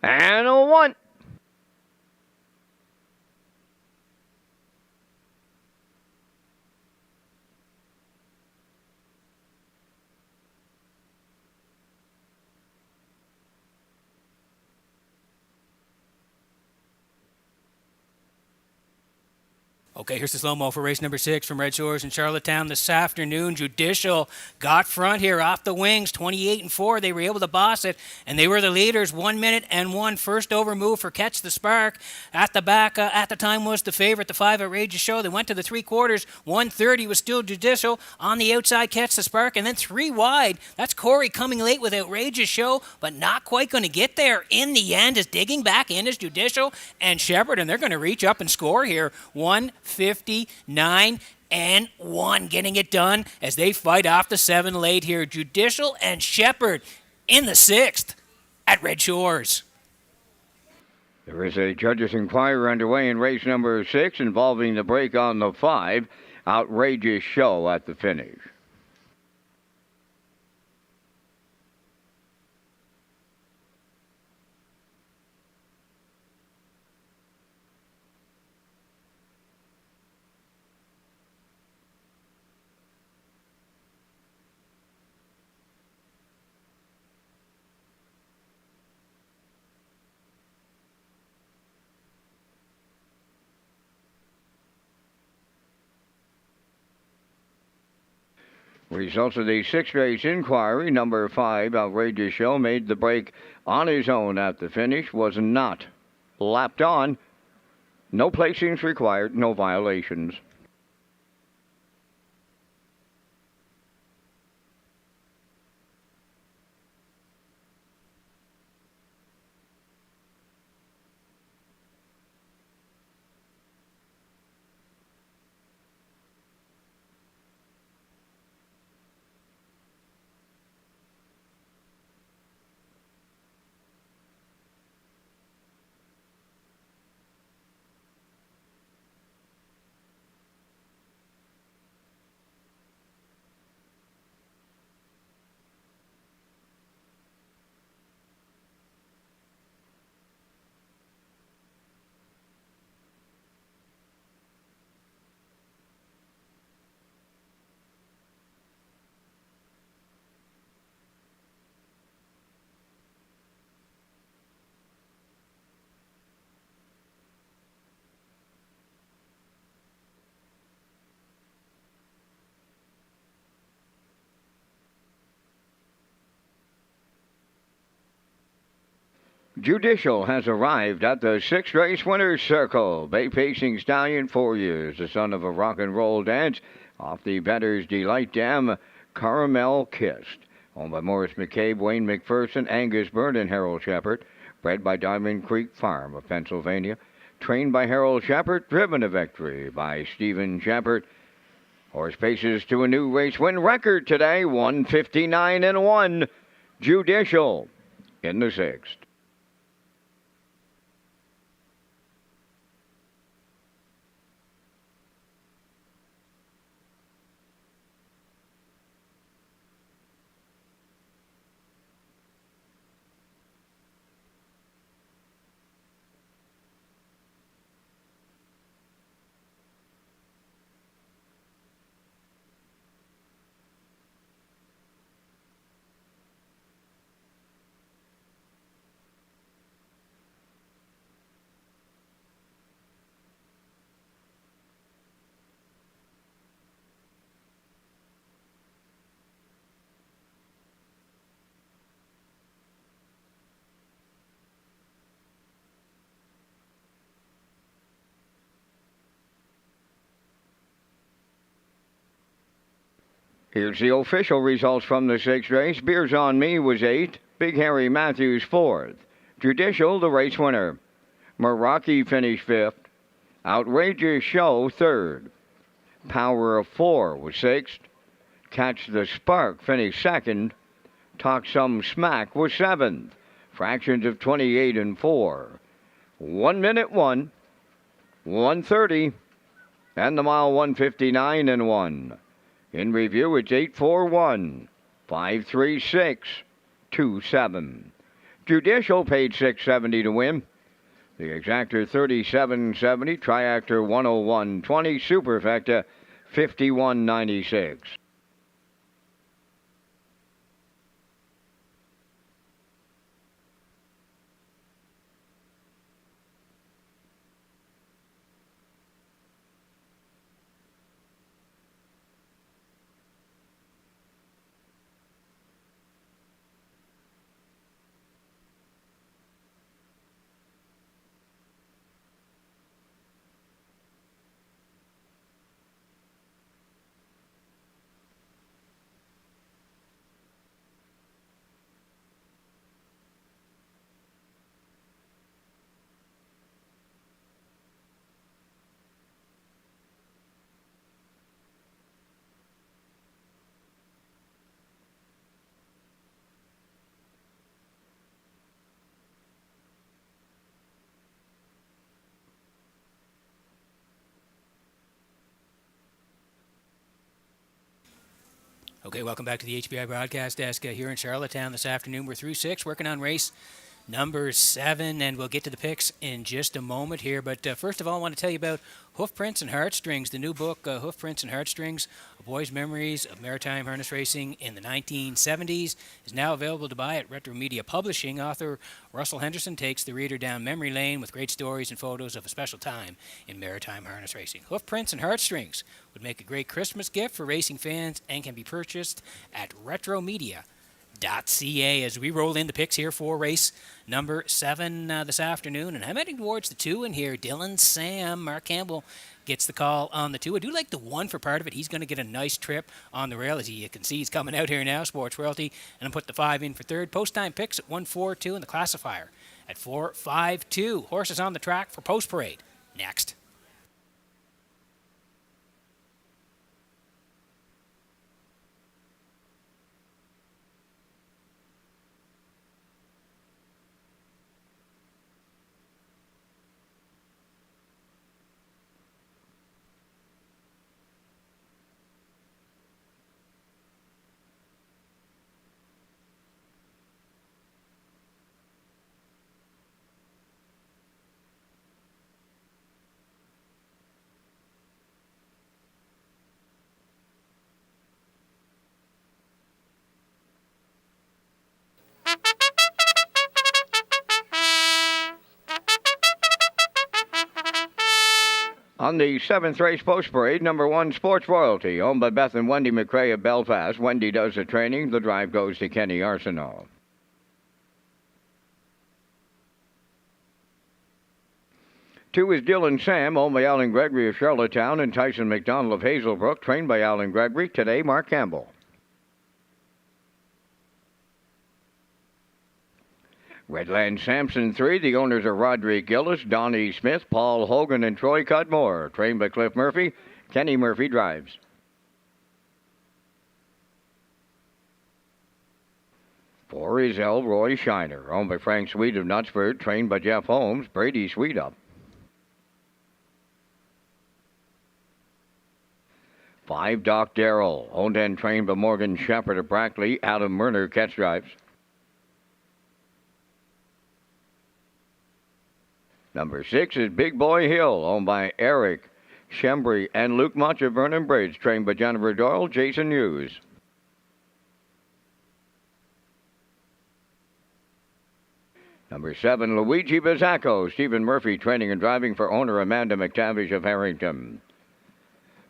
and a 1. Okay, here's the slow-mo for race number 6 from Red Shores in Charlottetown this afternoon. Judicial got front here off the wings, 28-4. They were able to boss it, and they were the leaders. 1 minute and 1 first over move for Catch the Spark. At the back, at the time was the favorite, the 5 Outrageous Show. They went to the 3/4. 1:30 was still Judicial. On the outside, Catch the Spark, and then 3 wide. That's Corey coming late with Outrageous Show, but not quite going to get there in the end. Is digging back in is Judicial and Shepard, and they're going to reach up and score here. 1:59-1, getting it done as they fight off the 7 late here. Judicial and Shepard in the 6th at Red Shores. There is a judges' inquiry underway in race number 6 involving the break on the 5. Outrageous Show at the finish. Results of the 6th race inquiry. Number 5, Outrageous Show, made the break on his own at the finish. Was not lapped on. No placings required. No violations. Judicial has arrived at the 6th race winner's circle. Bay-pacing stallion, 4 years, the son of a rock and roll dance, off the Bettor's Delight Dam, Caramel Kissed. Owned by Morris McCabe, Wayne McPherson, Angus Byrne, and Harold Shepard. Bred by Diamond Creek Farm of Pennsylvania. Trained by Harold Shepard, driven to victory by Stephen Shepard. Horse paces to a new race win record today, 1:59-1. Judicial in the 6th. Here's the official results from the 6th race. Beers on Me was 8th. Big Harry Matthews 4th. Judicial, the race winner. Meraki finished 5th. Outrageous Show 3rd. Power of 4 was 6th. Catch the Spark finished 2nd. Talk Some Smack was 7th. Fractions of 28-4. 1 minute 1. 1:30. And the mile 1:59-1. In review, it's 841 536 27. Judicial paid $670 to win. The exactor $37.70, triactor $101.20, superfecta $51.96. Okay, welcome back to the HBI broadcast desk here in Charlottetown this afternoon. We're through 6, working on race number 7, and we'll get to the picks in just a moment here. But first of all, I want to tell you about Hoofprints and Heartstrings, the new book, Hoofprints and Heartstrings, A Boy's Memories of Maritime Harness Racing in the 1970s, is now available to buy at Retro Media Publishing. Author Russell Henderson takes the reader down memory lane with great stories and photos of a special time in maritime harness racing. Hoofprints and Heartstrings would make a great Christmas gift for racing fans and can be purchased at retromedia.ca as we roll in the picks here for race number 7 this afternoon. And I'm heading towards the 2 in here. Dylan Sam, Mark Campbell gets the call on the 2. I do like the 1 for part of it. He's going to get a nice trip on the rail, as you can see he's coming out here now, Sports Royalty. And I'll put the 5 in for third. Post time picks at 1-4-2 and the classifier at 4-5-2. Horses on the track for Post Parade next. On the 7th race Post Parade, number 1, Sports Royalty, owned by Beth and Wendy McRae of Belfast. Wendy does the training. The drive goes to Kenny Arsenault. Two is Dylan Sam, owned by Alan Gregory of Charlottetown, and Tyson McDonald of Hazelbrook, trained by Alan Gregory. Today, Mark Campbell. Redland Sampson 3, the owners are Roderick Gillis, Donnie Smith, Paul Hogan, and Troy Cudmore. Trained by Cliff Murphy. Kenny Murphy drives. 4 is Elroy Shiner, owned by Frank Sweet of Knutsford, trained by Jeff Holmes. Brady Sweetup. 5, Doc Darrell, owned and trained by Morgan Shepherd of Brackley. Adam Murner catch drives. Number 6 is Big Boy Hill, owned by Eric Shembry and Luke Much of Vernon Bridge, trained by Jennifer Doyle, Jason Hughes. Number 7, Luigi Bizzacco, Stephen Murphy, training and driving for owner Amanda McTavish of Harrington.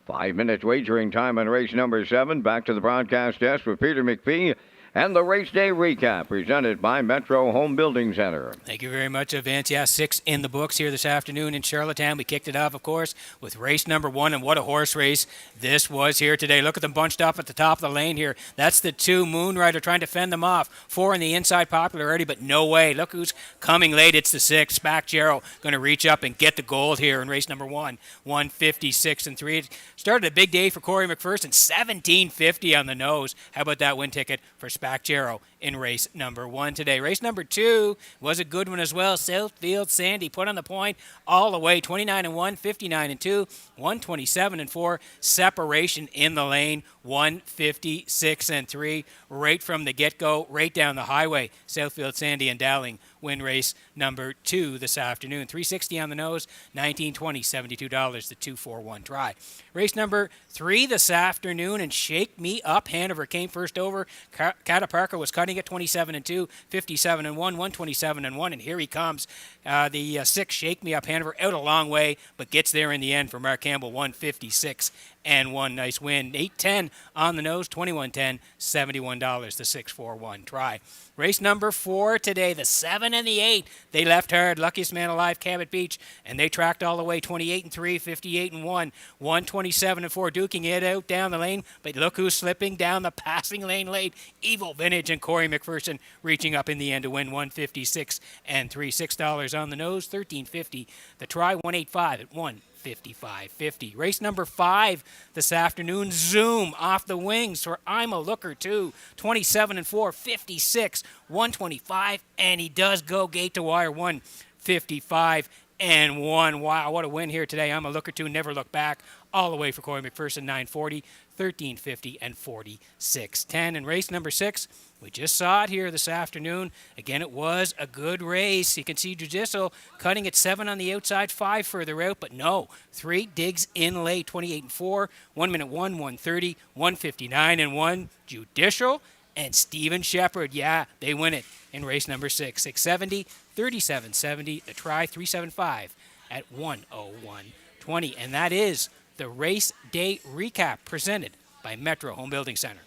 5 minutes wagering time on race number 7. Back to the broadcast desk with Peter McPhee and the race day recap presented by Metro Home Building Center. Thank you very much, Vince. Yeah, 6 in the books here this afternoon in Charlottetown. We kicked it off, of course, with race number 1, and what a horse race this was here today. Look at them bunched up at the top of the lane here. That's the 2, Moonrider, trying to fend them off. 4 in the inside popularity, but no way. Look who's coming late. It's the 6, Spack Jarrow, going to reach up and get the gold here in race number 1, 156-3. It started a big day for Corey McPherson, 1750 on the nose. How about that win ticket for Spack Jarrow in race number 1 today? Race number 2 was a good one as well. Southfield Sandy put on the point all the way, 29-1, 59-2, 127-4. Separation in the lane, 156-3. Right from the get-go, right down the highway. Southfield Sandy and Dowling win race number 2 this afternoon. 360 on the nose, 1920, $72, the 241 try. Race number 3 this afternoon, and Shake Me Up Hanover came first over. Cata Parker was cutting it, 27-2, 57-1, 127-1, and here he comes. The 6, Shake Me Up Hanover, out a long way, but gets there in the end for Mark Campbell, 156 and 1. Nice win. 8-10 on the nose, 21-10, $71, the 641 try. Race number 4 today, the 7 and the 8. They left hard. Luckiest man alive, Cabot Beach, and they tracked all the way, 28-3, 58-1, 127-4, duking it out down the lane. But look who's slipping down the passing lane late. Evil Vintage and Corey McPherson reaching up in the end to win, 156 and 3. $6 on the nose, 1350. The try, 185 at 155.50. Race number 5 this afternoon. Zoom off the wings for I'm a Looker too. 27-4, 56, 125, and he does go gate to wire, 155 and 1. Wow, what a win here today. I'm a Looker too. Never look back all the way for Corey McPherson, 940, 1350, and 4610. And race number 6, we just saw it here this afternoon. Again, it was a good race. You can see Judicial cutting at 7 on the outside, 5 further out, but no. 3 digs in late, 28 and 4, 1 minute 1, 130, 159 and 1. Judicial and Steven Shepard, yeah, they win it in race number 6. 670, 3770, the try 375 at 101.20. And that is the race day recap presented by Metro Home Building Center.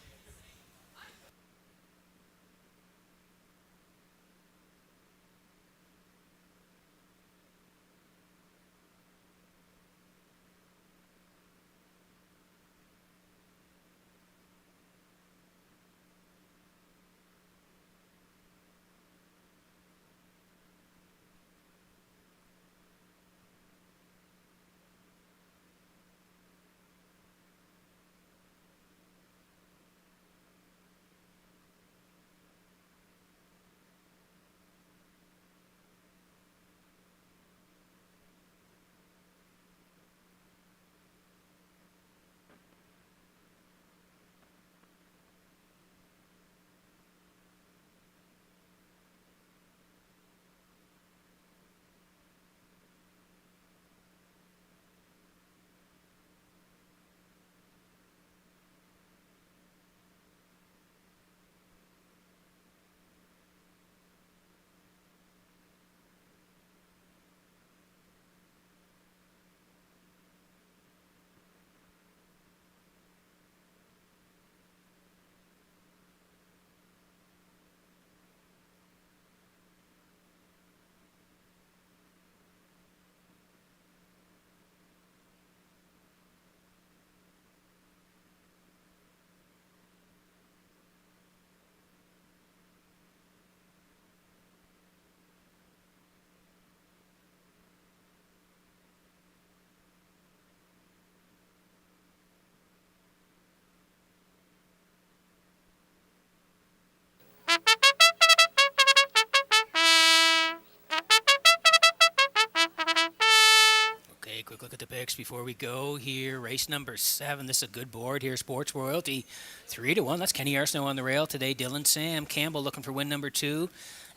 Okay, quick look at the picks before we go here. Race number 7. This is a good board here. Sports Royalty, 3-1. That's Kenny Arsenault on the rail today. Dylan Sam Campbell looking for win number 2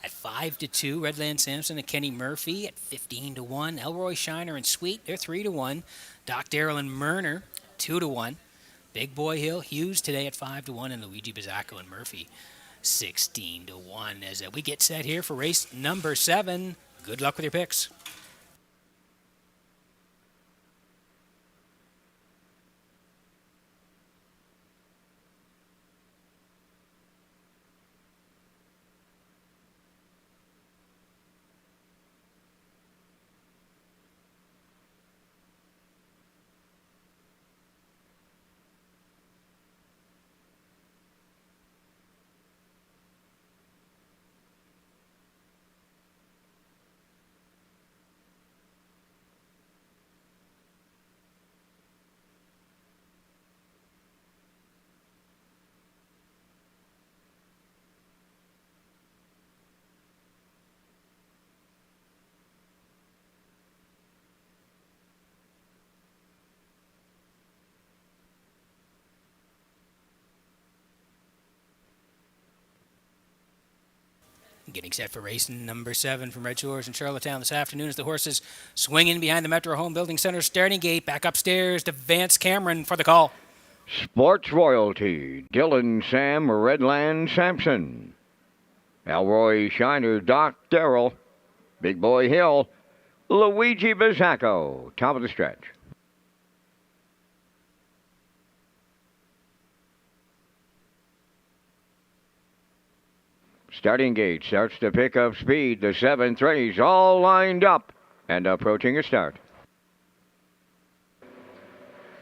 at 5-2. Redland Sampson and Kenny Murphy at 15-1. Elroy Shiner and Sweet, they're 3-1. Doc Darrell and Murner, 2-1. Big Boy Hill Hughes today at 5-1, and Luigi Bizzacco and Murphy 16-1. As we get set here for race number 7. Good luck with your picks. Getting set for race number 7 from Red Shores in Charlottetown this afternoon as the horses swing in behind the Metro Home Building Center starting gate. Back upstairs to Vance Cameron for the call. Sports Royalty, Dylan Sam Redland Sampson. Elroy Shiner, Doc Darrell. Big Boy Hill, Luigi Bizzacco. Top of the stretch. Starting gate starts to pick up speed. The 7-3s all lined up and approaching a start.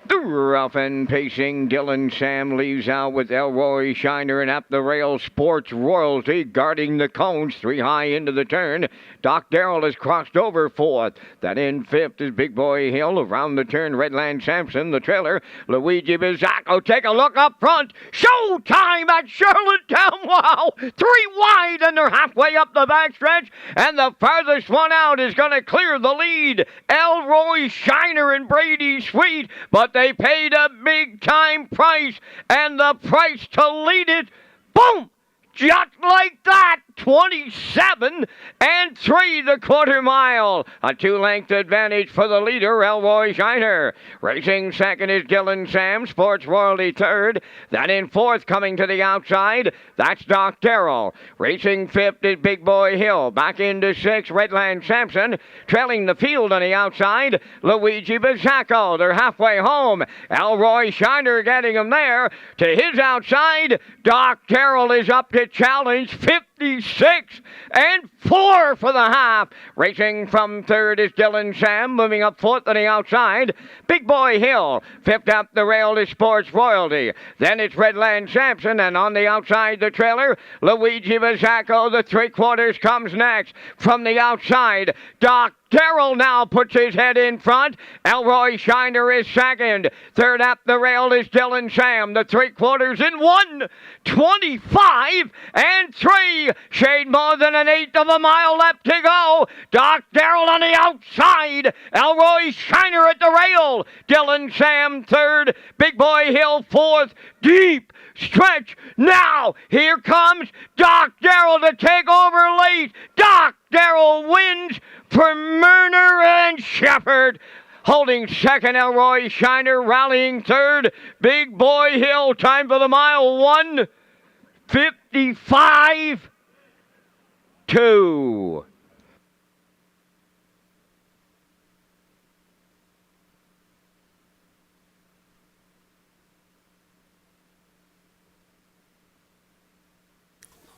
The rough and pacing. Dylan Sam leaves out with Elroy Shiner, and up the rail Sports Royalty guarding the cones 3 high into the turn. Doc Darrell has crossed over 4th. That in 5th is Big Boy Hill. Around the turn, Redland Sampson, the trailer. Luigi Bizzacco, take a look up front. Showtime at Charlottetown. Wow! 3 wide, and they're halfway up the backstretch, and the farthest one out is going to clear the lead. Elroy Shiner and Brady Sweet, but they paid a big-time price, and the price to lead it, boom! Just like that, 27 and 3 the quarter mile. A 2-length advantage for the leader, Elroy Shiner. Racing second is Dylan Sam, Sports Royalty third. Then in 4th, coming to the outside, that's Doc Darrell. Racing 5th is Big Boy Hill. Back into 6th, Redland Sampson. Trailing the field on the outside, Luigi Bizzacco. They're halfway home. Elroy Shiner getting him there. To his outside, Doc Darrell is up to challenge 56 and 4 for the half. Racing from 3rd is Dylan Sam, moving up 4th on the outside. Big Boy Hill, 5th up the rail is Sports Royalty. Then it's Redland Sampson, and on the outside the trailer, Luigi Bizzacco, the 3/4 comes next. From the outside, Doc Darrell now puts his head in front. Elroy Shiner is second. 3rd up the rail is Dylan Sam. The 3/4 in 1. 25 and 3. Shade more than an 1/8 of a mile left to go. Doc Darrell on the outside. Elroy Shiner at the rail. Dylan Sam 3rd. Big Boy Hill 4th. Deep stretch. Now here comes Doc Darrell to take over late. Doc Darrell wins for Murner and Shepherd. Holding second, Elroy Shiner. Rallying third, Big Boy Hill. Time for the mile, 1:55.2.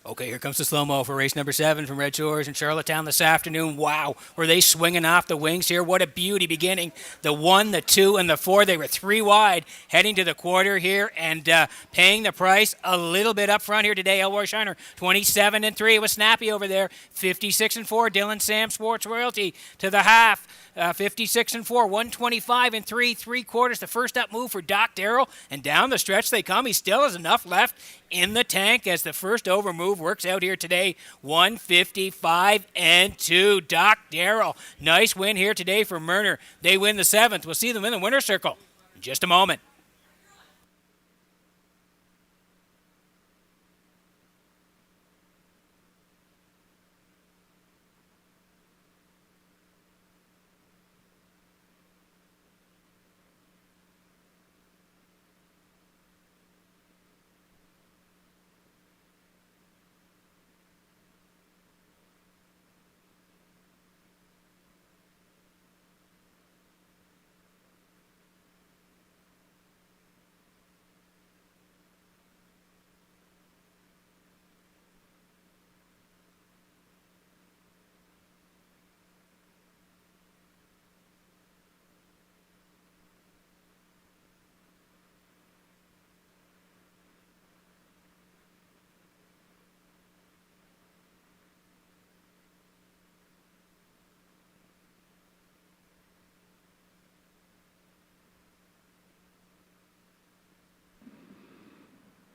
Okay, here comes the slow-mo for race number 7 from Red Shores in Charlottetown this afternoon. Wow, were they swinging off the wings here? What a beauty beginning. The 1, the 2, and the 4, they were 3 wide heading to the quarter here and paying the price a little bit up front here today. Elroy Shiner, 27 and 3. It was snappy over there. 56 and 4. Dylan Sam, Sports Royalty to the half. 56 and 4, 125 and 3/3. The first up move for Doc Darrell, and down the stretch they come. He still has enough left in the tank as the first over move works out here today. 155 and 2. Doc Darrell, nice win here today for Murner. They win the 7th. We'll see them in the winner's circle in just a moment.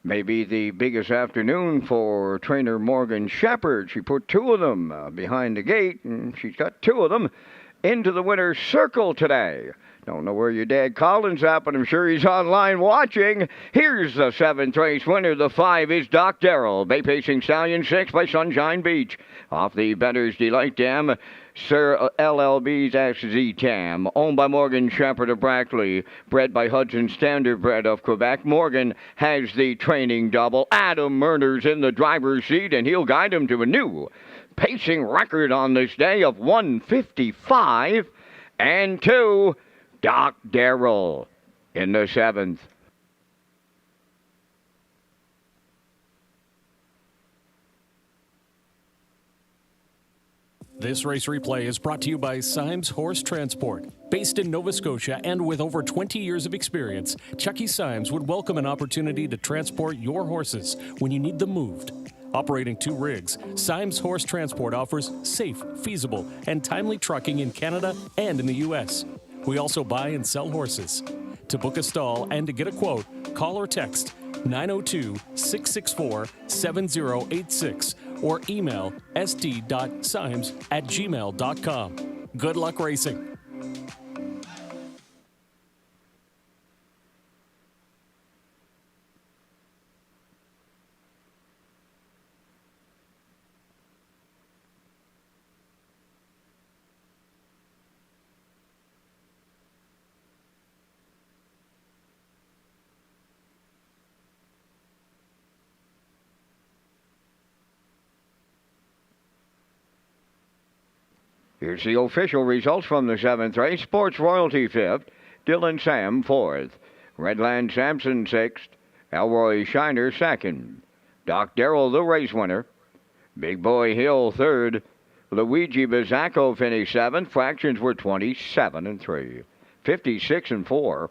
Maybe the biggest afternoon for trainer Morgan Shepherd. She put 2 of them behind the gate, and she's got 2 of them into the winner's circle today. Don't know where your dad Colin's at, but I'm sure he's online watching. Here's the 7th race winner. The 5 is Doc Darrell. Bay Pacing Stallion 6 by Sunshine Beach. Off the Better's Delight Dam, Sir LLB's SZ Tam. Owned by Morgan Shepherd of Brackley. Bred by Hudson Standardbred of Quebec. Morgan has the training double. Adam Murner's in the driver's seat, and he'll guide him to a new pacing record on this day of 155 and 2. Doc Darrell in the 7th. This race replay is brought to you by Symes Horse Transport. Based in Nova Scotia and with over 20 years of experience, Chucky Symes would welcome an opportunity to transport your horses when you need them moved. Operating 2 rigs, Symes Horse Transport offers safe, feasible, and timely trucking in Canada and in the U.S. We also buy and sell horses. To book a stall and to get a quote, call or text 902-664-7086 or email sd.symes@gmail.com. Good luck racing. Here's the official results from the 7th race. Sports Royalty 5th, Dylan Sam 4th, Redland Sampson 6th, Elroy Shiner 2nd, Doc Darrell the race winner, Big Boy Hill 3rd, Luigi Bizzacco finished 7th. Fractions were 27-3, 56-4,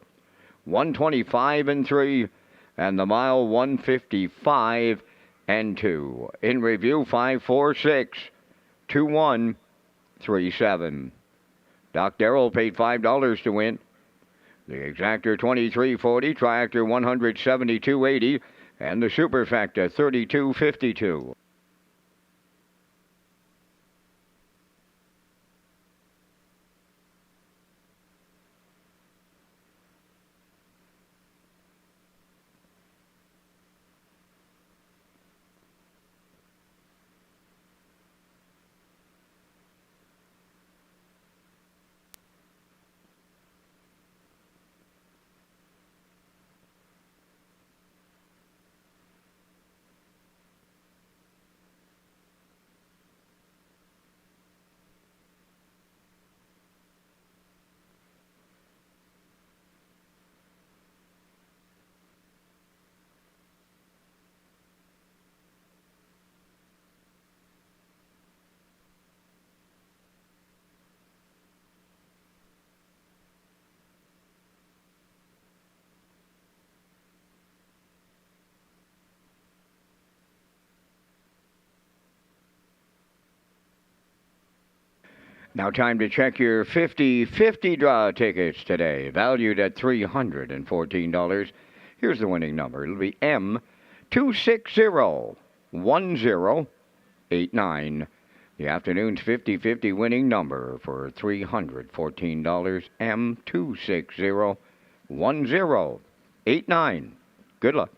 125-3, and the mile 155-2. In review, 5-4-6, 2-1. 3-7. Doc Darrell paid $5 to win. The Exactor $23.40, Triactor $172.80, and the Superfecta $32.52. Now time to check your 50-50 draw tickets today, valued at $314. Here's the winning number. It'll be M2601089. The afternoon's 50-50 winning number for $314, M2601089. Good luck.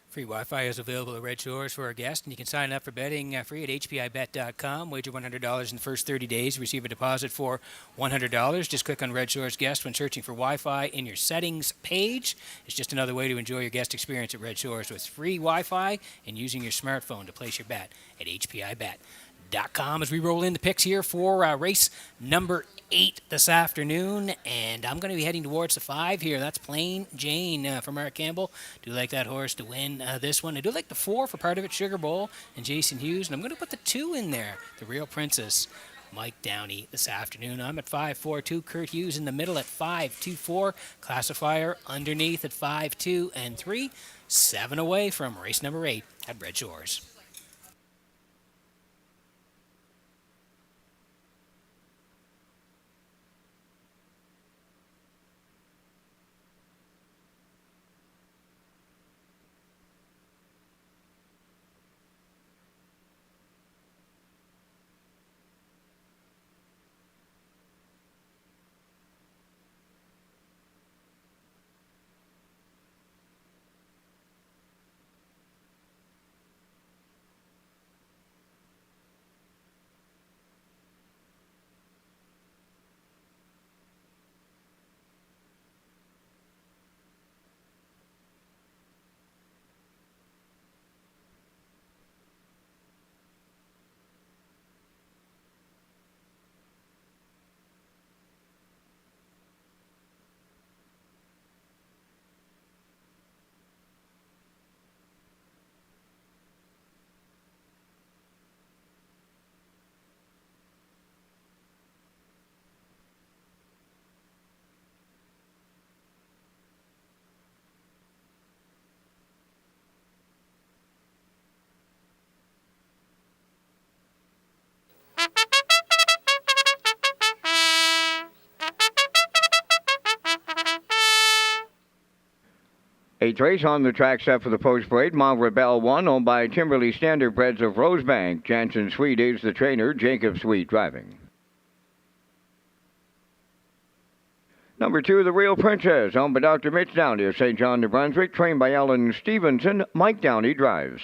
Free Wi-Fi is available at Red Shores for our guests, and you can sign up for betting free at hpibet.com. Wager $100 in the first 30 days. Receive a deposit for $100. Just click on Red Shores Guest when searching for Wi-Fi in your settings page. It's just another way to enjoy your guest experience at Red Shores with free Wi-Fi and using your smartphone to place your bet at hpibet.com. As we roll in the picks here for race number 8 this afternoon, and I'm going to be heading towards the 5 here. That's Plain Jane from Mark Campbell. Do like that horse to win this one. I do like the 4 for part of it, Sugar Bowl and Jason Hughes, and I'm going to put the 2 in there, the Real Princess, Mike Downey this afternoon. I'm at 5-4-2. Kurt Hughes in the middle at 5-2-4. Classifier underneath at 5-2 and 3. 7 away from race number 8 at Red Shores. Eighth race on the track set for the post parade. Mount Rebel 1, owned by Timberley Standardbreds of Rosebank. Jansen Sweet is the trainer. Jacob Sweet driving. Number 2, the Real Princess, owned by Dr. Mitch Downey of St. John, New Brunswick. Trained by Ellen Stevenson. Mike Downey drives.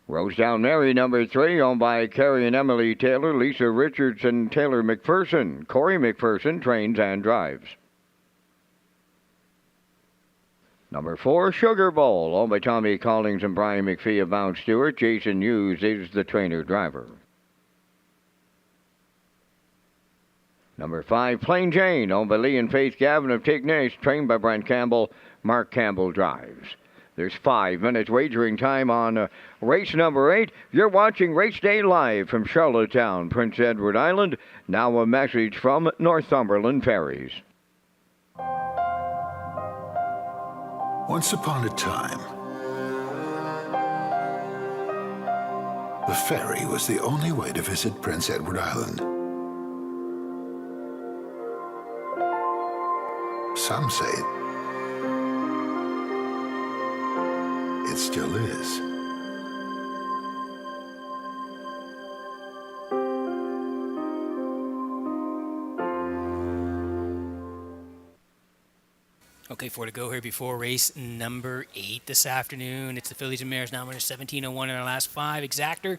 Rosedown Mary, number 3, owned by Carrie and Emily Taylor, Lisa Richardson, Taylor McPherson. Corey McPherson trains and drives. Number 4, Sugar Bowl, owned by Tommy Collings and Brian McPhee of Mount Stewart. Jason Hughes is the trainer-driver. Number 5, Plain Jane, owned by Lee and Faith Gavin of Tignish, trained by Brent Campbell. Mark Campbell drives. There's 5 minutes wagering time on race number 8. You're watching Race Day live from Charlottetown, Prince Edward Island. Now a message from Northumberland Ferries. Once upon a time, the ferry was the only way to visit Prince Edward Island. Some say it still is. Okay, 4 to go here before race number 8 this afternoon. It's the Fillies and Mares, nominated 1701 in our last 5. Exactor,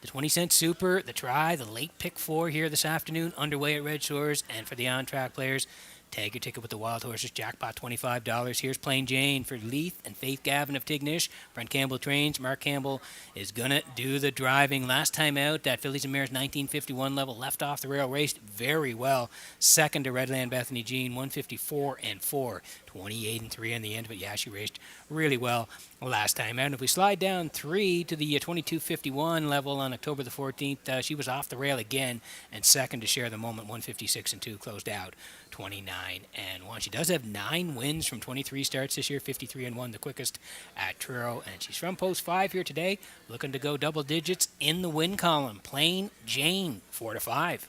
the 20-cent super, the try, the late pick 4 here this afternoon, underway at Red Shores. And for the on-track players, tag your ticket with the Wild Horses, jackpot $25. Here's Plain Jane for Leith and Faith Gavin of Tignish. Brent Campbell trains. Mark Campbell is going to do the driving. Last time out, that Fillies and Mares 1951 level, left off the rail, raced very well. Second to Redland Bethany Jean, 154 and 4, 28 and 3 on the end of it. Yeah, she raced really well last time out. And if we slide down 3 to the 2251 level on October the 14th, she was off the rail again and second to share the moment, 156 and 2, closed out 29 and 1. She does have 9 wins from 23 starts this year, 53 and 1, the quickest at Truro. And she's from post 5 here today, looking to go double digits in the win column. Plain Jane, 4 to 5.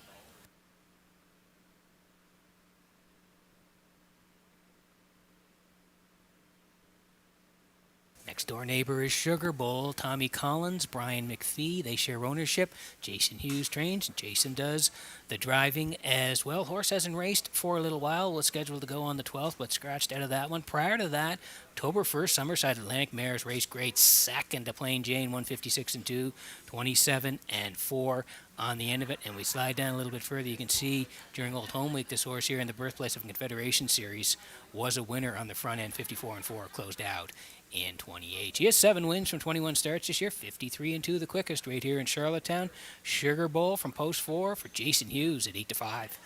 Next door neighbor is Sugar Bowl. Tommy Collins, Brian McPhee, they share ownership. Jason Hughes trains, and Jason does the driving as well. Horse hasn't raced for a little while. Was scheduled to go on the 12th, but scratched out of that one. Prior to that, October 1st, Summerside Atlantic Mares raced great. Second to Plain Jane, 156 and 2, 27 and 4 on the end of it. And we slide down a little bit further. You can see during Old Home Week, this horse here in the birthplace of Confederation Series was a winner on the front end, 54 and 4, closed out in 28. She has 7 wins from 21 starts this year, 53 and 2, the quickest right here in Charlottetown. Sugar Bowl from post 4 for Jason Hughes at 8 to 5.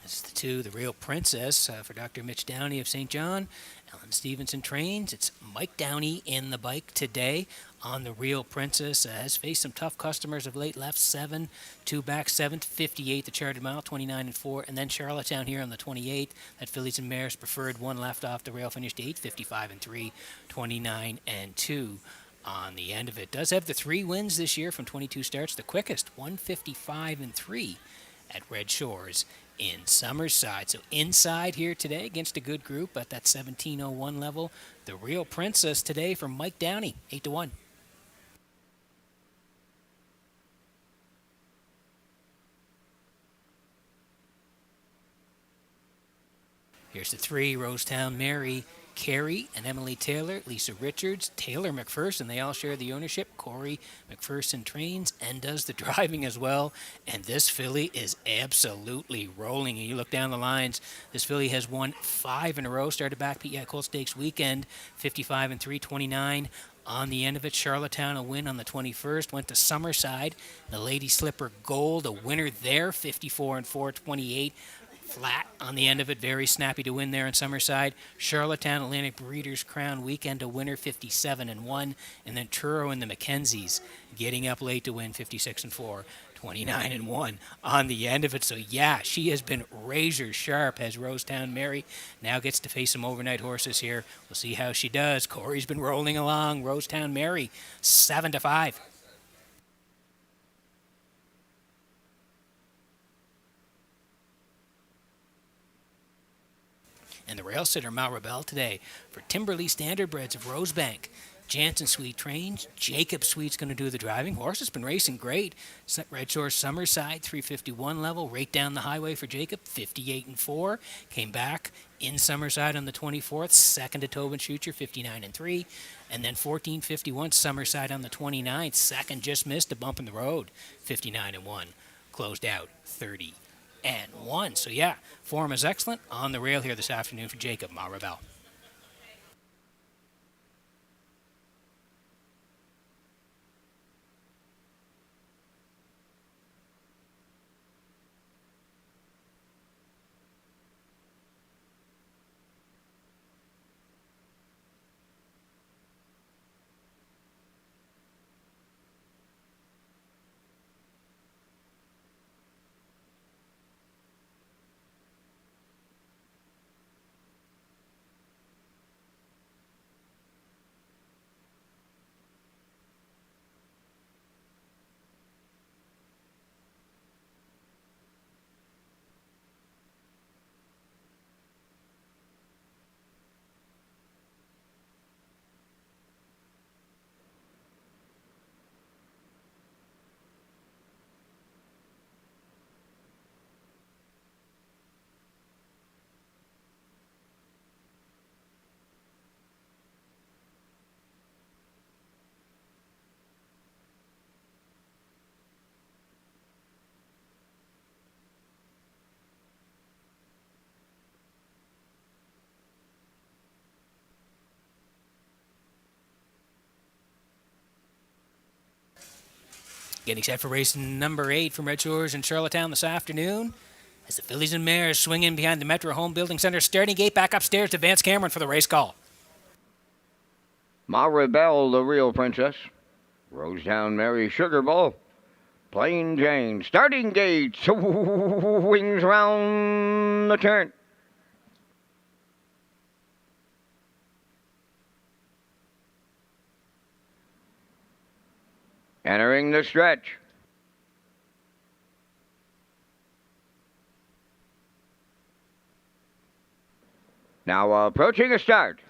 This is the 2, the Real Princess for Dr. Mitch Downey of St. John. Ellen Stevenson trains. It's Mike Downey in the bike today on the Real Princess. Has faced some tough customers of late. Left 7, 2 back 7th, 58 the charted mile, 29 and 4. And then Charlottetown here on the 28th. That Fillies and Mares preferred 1, left off the rail, finished 8, 55 and 3, 29 and 2 on the end of it. Does have the 3 wins this year from 22 starts. The quickest, 155 and 3 at Red Shores in Summerside. So inside here today against a good group at that 1701 level. The Real Princess today from Mike Downey, 8 to 1. Here's the 3, Rosetown Mary, Carrie and Emily Taylor, Lisa Richards, Taylor McPherson. They all share the ownership. Corey McPherson trains and does the driving as well. And this filly is absolutely rolling. And you look down the lines, this filly has won 5 in a row. Started back PEI Colt Stakes weekend, 55 and 3, 29 on the end of it. Charlottetown, a win on the 21st. Went to Summerside, the Lady Slipper Gold, a winner there, 54 and 4, 28. Flat on the end of it, very snappy to win there in Summerside. Charlottetown Atlantic Breeders' Crown weekend, a winner, 57 and 1, and then Truro and the Mackenzies getting up late to win, 56 and 4, 29-1 on the end of it. So, yeah, she has been razor sharp as Rosetown Mary. Now gets to face some overnight horses here. We'll see how she does. Corey's been rolling along. Rosetown Mary, 7-5. And the rail sitter, Maribel, today for Timberley Standardbreds of Rosebank. Jansen Sweet trains. Jacob Sweet's going to do the driving. Horse has been racing great. Redshores Summerside, 351 level, right down the highway for Jacob, 58-4. Came back in Summerside on the 24th, second to Tobin Schucher, 59-3. And then 1451 Summerside on the 29th, second just missed a bump in the road, 59-1. Closed out 30-1. So yeah, form is excellent on the rail here this afternoon for Jacob Maribel. Getting set for race number 8 from Redshores in Charlottetown this afternoon. As the fillies and mares swing in behind the Metro Home Building Center starting gate, back upstairs to Vance Cameron for the race call. Maribel, the real princess. Rosetown Mary, Sugar Bowl. Plain Jane, starting gate, swings round the turn. Entering the stretch. Now approaching a start.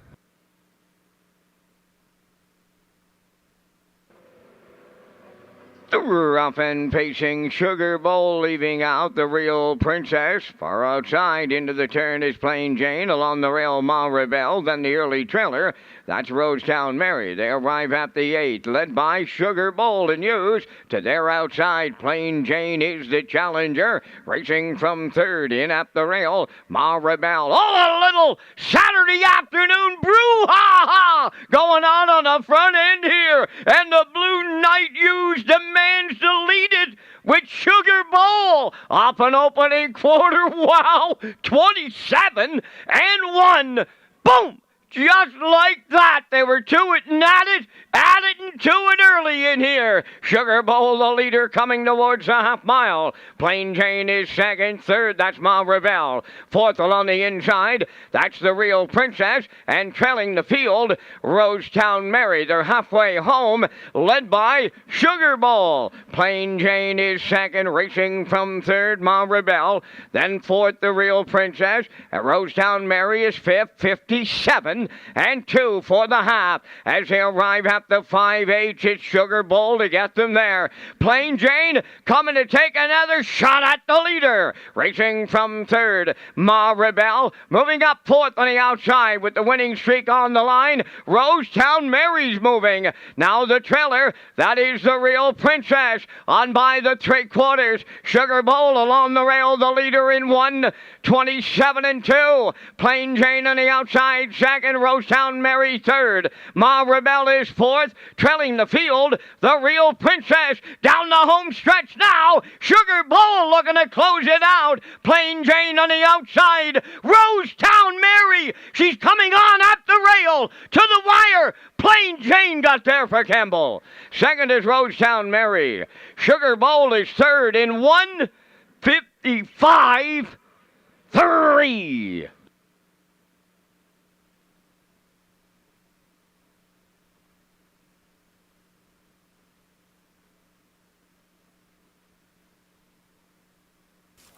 Rough and pacing Sugar Bowl, leaving out the real princess. Far outside into the turn is Plain Jane. Along the rail, Maribel. Then the early trailer. That's Rosetown Mary. They arrive at the 8, led by Sugar Bowl in use. To their outside, Plain Jane is the challenger. Racing from third, in at the rail, Maribel. Oh, a little Saturday afternoon brouhaha going on the front end here. And the Blue Knight Use demands to lead it with Sugar Bowl off an opening quarter. Wow, 27-1. Boom! Just like that, they were to it and at it and to it early in here. Sugar Bowl, the leader, coming towards the half mile. Plain Jane is second, third, that's Maribel. Fourth along the inside, that's the real princess. And trailing the field, Rosetown Mary. They're halfway home, led by Sugar Bowl. Plain Jane is second, racing from third, Maribel. Then fourth, the real princess. And Rosetown Mary is fifth, 57-2 for the half. As they arrive at the 5-8, it's Sugar Bowl to get them there. Plain Jane coming to take another shot at the leader. Racing from third, Maribel. Moving up fourth on the outside with the winning streak on the line. Rosetown Mary's moving. Now the trailer, that is the real princess. On by the 3/4. Sugar Bowl along the rail, the leader in 1, 27-2. Plain Jane on the outside, second. second, Rosetown Mary third. Ma Rebel is fourth, trailing the field. The Real Princess down the home stretch now. Sugar Bowl looking to close it out. Plain Jane on the outside. Rosetown Mary, she's coming on at the rail to the wire. Plain Jane got there for Campbell. Second is Rosetown Mary. Sugar Bowl is third in 1:55.3.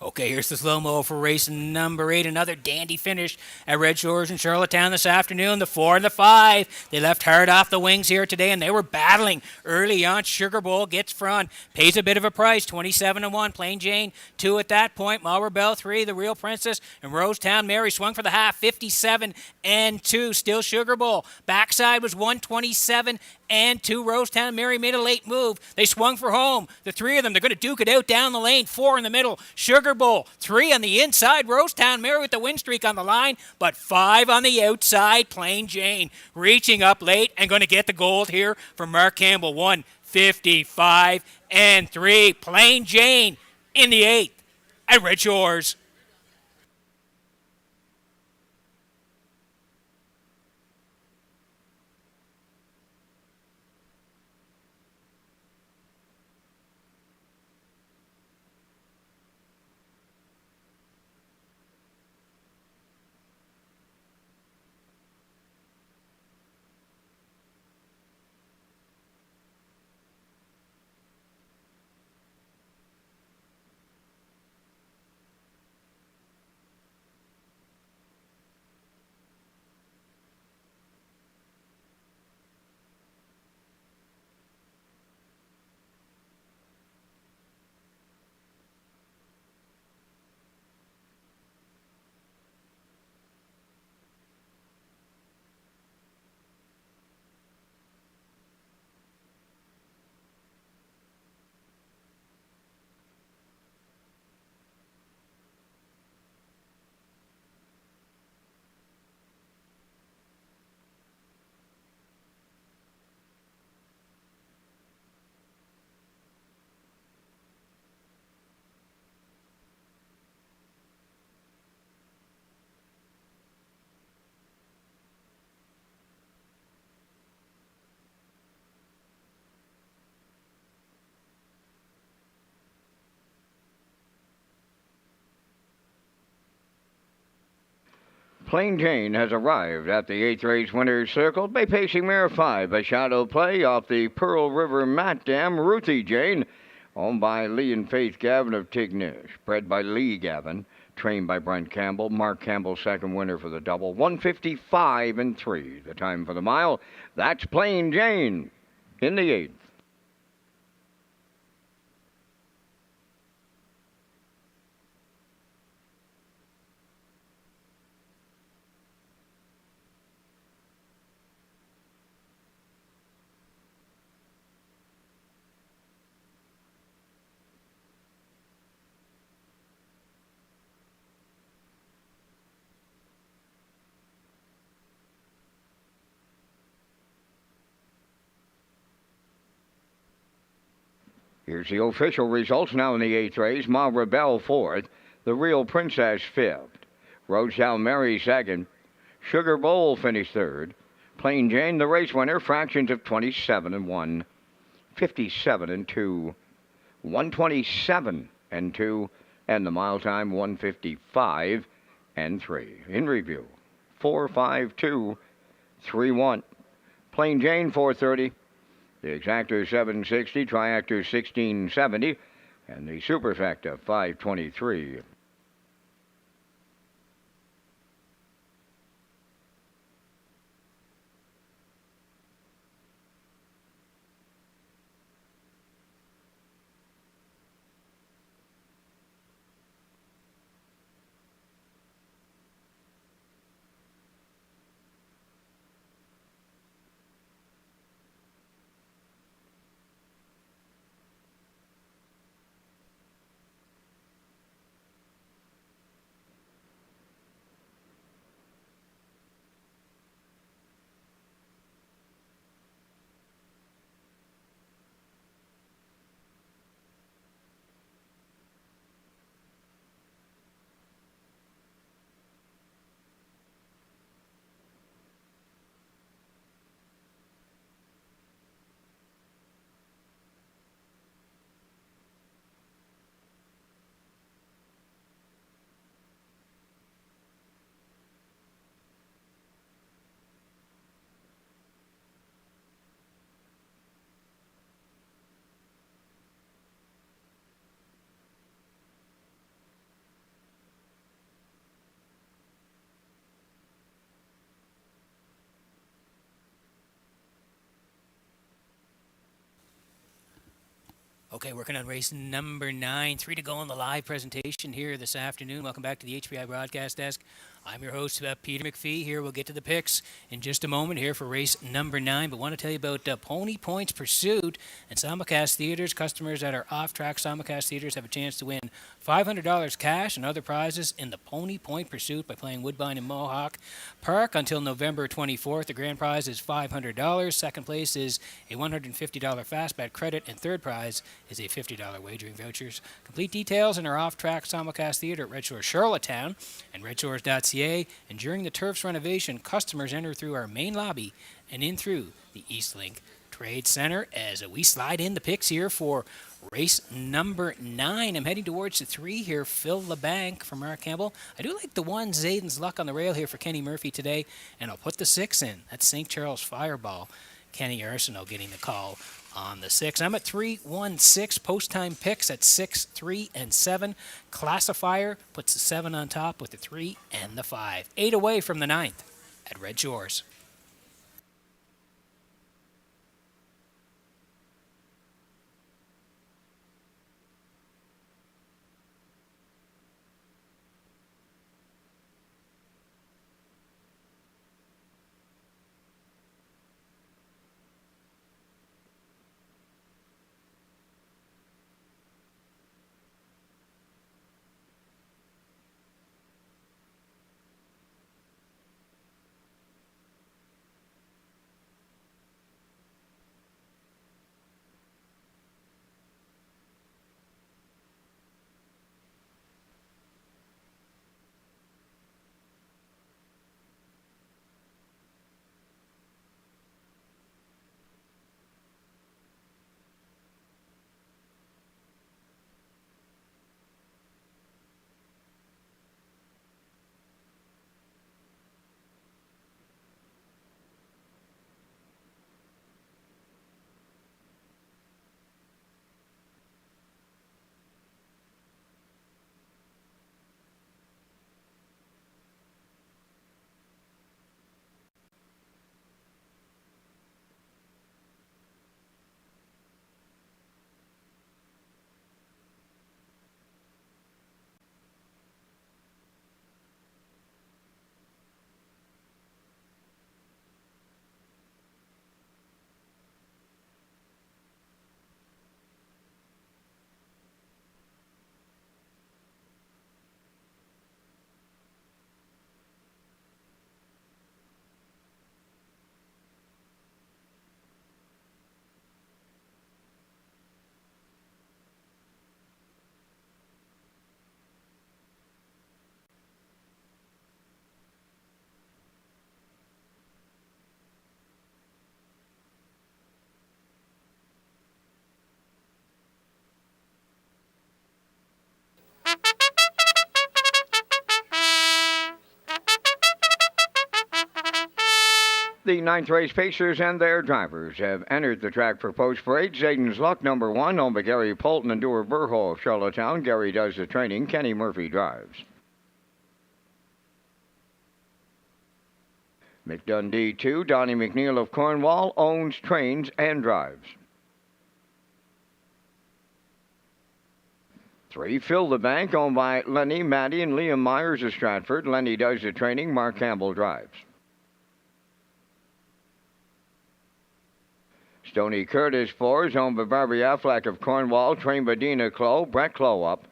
Okay, here's the slow-mo for race number 8. Another dandy finish at Red Shores in Charlottetown this afternoon. The 4 and the 5. They left hard off the wings here today, and they were battling early on. Sugar Bowl gets front. Pays a bit of a price, 27-1. Plain Jane, 2 at that point. Ma Rebel, 3. The Real Princess and Rosetown Mary swung for the half, 57-2. Still Sugar Bowl. Backside was 127-2. Rosetown Mary made a late move. They swung for home. The 3 of them, they're going to duke it out down the lane. 4 in the middle. Sugar Bowl. 3 on the inside. Rosetown Mary with the win streak on the line, but 5 on the outside. Plain Jane reaching up late and going to get the gold here from Mark Campbell. 1:55.3. Plain Jane in the 8th at Red Shores. Plain Jane has arrived at the 8th race winner's circle by pacing mare 5, a shadow play off the Pearl River Mat Dam. Ruthie Jane, owned by Lee and Faith Gavin of Tignish, bred by Lee Gavin, trained by Brent Campbell. Mark Campbell, second winner for the double. 1:55.3. The time for the mile. That's Plain Jane in the 8th. Here's the official results now in the 8th race. Ma Rebel 4th. The Real Princess 5th. Rosetown Mary 2nd. Sugar Bowl finished 3rd. Plain Jane, the race winner, fractions of 27-1. 57-2. 127-2. And the mile time 1:55.3. In review, 4:52.31. Plain Jane 4:30. The Exactor 760, Triactor 1670, and the Superfecta 5:23. Okay, working on race number 9. 3 to go on the live presentation here this afternoon. Welcome back to the HPI broadcast desk. I'm your host, Peter McPhee. Here we'll get to the picks in just a moment here for race number 9. But want to tell you about Pony Points Pursuit and simulcast theaters. Customers at our off-track simulcast theaters have a chance to win $500 cash and other prizes in the Pony Point Pursuit by playing Woodbine and Mohawk Park until November 24th. The grand prize is $500. Second place is a $150 fastback credit, and third prize is a $50 wagering vouchers. Complete details in our off-track simulcast theater at Redshores Charlottetown and Redshores.ca. And during the turf's renovation, customers enter through our main lobby and in through the Eastlink Trade Center as we slide in the picks here for race number 9. I'm heading towards the 3 here, Fill the Bank from Mark Campbell. I do like the 1, Zayden's Luck on the rail here for Kenny Murphy today, and I'll put the 6 in. That's St. Charles Fireball. Kenny Arsenault getting the call on the 6. I'm at 3, 1, 6. Post-time picks at 6, 3, and 7. Classifier puts the 7 on top with the 3 and the 5. 8 away from the 9th at Red Shores. The 9th race pacers and their drivers have entered the track for post parade. Zayden's Luck, number 1, owned by Gary Polton and Dewar Burho of Charlottetown. Gary does the training. Kenny Murphy drives. McDundee 2, Donnie McNeil of Cornwall, owns, trains, and drives. 3, Fill the Bank, owned by Lenny, Maddie, and Liam Myers of Stratford. Lenny does the training. Mark Campbell drives. Stoney Curtis 4 is owned by Barbie Affleck of Cornwall, trained by Dina Clough. Brett Clough up.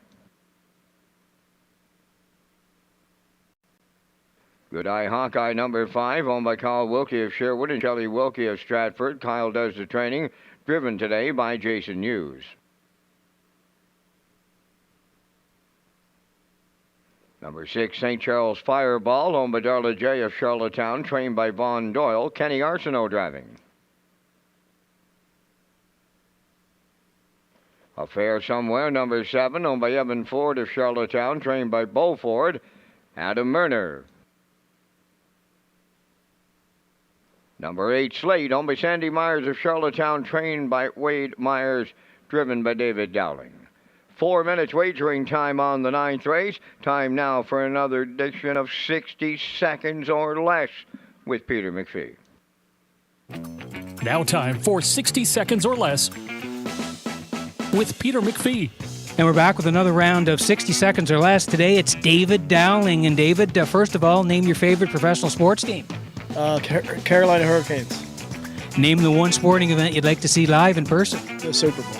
Good Eye Hawkeye number 5, owned by Kyle Wilkie of Sherwood and Shelley Wilkie of Stratford. Kyle does the training, driven today by Jason Hughes. Number 6, St. Charles Fireball, owned by Darla J. of Charlottetown, trained by Vaughn Doyle. Kenny Arsenault driving. Affair Somewhere, number 7, owned by Evan Ford of Charlottetown, trained by Bo Ford. Adam Murner. Number 8, Slate, owned by Sandy Myers of Charlottetown, trained by Wade Myers, driven by David Dowling. 4 minutes wagering time on the 9th race. Time now for another edition of 60 seconds or less with Peter McPhee. Now time for 60 seconds or less with Peter McPhee. And we're back with another round of 60 seconds or less. Today it's David Dowling. And David, first of all, name your favorite professional sports team. Carolina Hurricanes. Name the one sporting event you'd like to see live in person. The Super Bowl.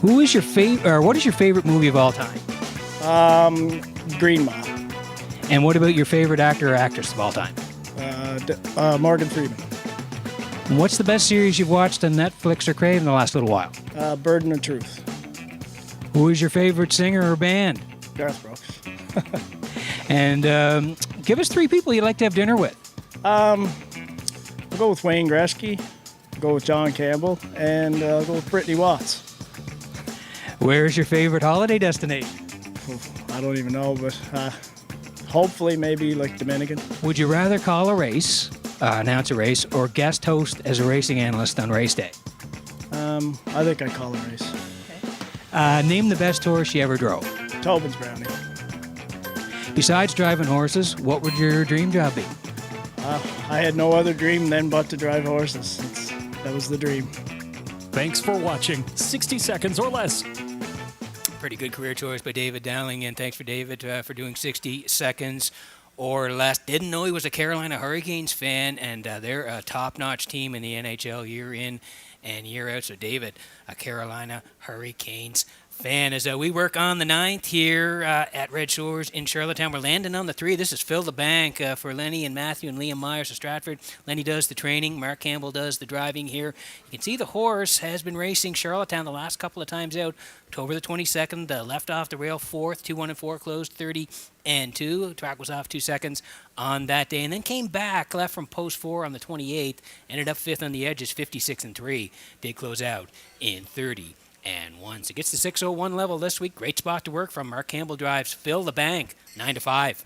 Who is your favorite, or what is your favorite movie of all time? Green Mile. And what about your favorite actor or actress of all time? Morgan Freeman. And what's the best series you've watched on Netflix or Crave in the last little while? Burden of Truth. Who is your favorite singer or band? Garth Brooks. And give us 3 people you'd like to have dinner with. I'll go with Wayne Gretzky. I'll go with John Campbell. And I'll go with Brittany Watts. Where's your favorite holiday destination? I don't even know, but hopefully maybe like Dominican. Would you rather call a race, announce a race, or guest host as a racing analyst on race day? I think I'd call a race. Name the best horse you ever drove. Tobin's Brownie. Besides driving horses, what would your dream job be? I had no other dream then but to drive horses. That was the dream. Thanks for watching 60 Seconds or Less. Pretty good career choice by David Dowling, and thanks for David for doing 60 seconds or less. Didn't know he was a Carolina Hurricanes fan, and they're a top-notch team in the NHL year in and year out. So David, a Carolina Hurricanes fan. As we work on the 9th here at Red Shores in Charlottetown, we're landing on the 3. This is Fill the Bank for Lenny and Matthew and Liam Myers of Stratford. Lenny does the training. Mark Campbell does the driving here. You can see the horse has been racing Charlottetown the last couple of times out. October the 22nd, left off the rail 4th, 2-1-4, closed 30-2. Track was off 2 seconds on that day, and then came back, left from post 4 on the 28th, ended up 5th on the edges, 56-3. Did close out in 30-1. So gets to 601 level this week. Great spot to work from. Mark Campbell drives Fill the Bank, 9-5.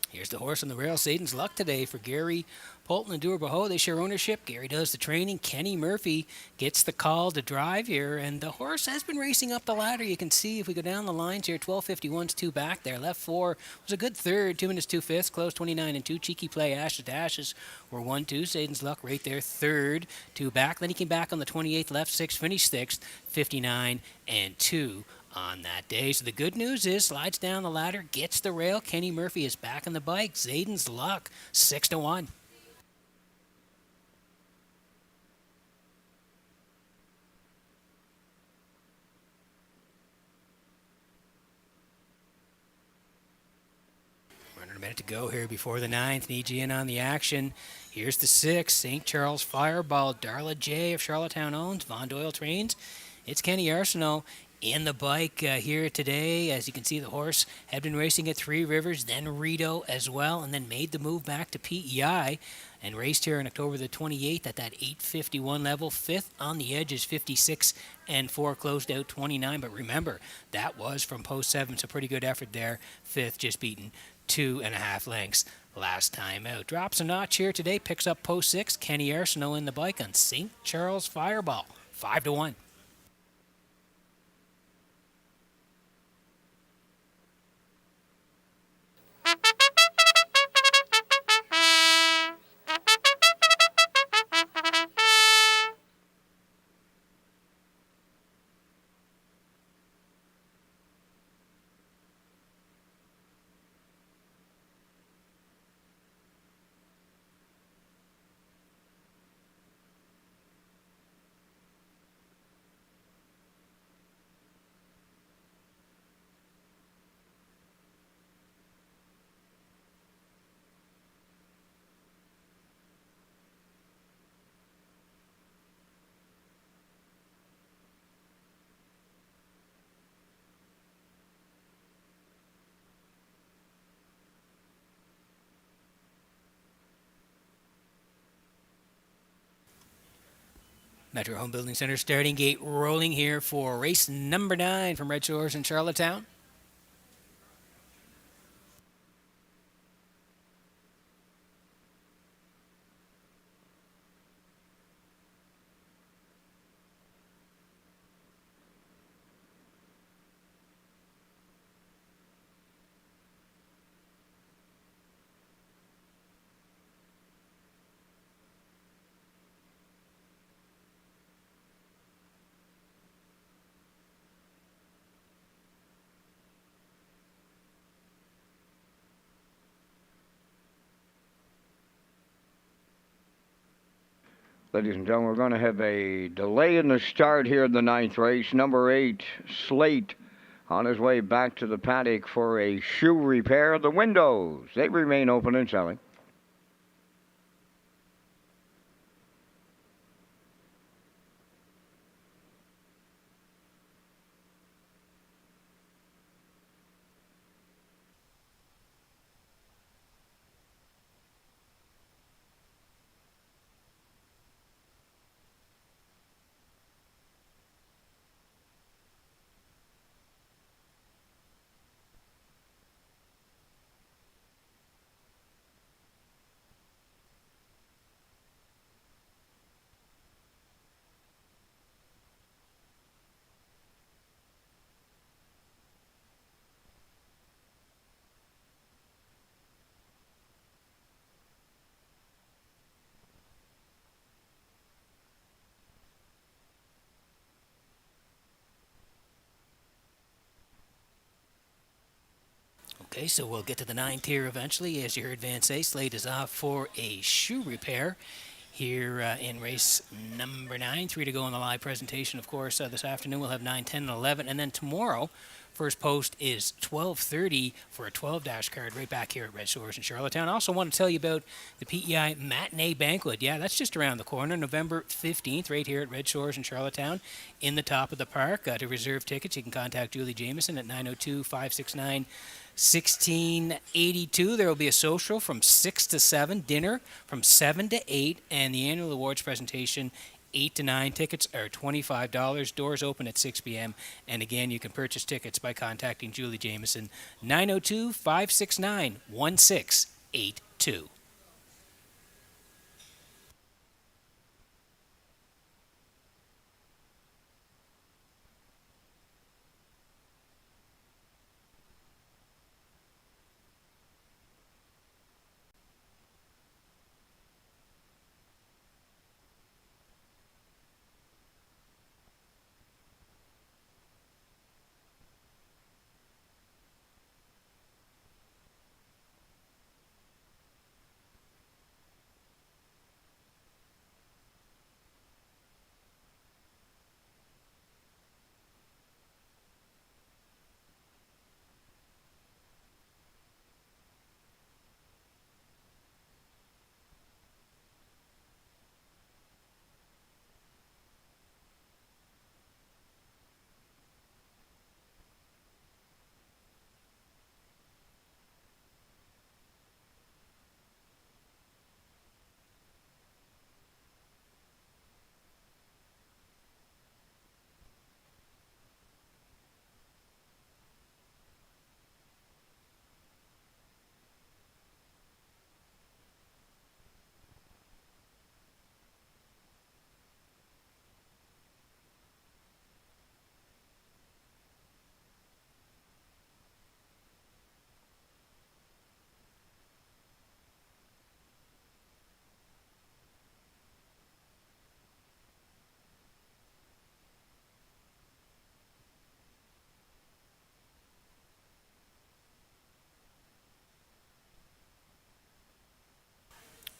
Here's the horse on the rail. Satan's Luck today for Gary Polton and Durbaho. They share ownership. Gary does the training. Kenny Murphy gets the call to drive here. And the horse has been racing up the ladder. You can see if we go down the lines here, 12:51's 2 back there. Left 4 was a good third. 2 minutes 2 fifths. Closed 29-2. Cheeky play. Ashes to Ashes were 1-2. Satan's Luck right there. Third. 2 back. Then he came back on the 28th. Left 6. Finished 6th. 59-2. On that day. So the good news is slides down the ladder, gets the rail. Kenny Murphy is back on the bike. Zayden's Luck, 6-1. A minute to go here before the 9th. Need you in on the action. Here's the 6th. St. Charles Fireball. Darla J of Charlottetown owns. Von Doyle trains. It's Kenny Arsenault in the bike here today. As you can see, the horse had been racing at Three Rivers, then Rito as well, and then made the move back to PEI and raced here on October the 28th at that 8:51 level. 5th on the edges, 56-4, closed out 29. But remember, that was from post 7, so pretty good effort there. 5th just beaten 2.5 lengths last time out. Drops a notch here today, picks up post 6. Kenny Arsenault in the bike on St. Charles Fireball, 5-1. Metro Home Building Center starting gate rolling here for race number 9 from Red Shores in Charlottetown. Ladies and gentlemen, we're going to have a delay in the start here in the 9th race. Number 8, Slate, on his way back to the paddock for a shoe repair. The windows, they remain open and selling. Okay, so we'll get to the 9th here eventually. As you heard Van say, Slade is off for a shoe repair here in race number 9. 3 to go in the live presentation, of course. This afternoon we'll have 9, 10, and 11. And then tomorrow, first post is 12:30 for a 12-dash card right back here at Red Shores in Charlottetown. I also want to tell you about the PEI Matinee Banquet. Yeah, that's just around the corner, November 15th, right here at Red Shores in Charlottetown in the top of the park. To reserve tickets, you can contact Julie Jameson at 902-569 1682. There will be a social from 6 to 7, dinner from 7 to 8, and the annual awards presentation 8 to 9. Tickets are $25. Doors open at 6 p.m. And again, you can purchase tickets by contacting Julie Jameson, 902-569-1682.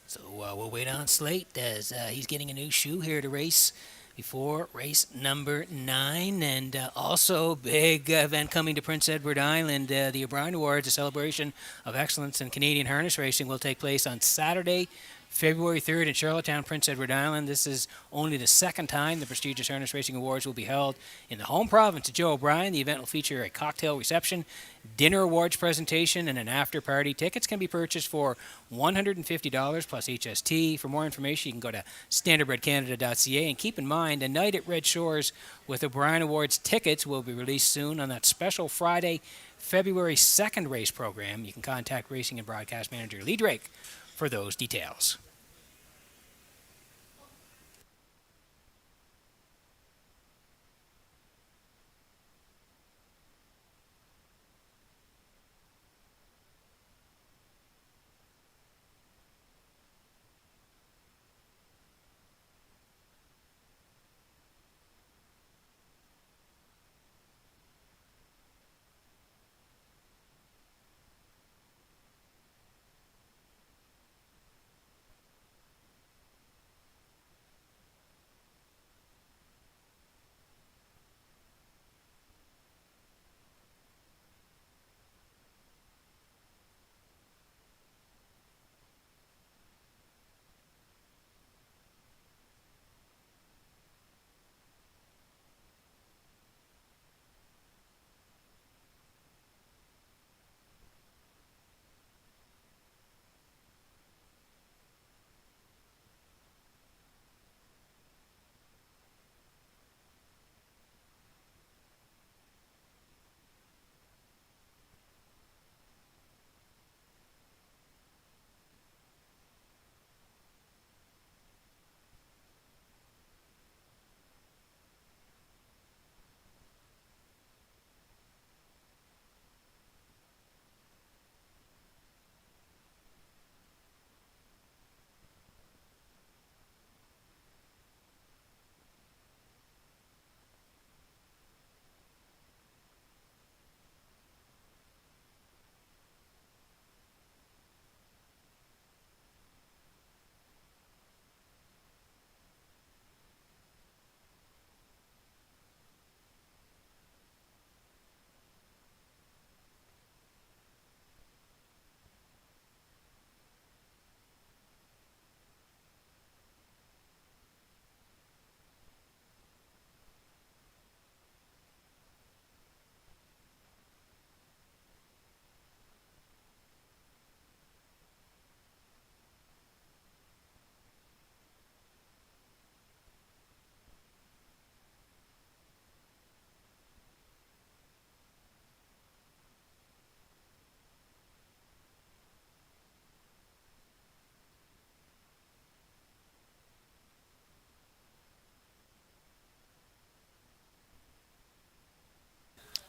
So we'll wait on Slate as he's getting a new shoe here to race before race number 9. And also, big event coming to Prince Edward Island. The O'Brien Awards, a celebration of excellence in Canadian harness racing, will take place on Saturday, February 3rd in Charlottetown, Prince Edward Island. This is only the second time the prestigious Harness Racing Awards will be held in the home province of Joe O'Brien. The event will feature a cocktail reception, dinner awards presentation, and an after party. Tickets can be purchased for $150 plus HST. For more information, you can go to standardbredcanada.ca. And keep in mind, a night at Red Shores with O'Brien Awards tickets will be released soon on that special Friday, February 2nd race program. You can contact Racing and Broadcast Manager Lee Drake for those details.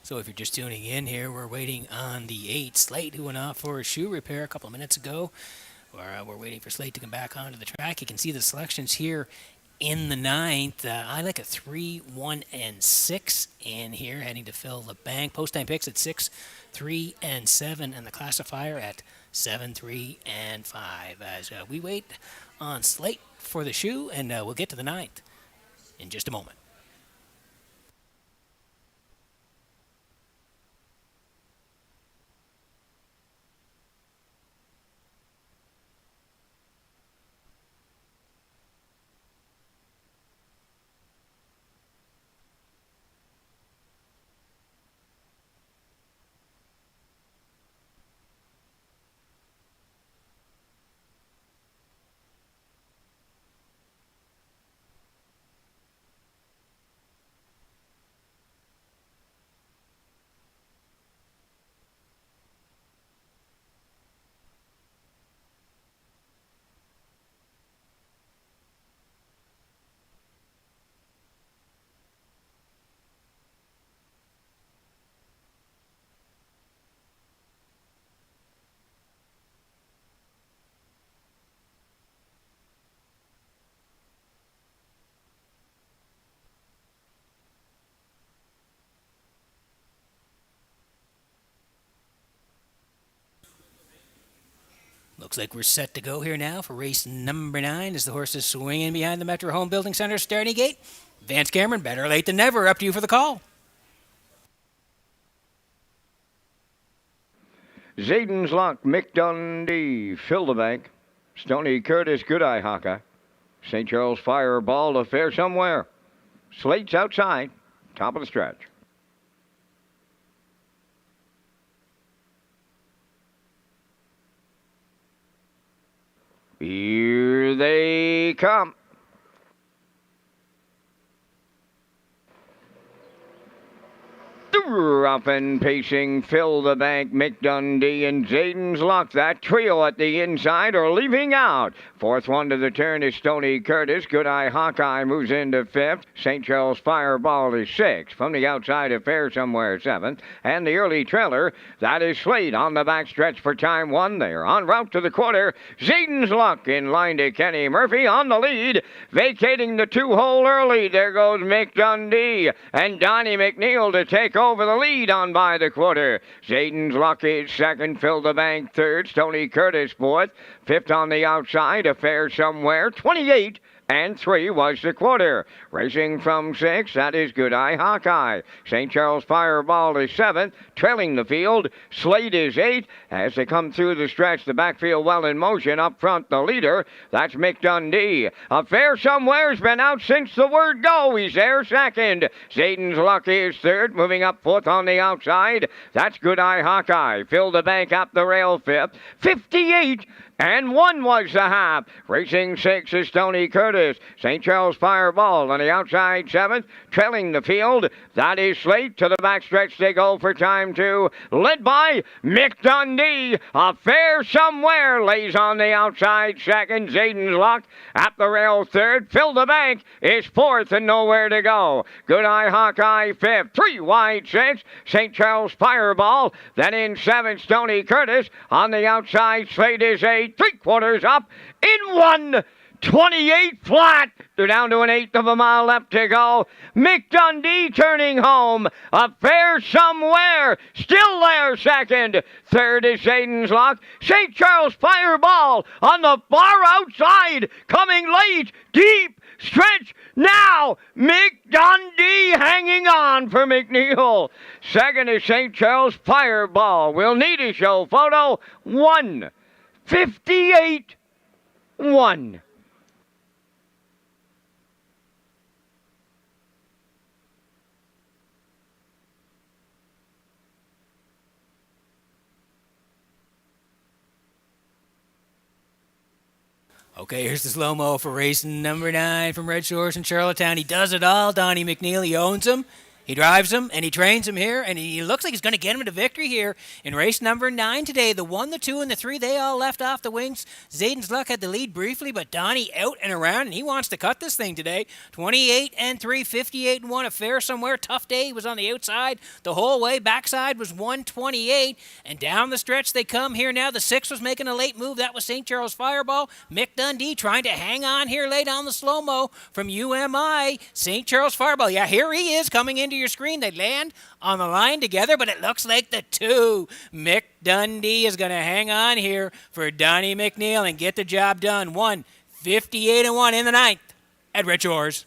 So if you're just tuning in here, we're waiting on the 8 Slate, who went off for a shoe repair a couple of minutes ago. We're waiting for Slate to come back onto the track. You can see the selections here in the 9th. I like a 3, 1, and 6 in here, heading to fill the bank. Post-time picks at 6, 3, and 7, and the classifier at 7, 3, and 5. As we wait on Slate for the shoe, and we'll get to the 9th in just a moment. Looks like we're set to go here now for race number 9 as the horses swing in behind the Metro Home Building Center starting gate. Vance Cameron, better late than never. Up to you for the call. Zayden's Lock, Mick Dundee, Fill the Bank, Stony Curtis, Good Eye Hawkeye, St. Charles Fireball, Affair Somewhere, Slate's outside, top of the stretch. Here they come. Up and pacing, Fill the Bank, Mick Dundee, and Zayden's Luck. That trio at the inside are leaving out. Fourth one to the turn is Stony Curtis. Good Eye Hawkeye moves into fifth. St. Charles Fireball is sixth. From the outside, Affair Somewhere seventh. And the early trailer, that is Slate on the backstretch for time one. They're en route to the quarter. Zayden's Luck in line to Kenny Murphy on the lead. Vacating the 2-hole early. There goes Mick Dundee and Donnie McNeil to take over the lead on by the quarter. Zayden's Luck is second, Fill the Bank third, Stony Curtis fourth, fifth on the outside, Affair Somewhere, 28 and 3 was the quarter. Racing from 6, that is Good Eye Hawkeye. St. Charles Fireball is 7th, trailing the field. Slate is 8th. As they come through the stretch, the backfield well in motion. Up front, the leader, that's Mick Dundee. Affair Somewhere's been out since the word go. He's there second. Zayden's Luck is third, moving up fourth on the outside. That's Good Eye Hawkeye. Fill the Bank up the rail fifth. 58 and 1 was the half. Racing 6 is Stony Curtis. St. Charles Fireball on the outside 7th, trailing the field. That is Slate. To the backstretch they go for time 2. Led by Mick Dundee. Affair Somewhere lays on the outside 2nd. Zayden's Luck at the rail 3rd. Fill the Bank is 4th and nowhere to go. Good Eye Hawkeye 5th. 3 wide 6. St. Charles Fireball. Then in 7th, Stony Curtis. On the outside, Slate is 8. 3/4 up in 1:28 flat. They're down to an 1/8 of a mile left to go. Mick Dundee turning home. Affair Somewhere still there second. Third is Zayden's Luck. St. Charles Fireball on the far outside. Coming late. Deep stretch now. Mick Dundee hanging on for McNeil. Second is St. Charles Fireball. We'll need a show photo. 1:58.1. Okay, here's the slow-mo for race number 9 from Redshores in Charlottetown. He does it all, Donnie McNeil. He owns him. He drives him and he trains him here, and he looks like he's going to get him to victory here in race number 9 today. The 1, the 2, and the 3, they all left off the wings. Zayden's Luck had the lead briefly, but Donnie out and around, and he wants to cut this thing today. 28 and 3, 58 and 1, a fair somewhere. Tough day. He was on the outside the whole way. Backside was 128, and down the stretch they come here now. The 6 was making a late move. That was St. Charles Fireball. Mick Dundee trying to hang on here late on the slow-mo from UMI. St. Charles Fireball. Yeah, here he is coming into your screen. They land on the line together, but it looks like the 2. Mick Dundee is going to hang on here for Donnie McNeil and get the job done. 1:58 and 1 in the 9th at Redshores.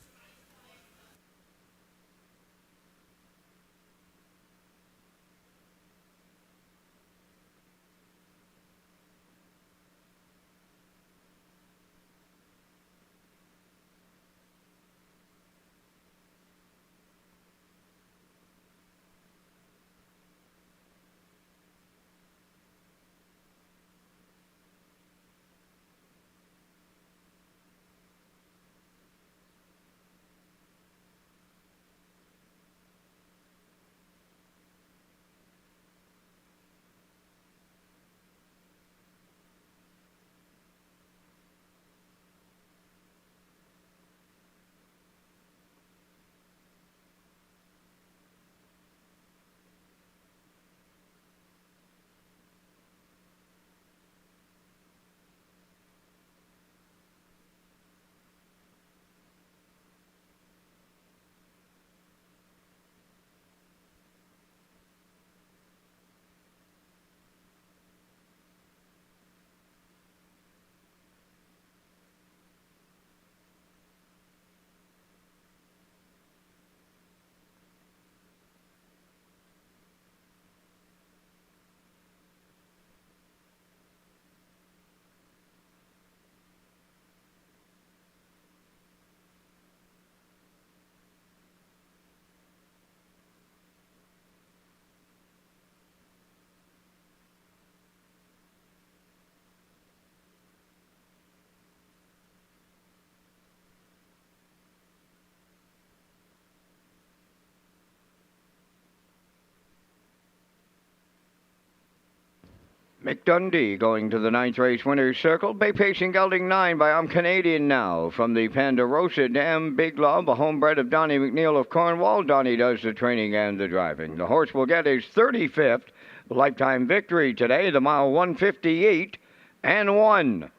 Mick Dundee going to the 9th race winner's circle. Bay Pacing Gelding 9 by I'm Canadian Now. From the Ponderosa Dam, Big Love, a homebred of Donnie McNeil of Cornwall. Donnie does the training and the driving. The horse will get his 35th lifetime victory today. The mile 1:58 and 1.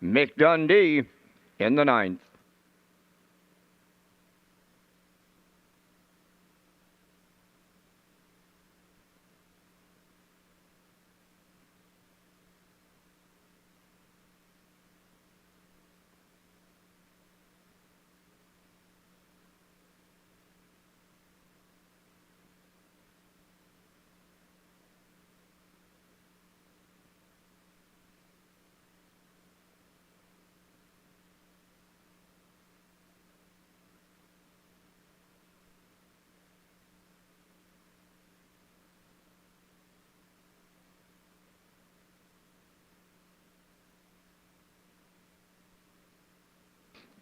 Mick Dundee in the 9th.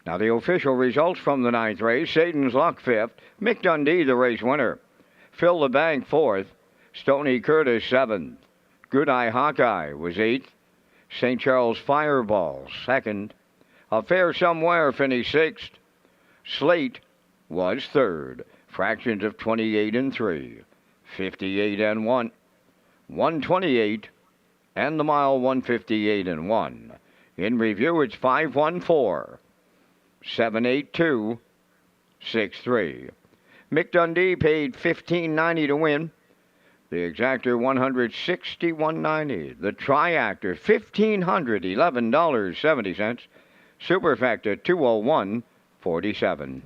Now the official results from the 9th race. Satan's Luck 5th. Mick Dundee the race winner. Phil the Bank 4th. Stony Curtis 7th. Good Eye Hawkeye was 8th. St. Charles Fireball 2nd. A Fair Somewhere finished 6th. Slate was 3rd. Fractions of 28 and 3. 58 and 1. 128 and the mile 1:58 and 1. In review, it's 514. 782 63. Mick Dundee paid $15.90 to win. The exactor $161.90. The triactor $1,511.70. Superfactor $201.47.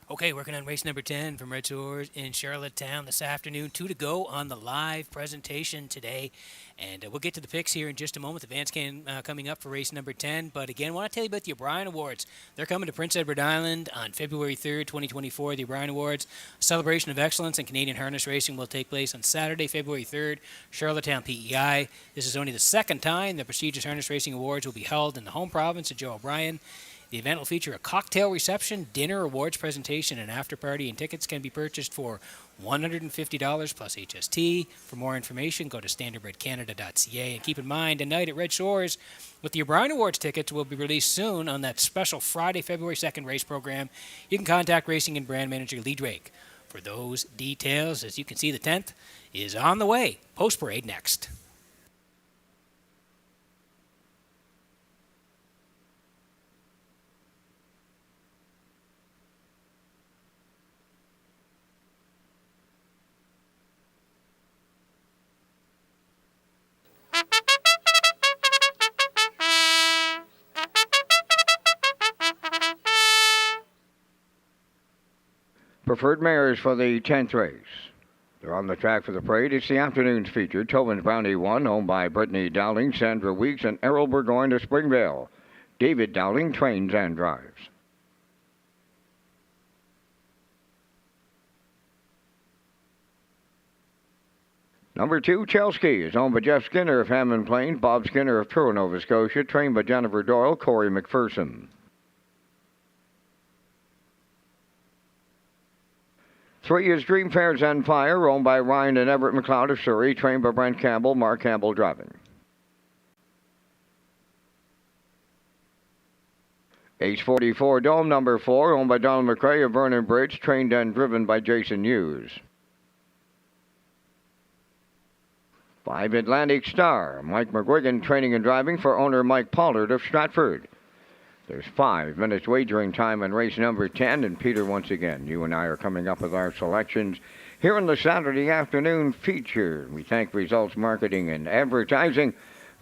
Okay, working on race number 10 from Redshores in Charlottetown this afternoon. 2 to go on the live presentation today. And we'll get to the picks here in just a moment. The Vance Can coming up for race number 10. But again, I want to tell you about the O'Brien Awards. They're coming to Prince Edward Island on February 3rd, 2024. The O'Brien Awards, a celebration of excellence in Canadian harness racing, will take place on Saturday, February 3rd, Charlottetown, PEI. This is only the second time the prestigious harness racing awards will be held in the home province of Joe O'Brien. The event will feature a cocktail reception, dinner, awards presentation, and after party, and tickets can be purchased for $150 plus HST. For more information, go to standardbredcanada.ca. And keep in mind, tonight at Red Shores, with the O'Brien Awards tickets will be released soon on that special Friday, February 2nd race program. You can contact racing and brand manager Lee Drake for those details. As you can see, the 10th is on the way. Post-parade next. Preferred mares for the 10th race. They're on the track for the parade. It's the afternoon's feature. Tobin's Brownie 1, owned by Brittany Dowling, Sandra Weeks, and Errol Burgoyne to Springvale. David Dowling trains and drives. Number 2, Chelsea, is owned by Jeff Skinner of Hammond Plains, Bob Skinner of Truro, Nova Scotia, trained by Jennifer Doyle, Corey McPherson. 3 is Dreamfair Zenfire, owned by Ryan and Everett McLeod of Surrey, trained by Brent Campbell, Mark Campbell driving. Ace 44 Dome, number 4, owned by Donald McRae of Vernon Bridge, trained and driven by Jason Hughes. 5 Atlantic Star, Mike McGuigan training and driving for owner Mike Pollard of Stratford. There's 5 minutes wagering time on race number 10, and Peter, once again, you and I are coming up with our selections here in the Saturday afternoon feature. We thank Results Marketing and Advertising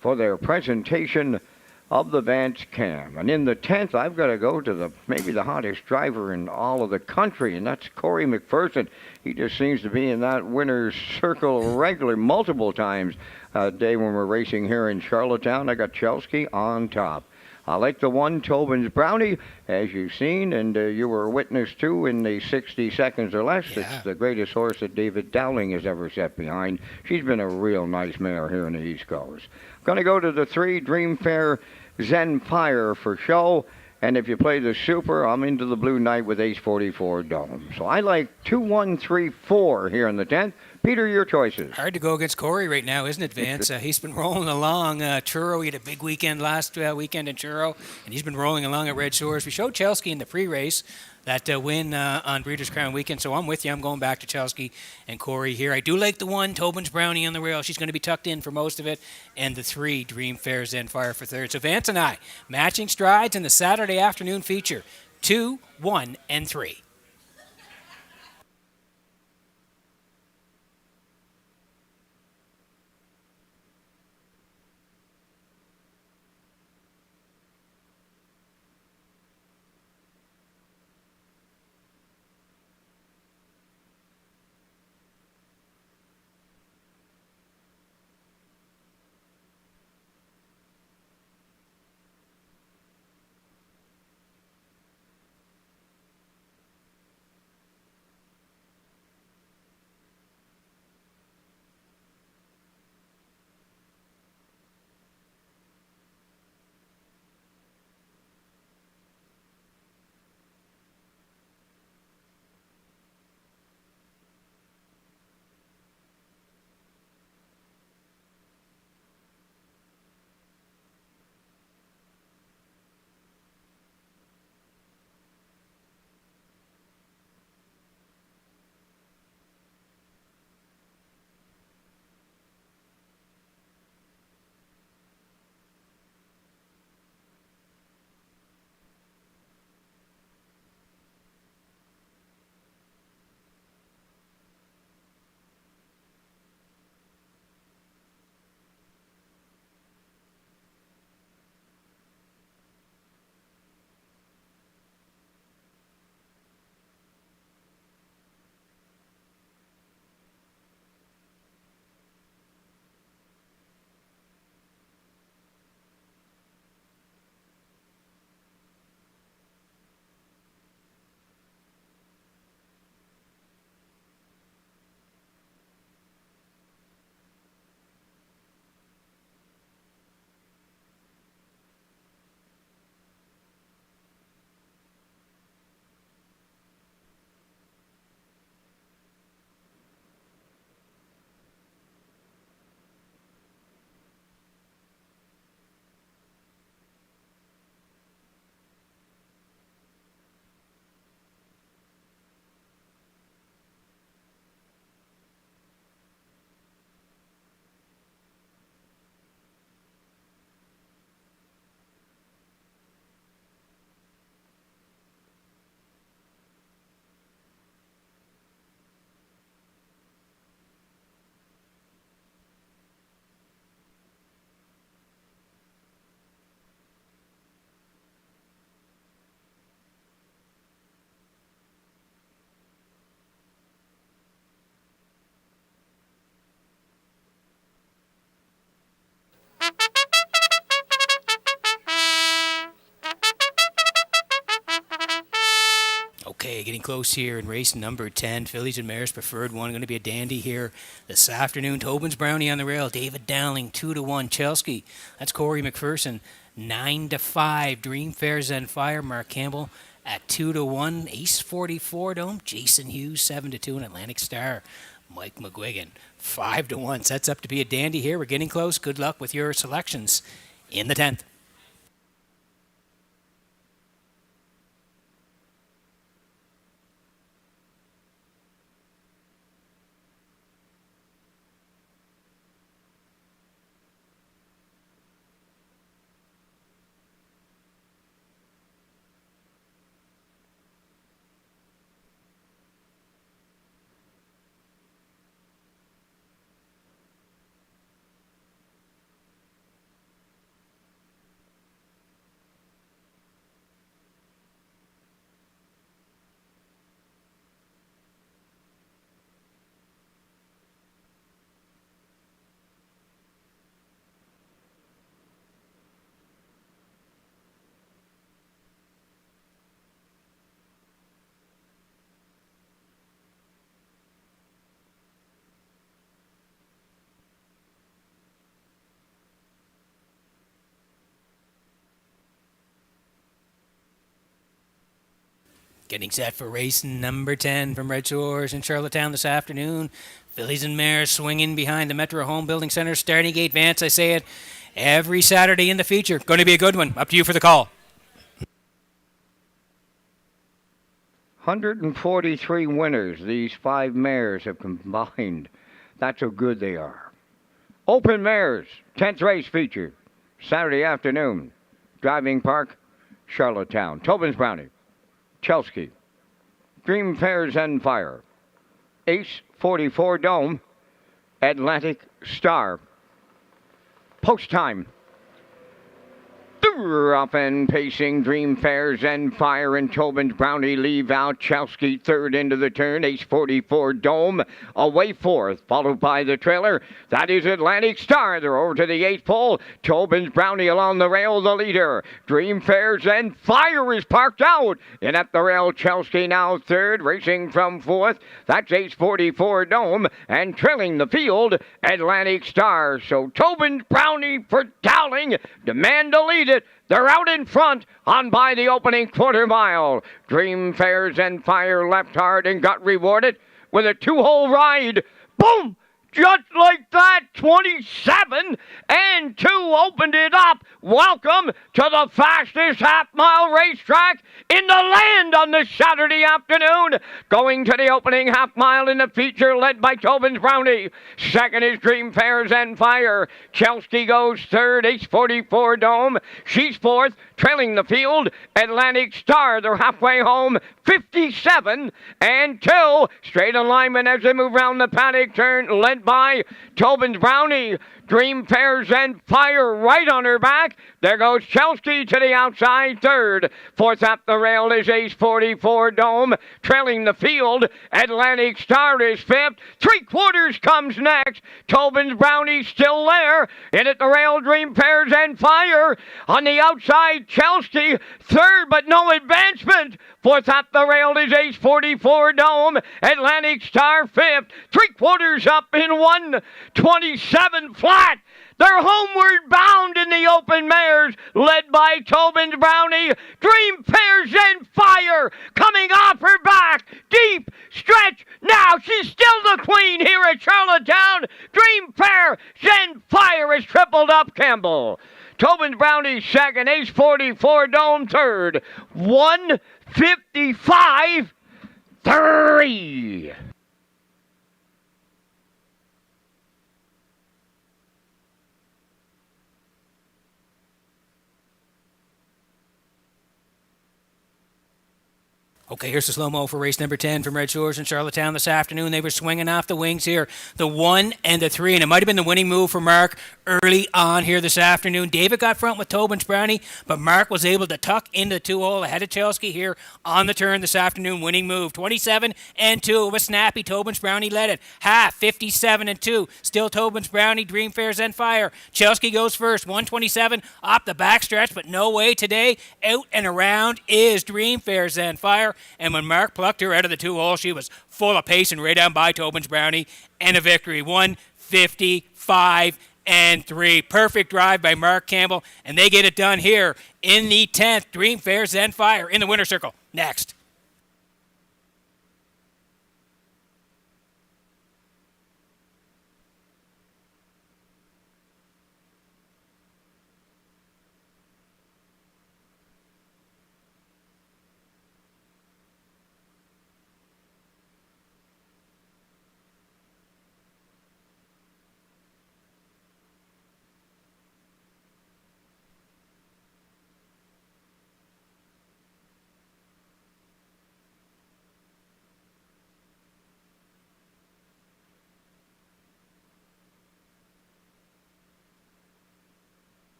for their presentation of the Vance Cam. And in the 10th, I've got to go to maybe the hottest driver in all of the country, and that's Corey McPherson. He just seems to be in that winner's circle regularly, multiple times a day when we're racing here in Charlottetown. I got Chelsea on top. I like the 1, Tobin's Brownie, as you've seen, and you were a witness to in the 60 seconds or less. Yeah. It's the greatest horse that David Dowling has ever set behind. She's been a real nice mare here in the East Coast. I'm going to go to the 3, Dreamfair Zenfire for show. And if you play the Super, I'm into the Blue Knight with Ace 44 Dome. So I like 2, 1, 3, 4 here in the 10th. Peter, your choices. Hard to go against Corey right now, isn't it, Vance? He's been rolling along. Truro, he had a big weekend last weekend in Truro, and he's been rolling along at Red Shores. We showed Chelsea in the pre-race, that win on Breeders' Crown weekend, so I'm with you. I'm going back to Chelsea and Corey here. I do like the 1, Tobin's Brownie on the rail. She's going to be tucked in for most of it, and the 3, Dreamfair Zenfire for third. So Vance and I, matching strides in the Saturday afternoon feature, 2, 1, and 3. Okay, getting close here in race number 10. Fillies and Mares Preferred One. Going to be a dandy here this afternoon. Tobin's Brownie on the rail. David Dowling, 2-1. Chelsea, that's Corey McPherson, 9-5. Dreamfair Zen Fire. Mark Campbell at 2-1. Ace 44 Dome. Jason Hughes, 7-2. And Atlantic Star, Mike McGuigan, 5-1. Sets up to be a dandy here. We're getting close. Good luck with your selections in the 10th. Getting set for race number 10 from Red Shores in Charlottetown this afternoon. Fillies and Mares swinging behind the Metro Home Building Center starting gate. Vance, I say it every Saturday in the feature. Going to be a good one. Up to you for the call. 143 winners these 5 mares have combined. That's how good they are. Open Mares, 10th race feature, Saturday afternoon. Driving Park, Charlottetown. Tobin's Brownie, Chelsea, Dreamfair Zen Fire, Ace 44 Dome, Atlantic Star. Post time. Up and pacing, Dreamfair Zen Fire and Tobin's Brownie leave out. Chelsea third into the turn. Ace 44 Dome away fourth, followed by the trailer. That is Atlantic Star. They're over to the 8th pole. Tobin's Brownie along the rail, the leader. Dreamfair Zen Fire is parked out. And at the rail, Chelsea now third, racing from fourth. That's Ace 44 Dome. And trailing the field, Atlantic Star. So Tobin's Brownie for Dowling demand to lead it. They're out in front on by the opening quarter mile. Dreamfair Zen Fire left hard and got rewarded with a 2-hole ride. Boom! Just like that, 27 and 2 opened it up. Welcome to the fastest half-mile racetrack in the land on this Saturday afternoon. Going to the opening half-mile in the feature led by Tobin's Brownie. Second is Dreamfair Zen Fire. Chelsea goes third, Ace 44 Dome. She's fourth, trailing the field. Atlantic Star, they're halfway home, 57 and 2. Straight alignment as they move around the paddock turn, led by Tobin's Brownie. Dreamfair Zen Fire right on her back. There goes Chelsea to the outside third. Fourth up the rail is Ace 44 Dome. Trailing the field, Atlantic Star is fifth. 3/4 comes next. Tobin's Brownie still there. In at the rail, Dreamfair Zen Fire. On the outside, Chelsea third, but no advancement. Fourth up the rail is Ace 44 Dome. Atlantic Star fifth. 3/4 up in 1:27 flat. They're homeward bound in the open mares, led by Tobin's Brownie. Dreamfair Zen Fire coming off her back. Deep stretch. Now she's still the queen here at Charlottetown. Dreamfair Zen Fire has tripled up Campbell. Tobin's Brownie second. Ace 44 Dome third. 1:55.3. Okay, here's the slow-mo for race number 10 from Red Shores in Charlottetown this afternoon. They were swinging off the wings here, the 1 and the 3, and it might have been the winning move for Mark early on here this afternoon. David got front with Tobin's Brownie, but Mark was able to tuck into the 2-hole ahead of Chelsea here on the turn this afternoon. Winning move, 27 and 2. It was snappy. Tobin's Brownie led it. Half, 57 and 2. Still Tobin's Brownie, Dreamfair Zen Fire. Chelsea goes first, 127 up the backstretch, but no way today. Out and around is Dreamfair Zen Fire. Fire. And when Mark plucked her out of the 2-hole, she was full of pace and right down by Tobin's Brownie. And a victory, 155-3. Perfect drive by Mark Campbell. And they get it done here in the 10th. Dream Fair Zen Fire in the winner's circle. Next.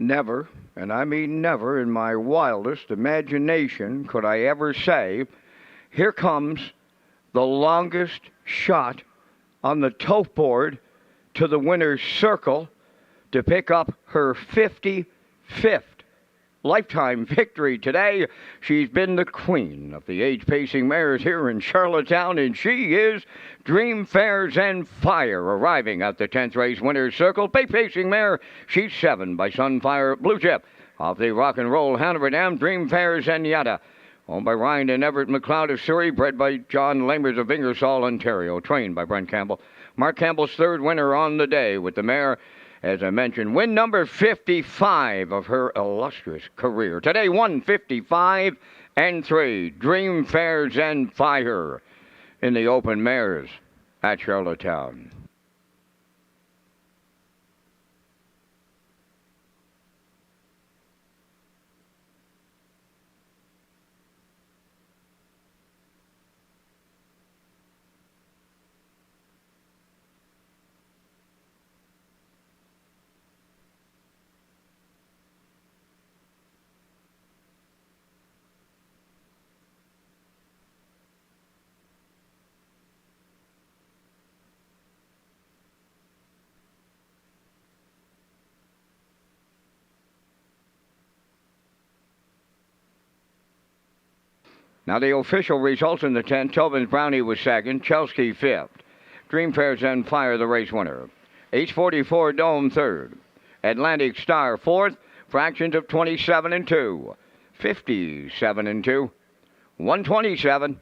Never, and I mean never, in my wildest imagination could I ever say, here comes the longest shot on the tote board to the winner's circle to pick up her 55th lifetime victory today. She's been the queen of the age-pacing mares here in Charlottetown, and she is Dream Fair Zen Fire, arriving at the 10th race winner's circle. Pacing mare, she's 7 by Sunfire Blue Chip. Off the Rock and Roll Hanover Dam, Dream Fair Zenyatta. Owned by Ryan and Everett McLeod of Surrey, bred by John Lamers of Ingersoll, Ontario, trained by Brent Campbell. Mark Campbell's third winner on the day with the mare, as I mentioned, win number 55 of her illustrious career. Today, 155-3. Dream Fair Zen Fire in the open mares at Charlottetown. Now the official results in the 10th, Tobin's Brownie was second, Chelsea fifth. Dream Fair Zen Fire, the race winner. H44 Dome third. Atlantic Star fourth, fractions of 27-2. 57-2. 127.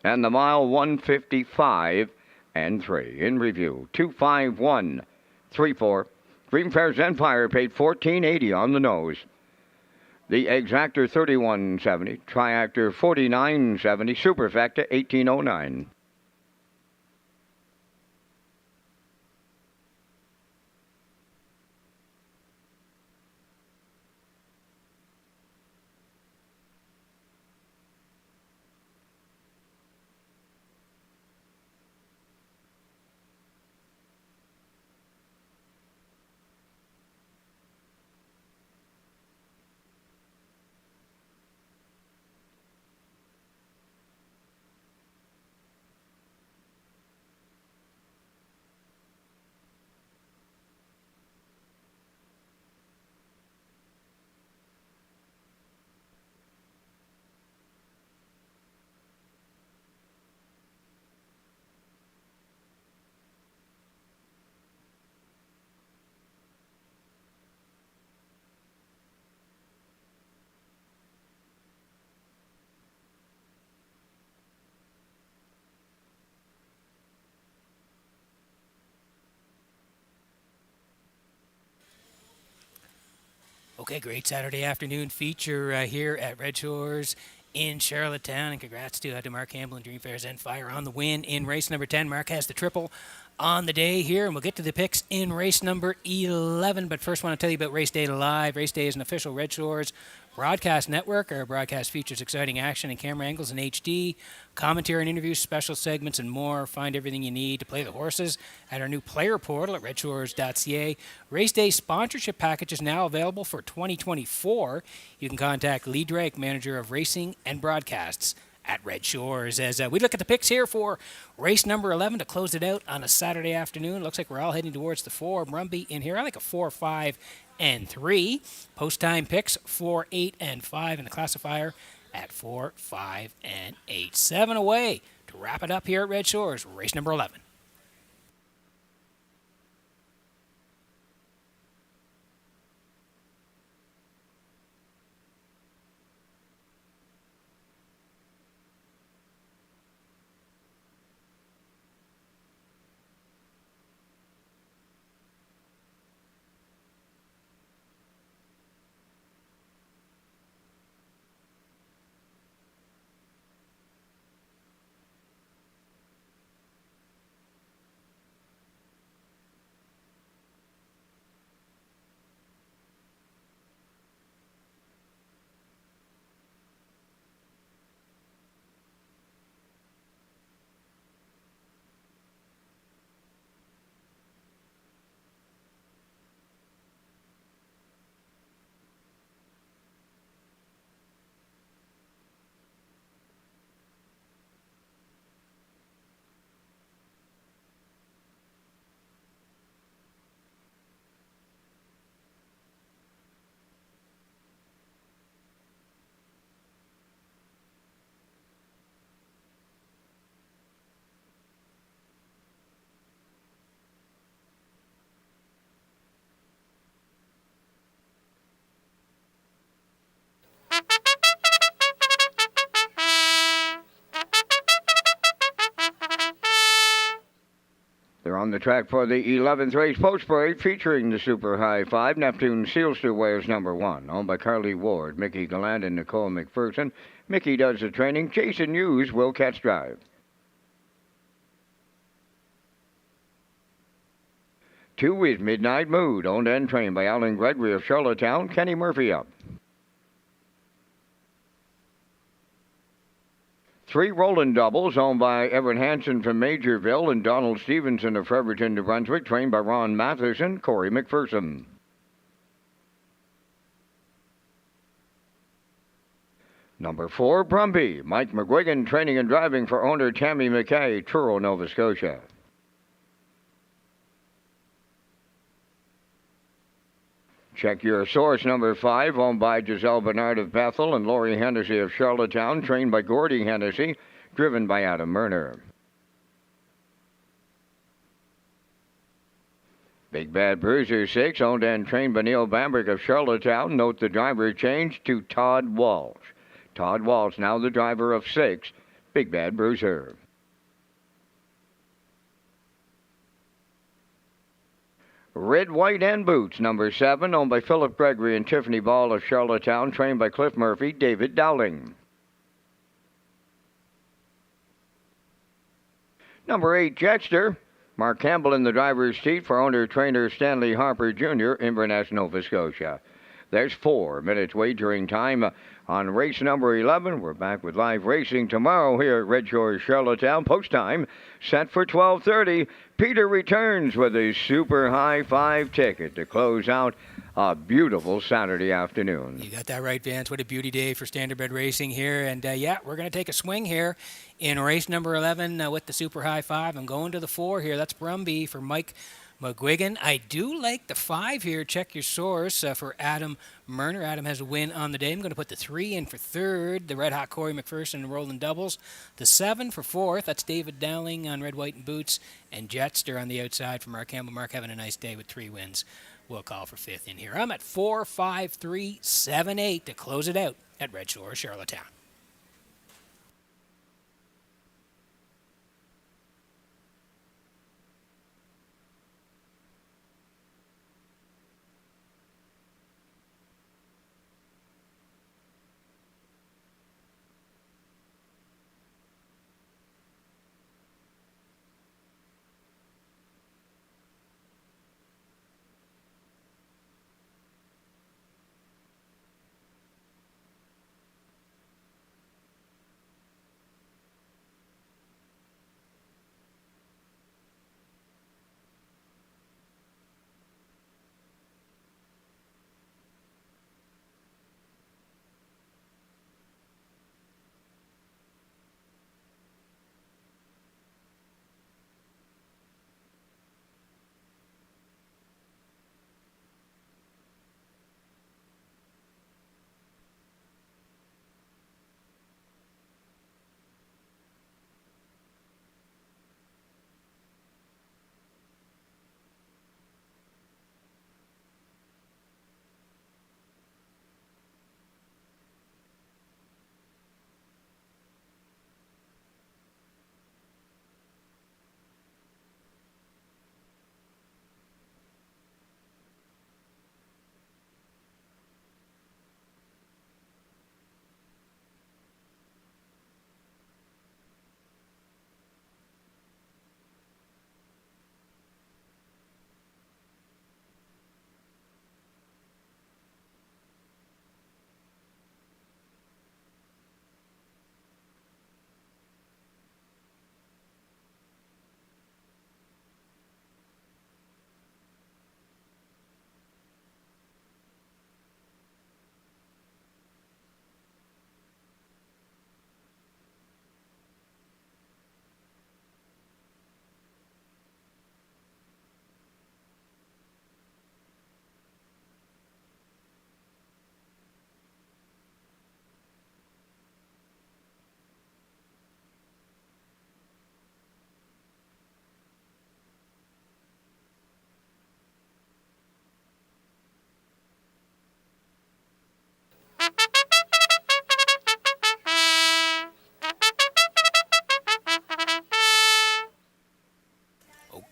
And the mile 155-3. In review, 251-34. Dream Fair Zen Fire paid $14.80 on the nose. The Exactor $31.70, Triactor $49.70, Superfecta $18.09. Okay, great Saturday afternoon feature here at Redshores in Charlottetown. And congrats to Mark Campbell and Dream Fair Zen Fire on the win in race number 10. Mark has the triple on the day here, and we'll get to the picks in race number 11. But first, I want to tell you about Race Day Live. Race Day is an official Red Shores broadcast network. Our broadcast features exciting action and camera angles in HD, commentary and interviews, special segments, and more. Find everything you need to play the horses at our new player portal at Redshores.ca. Race Day sponsorship package is now available for 2024. You can contact Lee Drake, manager of racing and broadcasts at Red Shores. As we look at the picks here for race number 11 to close it out on a Saturday afternoon. Looks like we're all heading towards the 4. Brumby in here. I like a 4, 5, and 3. Post time picks 4, 8, and 5, and the classifier at 4, 5, and 8. 7 away to wrap it up here at Red Shores. Race number 11. They're on the track for the 11th race post parade featuring the Super High 5. Neptune Sealster wears number 1, owned by Carly Ward, Mickey Gallant, and Nicole McPherson. Mickey does the training. Jason Hughes will catch drive. 2 is Midnight Mood, owned and trained by Alan Gregory of Charlottetown. Kenny Murphy up. 3 Roland Doubles, owned by Everett Hansen from Majorville and Donald Stevenson of Fredericton, New Brunswick, trained by Ron Matheson, Corey McPherson. Number 4, Brumby, Mike McGuigan, training and driving for owner Tammy McKay, Truro, Nova Scotia. Check Your Source, number 5, owned by Giselle Bernard of Bethel and Lori Hennessy of Charlottetown, trained by Gordy Hennessy, driven by Adam Murner. Big Bad Bruiser 6, owned and trained by Neil Bambrick of Charlottetown. Note the driver changed to Todd Walsh. Todd Walsh, now the driver of 6, Big Bad Bruiser. Red, White, and Boots, number 7, owned by Philip Gregory and Tiffany Ball of Charlottetown, trained by Cliff Murphy, David Dowling. Number 8, Jetster, Mark Campbell in the driver's seat for owner-trainer Stanley Harper Jr., Inverness, Nova Scotia. There's 4 minutes wagering time on race number 11. We're back with live racing tomorrow here at Red Shores, Charlottetown. Post time set for 12:30. Peter returns with a Super High 5 ticket to close out a beautiful Saturday afternoon. You got that right, Vance. What a beauty day for Standardbred Racing here. And, yeah, we're going to take a swing here in race number 11 with the Super High 5. I'm going to the 4 here. That's Brumby for Mike McGuigan. I do like the 5 here. Check Your Source for Adam Murner. Adam has a win on the day. I'm going to put the 3 in for 3rd. The Red Hot Corey McPherson and Roland Doubles. The 7 for 4th. That's David Dowling on Red, White, and Boots. And Jetster on the outside for Mark Campbell. Mark having a nice day with 3 wins. We'll call for 5th in here. I'm at 4, 5, 3, 7, 8 to close it out at Red Shores, Charlottetown.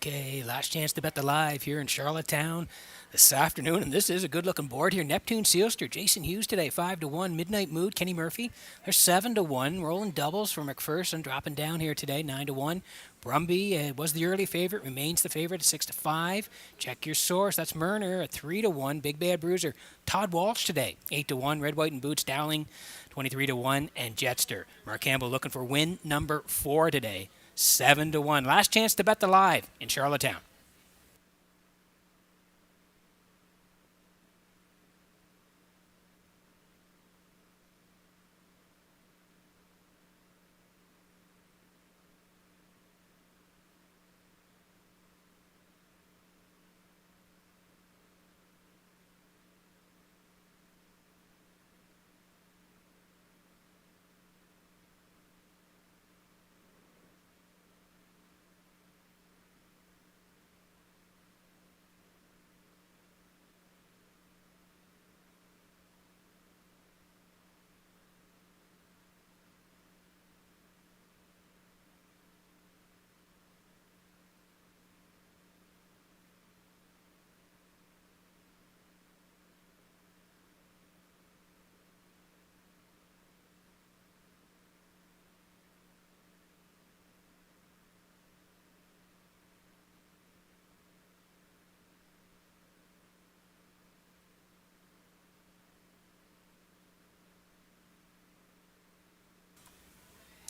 Okay, last chance to bet the live here in Charlottetown this afternoon, and this is a good-looking board here. Neptune Sealster, Jason Hughes today, 5-1. Midnight Mood, Kenny Murphy, they're 7-1. Rolling doubles for McPherson, dropping down here today, 9-1. Brumby was the early favorite, remains the favorite at 6-5. Check your source, that's Murner at 3-1. Big Bad Bruiser, Todd Walsh today, 8-1. Red, White, and Boots, Dowling, 23-1. And Jetster, Mark Campbell looking for win number 4 today, 7-1. Last chance to bet the live in Charlottetown.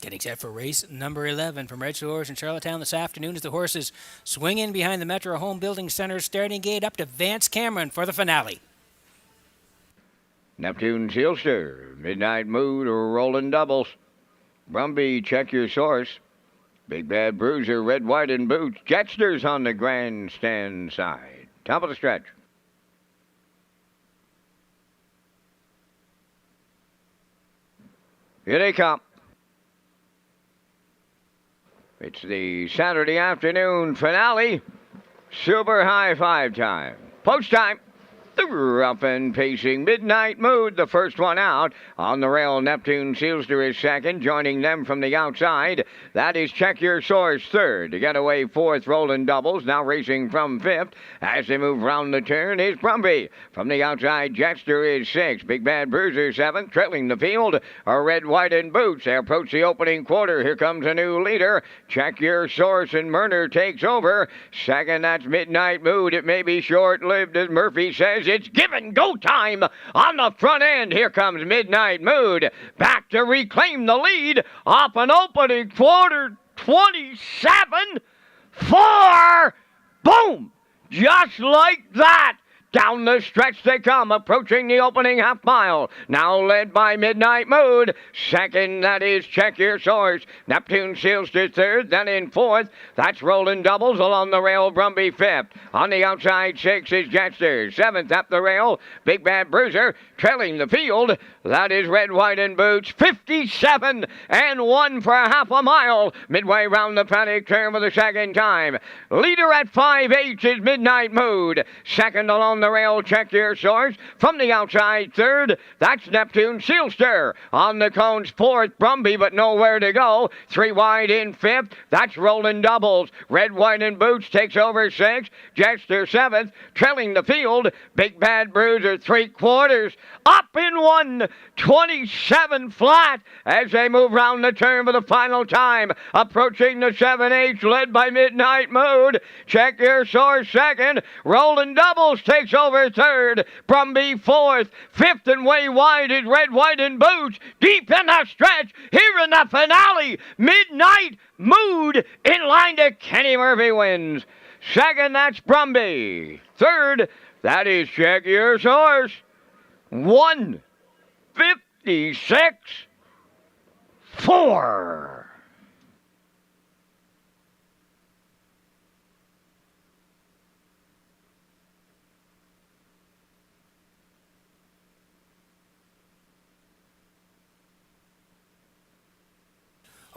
Getting set for race number 11 from Redshores in Charlottetown this afternoon as the horses swing in behind the Metro Home Building Center starting gate up to Vance Cameron for the finale. Neptune Sealster, Midnight Mood, or Rolling Doubles. Brumby, check your source. Big Bad Bruiser, Red, White, and Boots. Jetsters on the grandstand side. Top of the stretch. Here they come. It's the Saturday afternoon finale. Super high five time. Post time. The rough and pacing Midnight Mood, the first one out. On the rail, Neptune Sealster is second. Joining them from the outside, that is Check Your Source third. To get away fourth, Rolling Doubles, now racing from fifth. As they move round the turn is Brumby. From the outside, Jetster is sixth. Big Bad Bruiser seventh. Trailing the field are Red, White, and Boots. They approach the opening quarter. Here comes a new leader. Check Your Source, and Murner takes over. Second, that's Midnight Mood. It may be short-lived, as Murphy says. It's give and go time on the front end. Here comes Midnight Mood back to reclaim the lead off an opening quarter. 27-4. Boom! Just like that. Down the stretch they come, approaching the opening half mile. Now led by Midnight Mood. Second, that is Check Your Source. Neptune Sealster third. Then in fourth, that's Rolling Doubles. Along the rail, Brumby fifth. On the outside, six is Jetster. Seventh up the rail, Big Bad Bruiser. Trailing the field, that is Red, White, and Boots. 57-1 for half a mile. Midway round the paddock turn for the second time. Leader at 5/8 is Midnight Mood. Second along the rail, Check Your Source. From the outside, third, that's Neptune Sealster. On the cones, fourth, Brumby, but nowhere to go. 3 wide in fifth, that's Rolling Doubles. Red, White, and Boots takes over sixth. Jetster seventh. Trailing the field, Big Bad Bruiser 3/4. Up in 1:27 flat as they move round the turn for the final time. Approaching the 7/8, led by Midnight Mood. Check Your Source second. Rolling Doubles takes over third. Brumby fourth. Fifth and way wide is Red, White, and Boots. Deep in the stretch, here in the finale, Midnight Mood in line to Kenny Murphy wins. Second, that's Brumby. Third, that is Check Your Source. 1:56.4.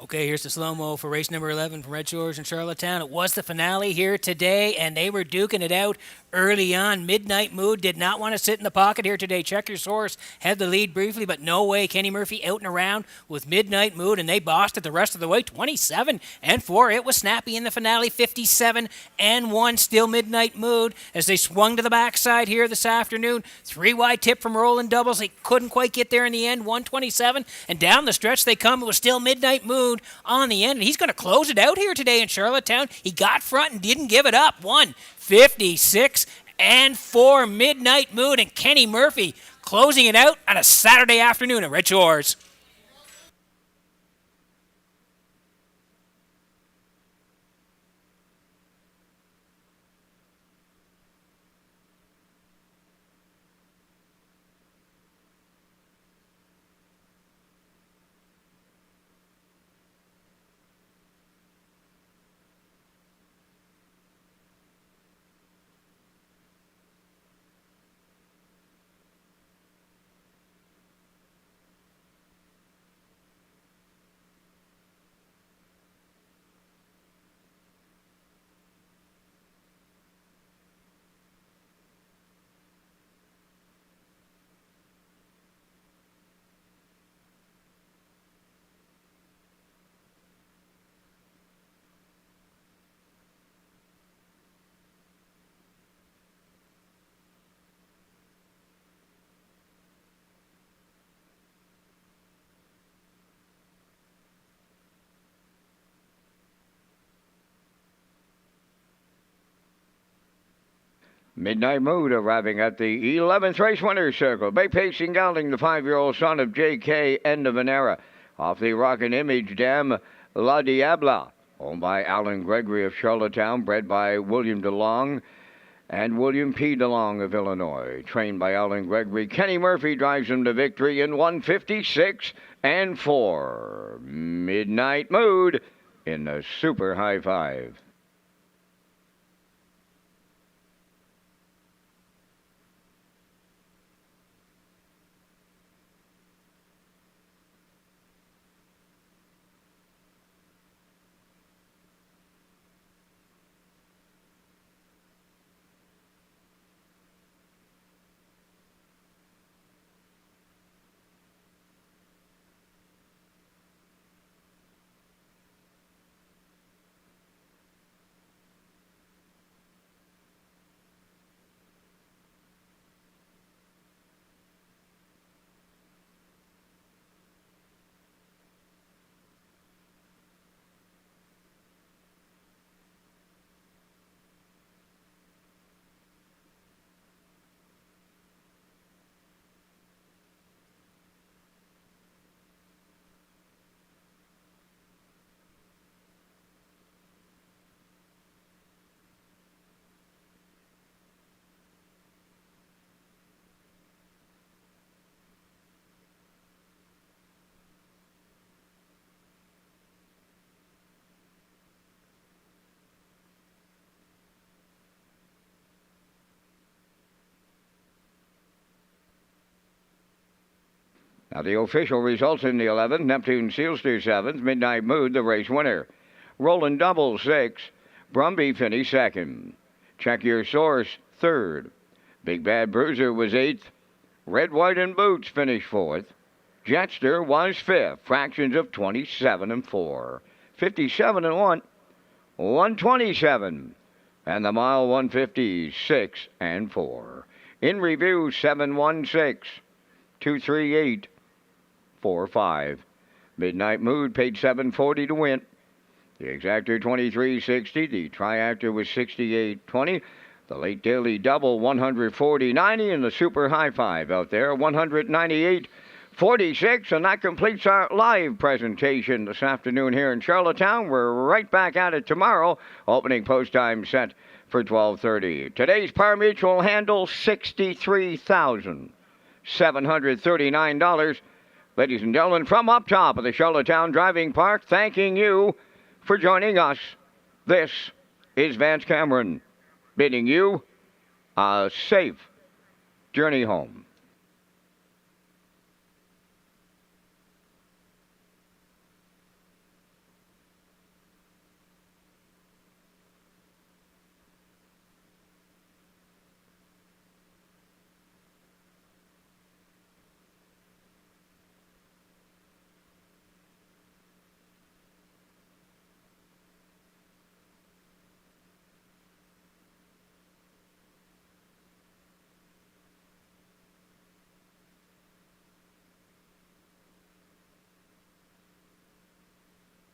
Okay, here's the slow-mo for race number 11 from Redshores in Charlottetown. It was the finale here today, and they were duking it out early on. Midnight Mood did not want to sit in the pocket here today. Check Your Source had the lead briefly, but no way. Kenny Murphy out and around with Midnight Mood, and they bossed it the rest of the way, 27-4. It was snappy in the finale, 57-1. Still Midnight Mood as they swung to the backside here this afternoon. 3-wide tip from Roland Doubles. They couldn't quite get there in the end, 127. And down the stretch they come. It was still Midnight Mood on the end, and he's going to close it out here today in Charlottetown. He got front and didn't give it up. 156-4. Midnight Mood and Kenny Murphy closing it out on a Saturday afternoon at Red Shores. Midnight Mood arriving at the 11th race winner's circle. Bay Pacing Gelding, the 5-year-old son of J.K. End of an Era. Off the Rockin' Image Dam, La Diabla, owned by Alan Gregory of Charlottetown, bred by William DeLong and William P. DeLong of Illinois. Trained by Alan Gregory, Kenny Murphy drives him to victory in 156-4. Midnight Mood in the Super High Five. Now the official results in the 11th, Neptune Sealster 7th, Midnight Mood, the race winner. Roland Double 6th, Brumby finished 2nd. Check Your Source 3rd. Big Bad Bruiser was 8th. Red, White, and Boots finished 4th. Jetster was 5th, fractions of 27-4. 57-1, 127, and the mile 156-4. In review, 716, 238, 4-5. Midnight Mood paid $7.40 to win. The exactor $23.60. The triactor was $68.20. The late daily double $140.90, and the super high five out there $198.46. And that completes our live presentation this afternoon here in Charlottetown. We're right back at it tomorrow. Opening post time set for 12:30. Today's par mutual handle $63,739. Ladies and gentlemen, from up top of the Charlottetown Driving Park, thanking you for joining us. This is Vance Cameron, bidding you a safe journey home.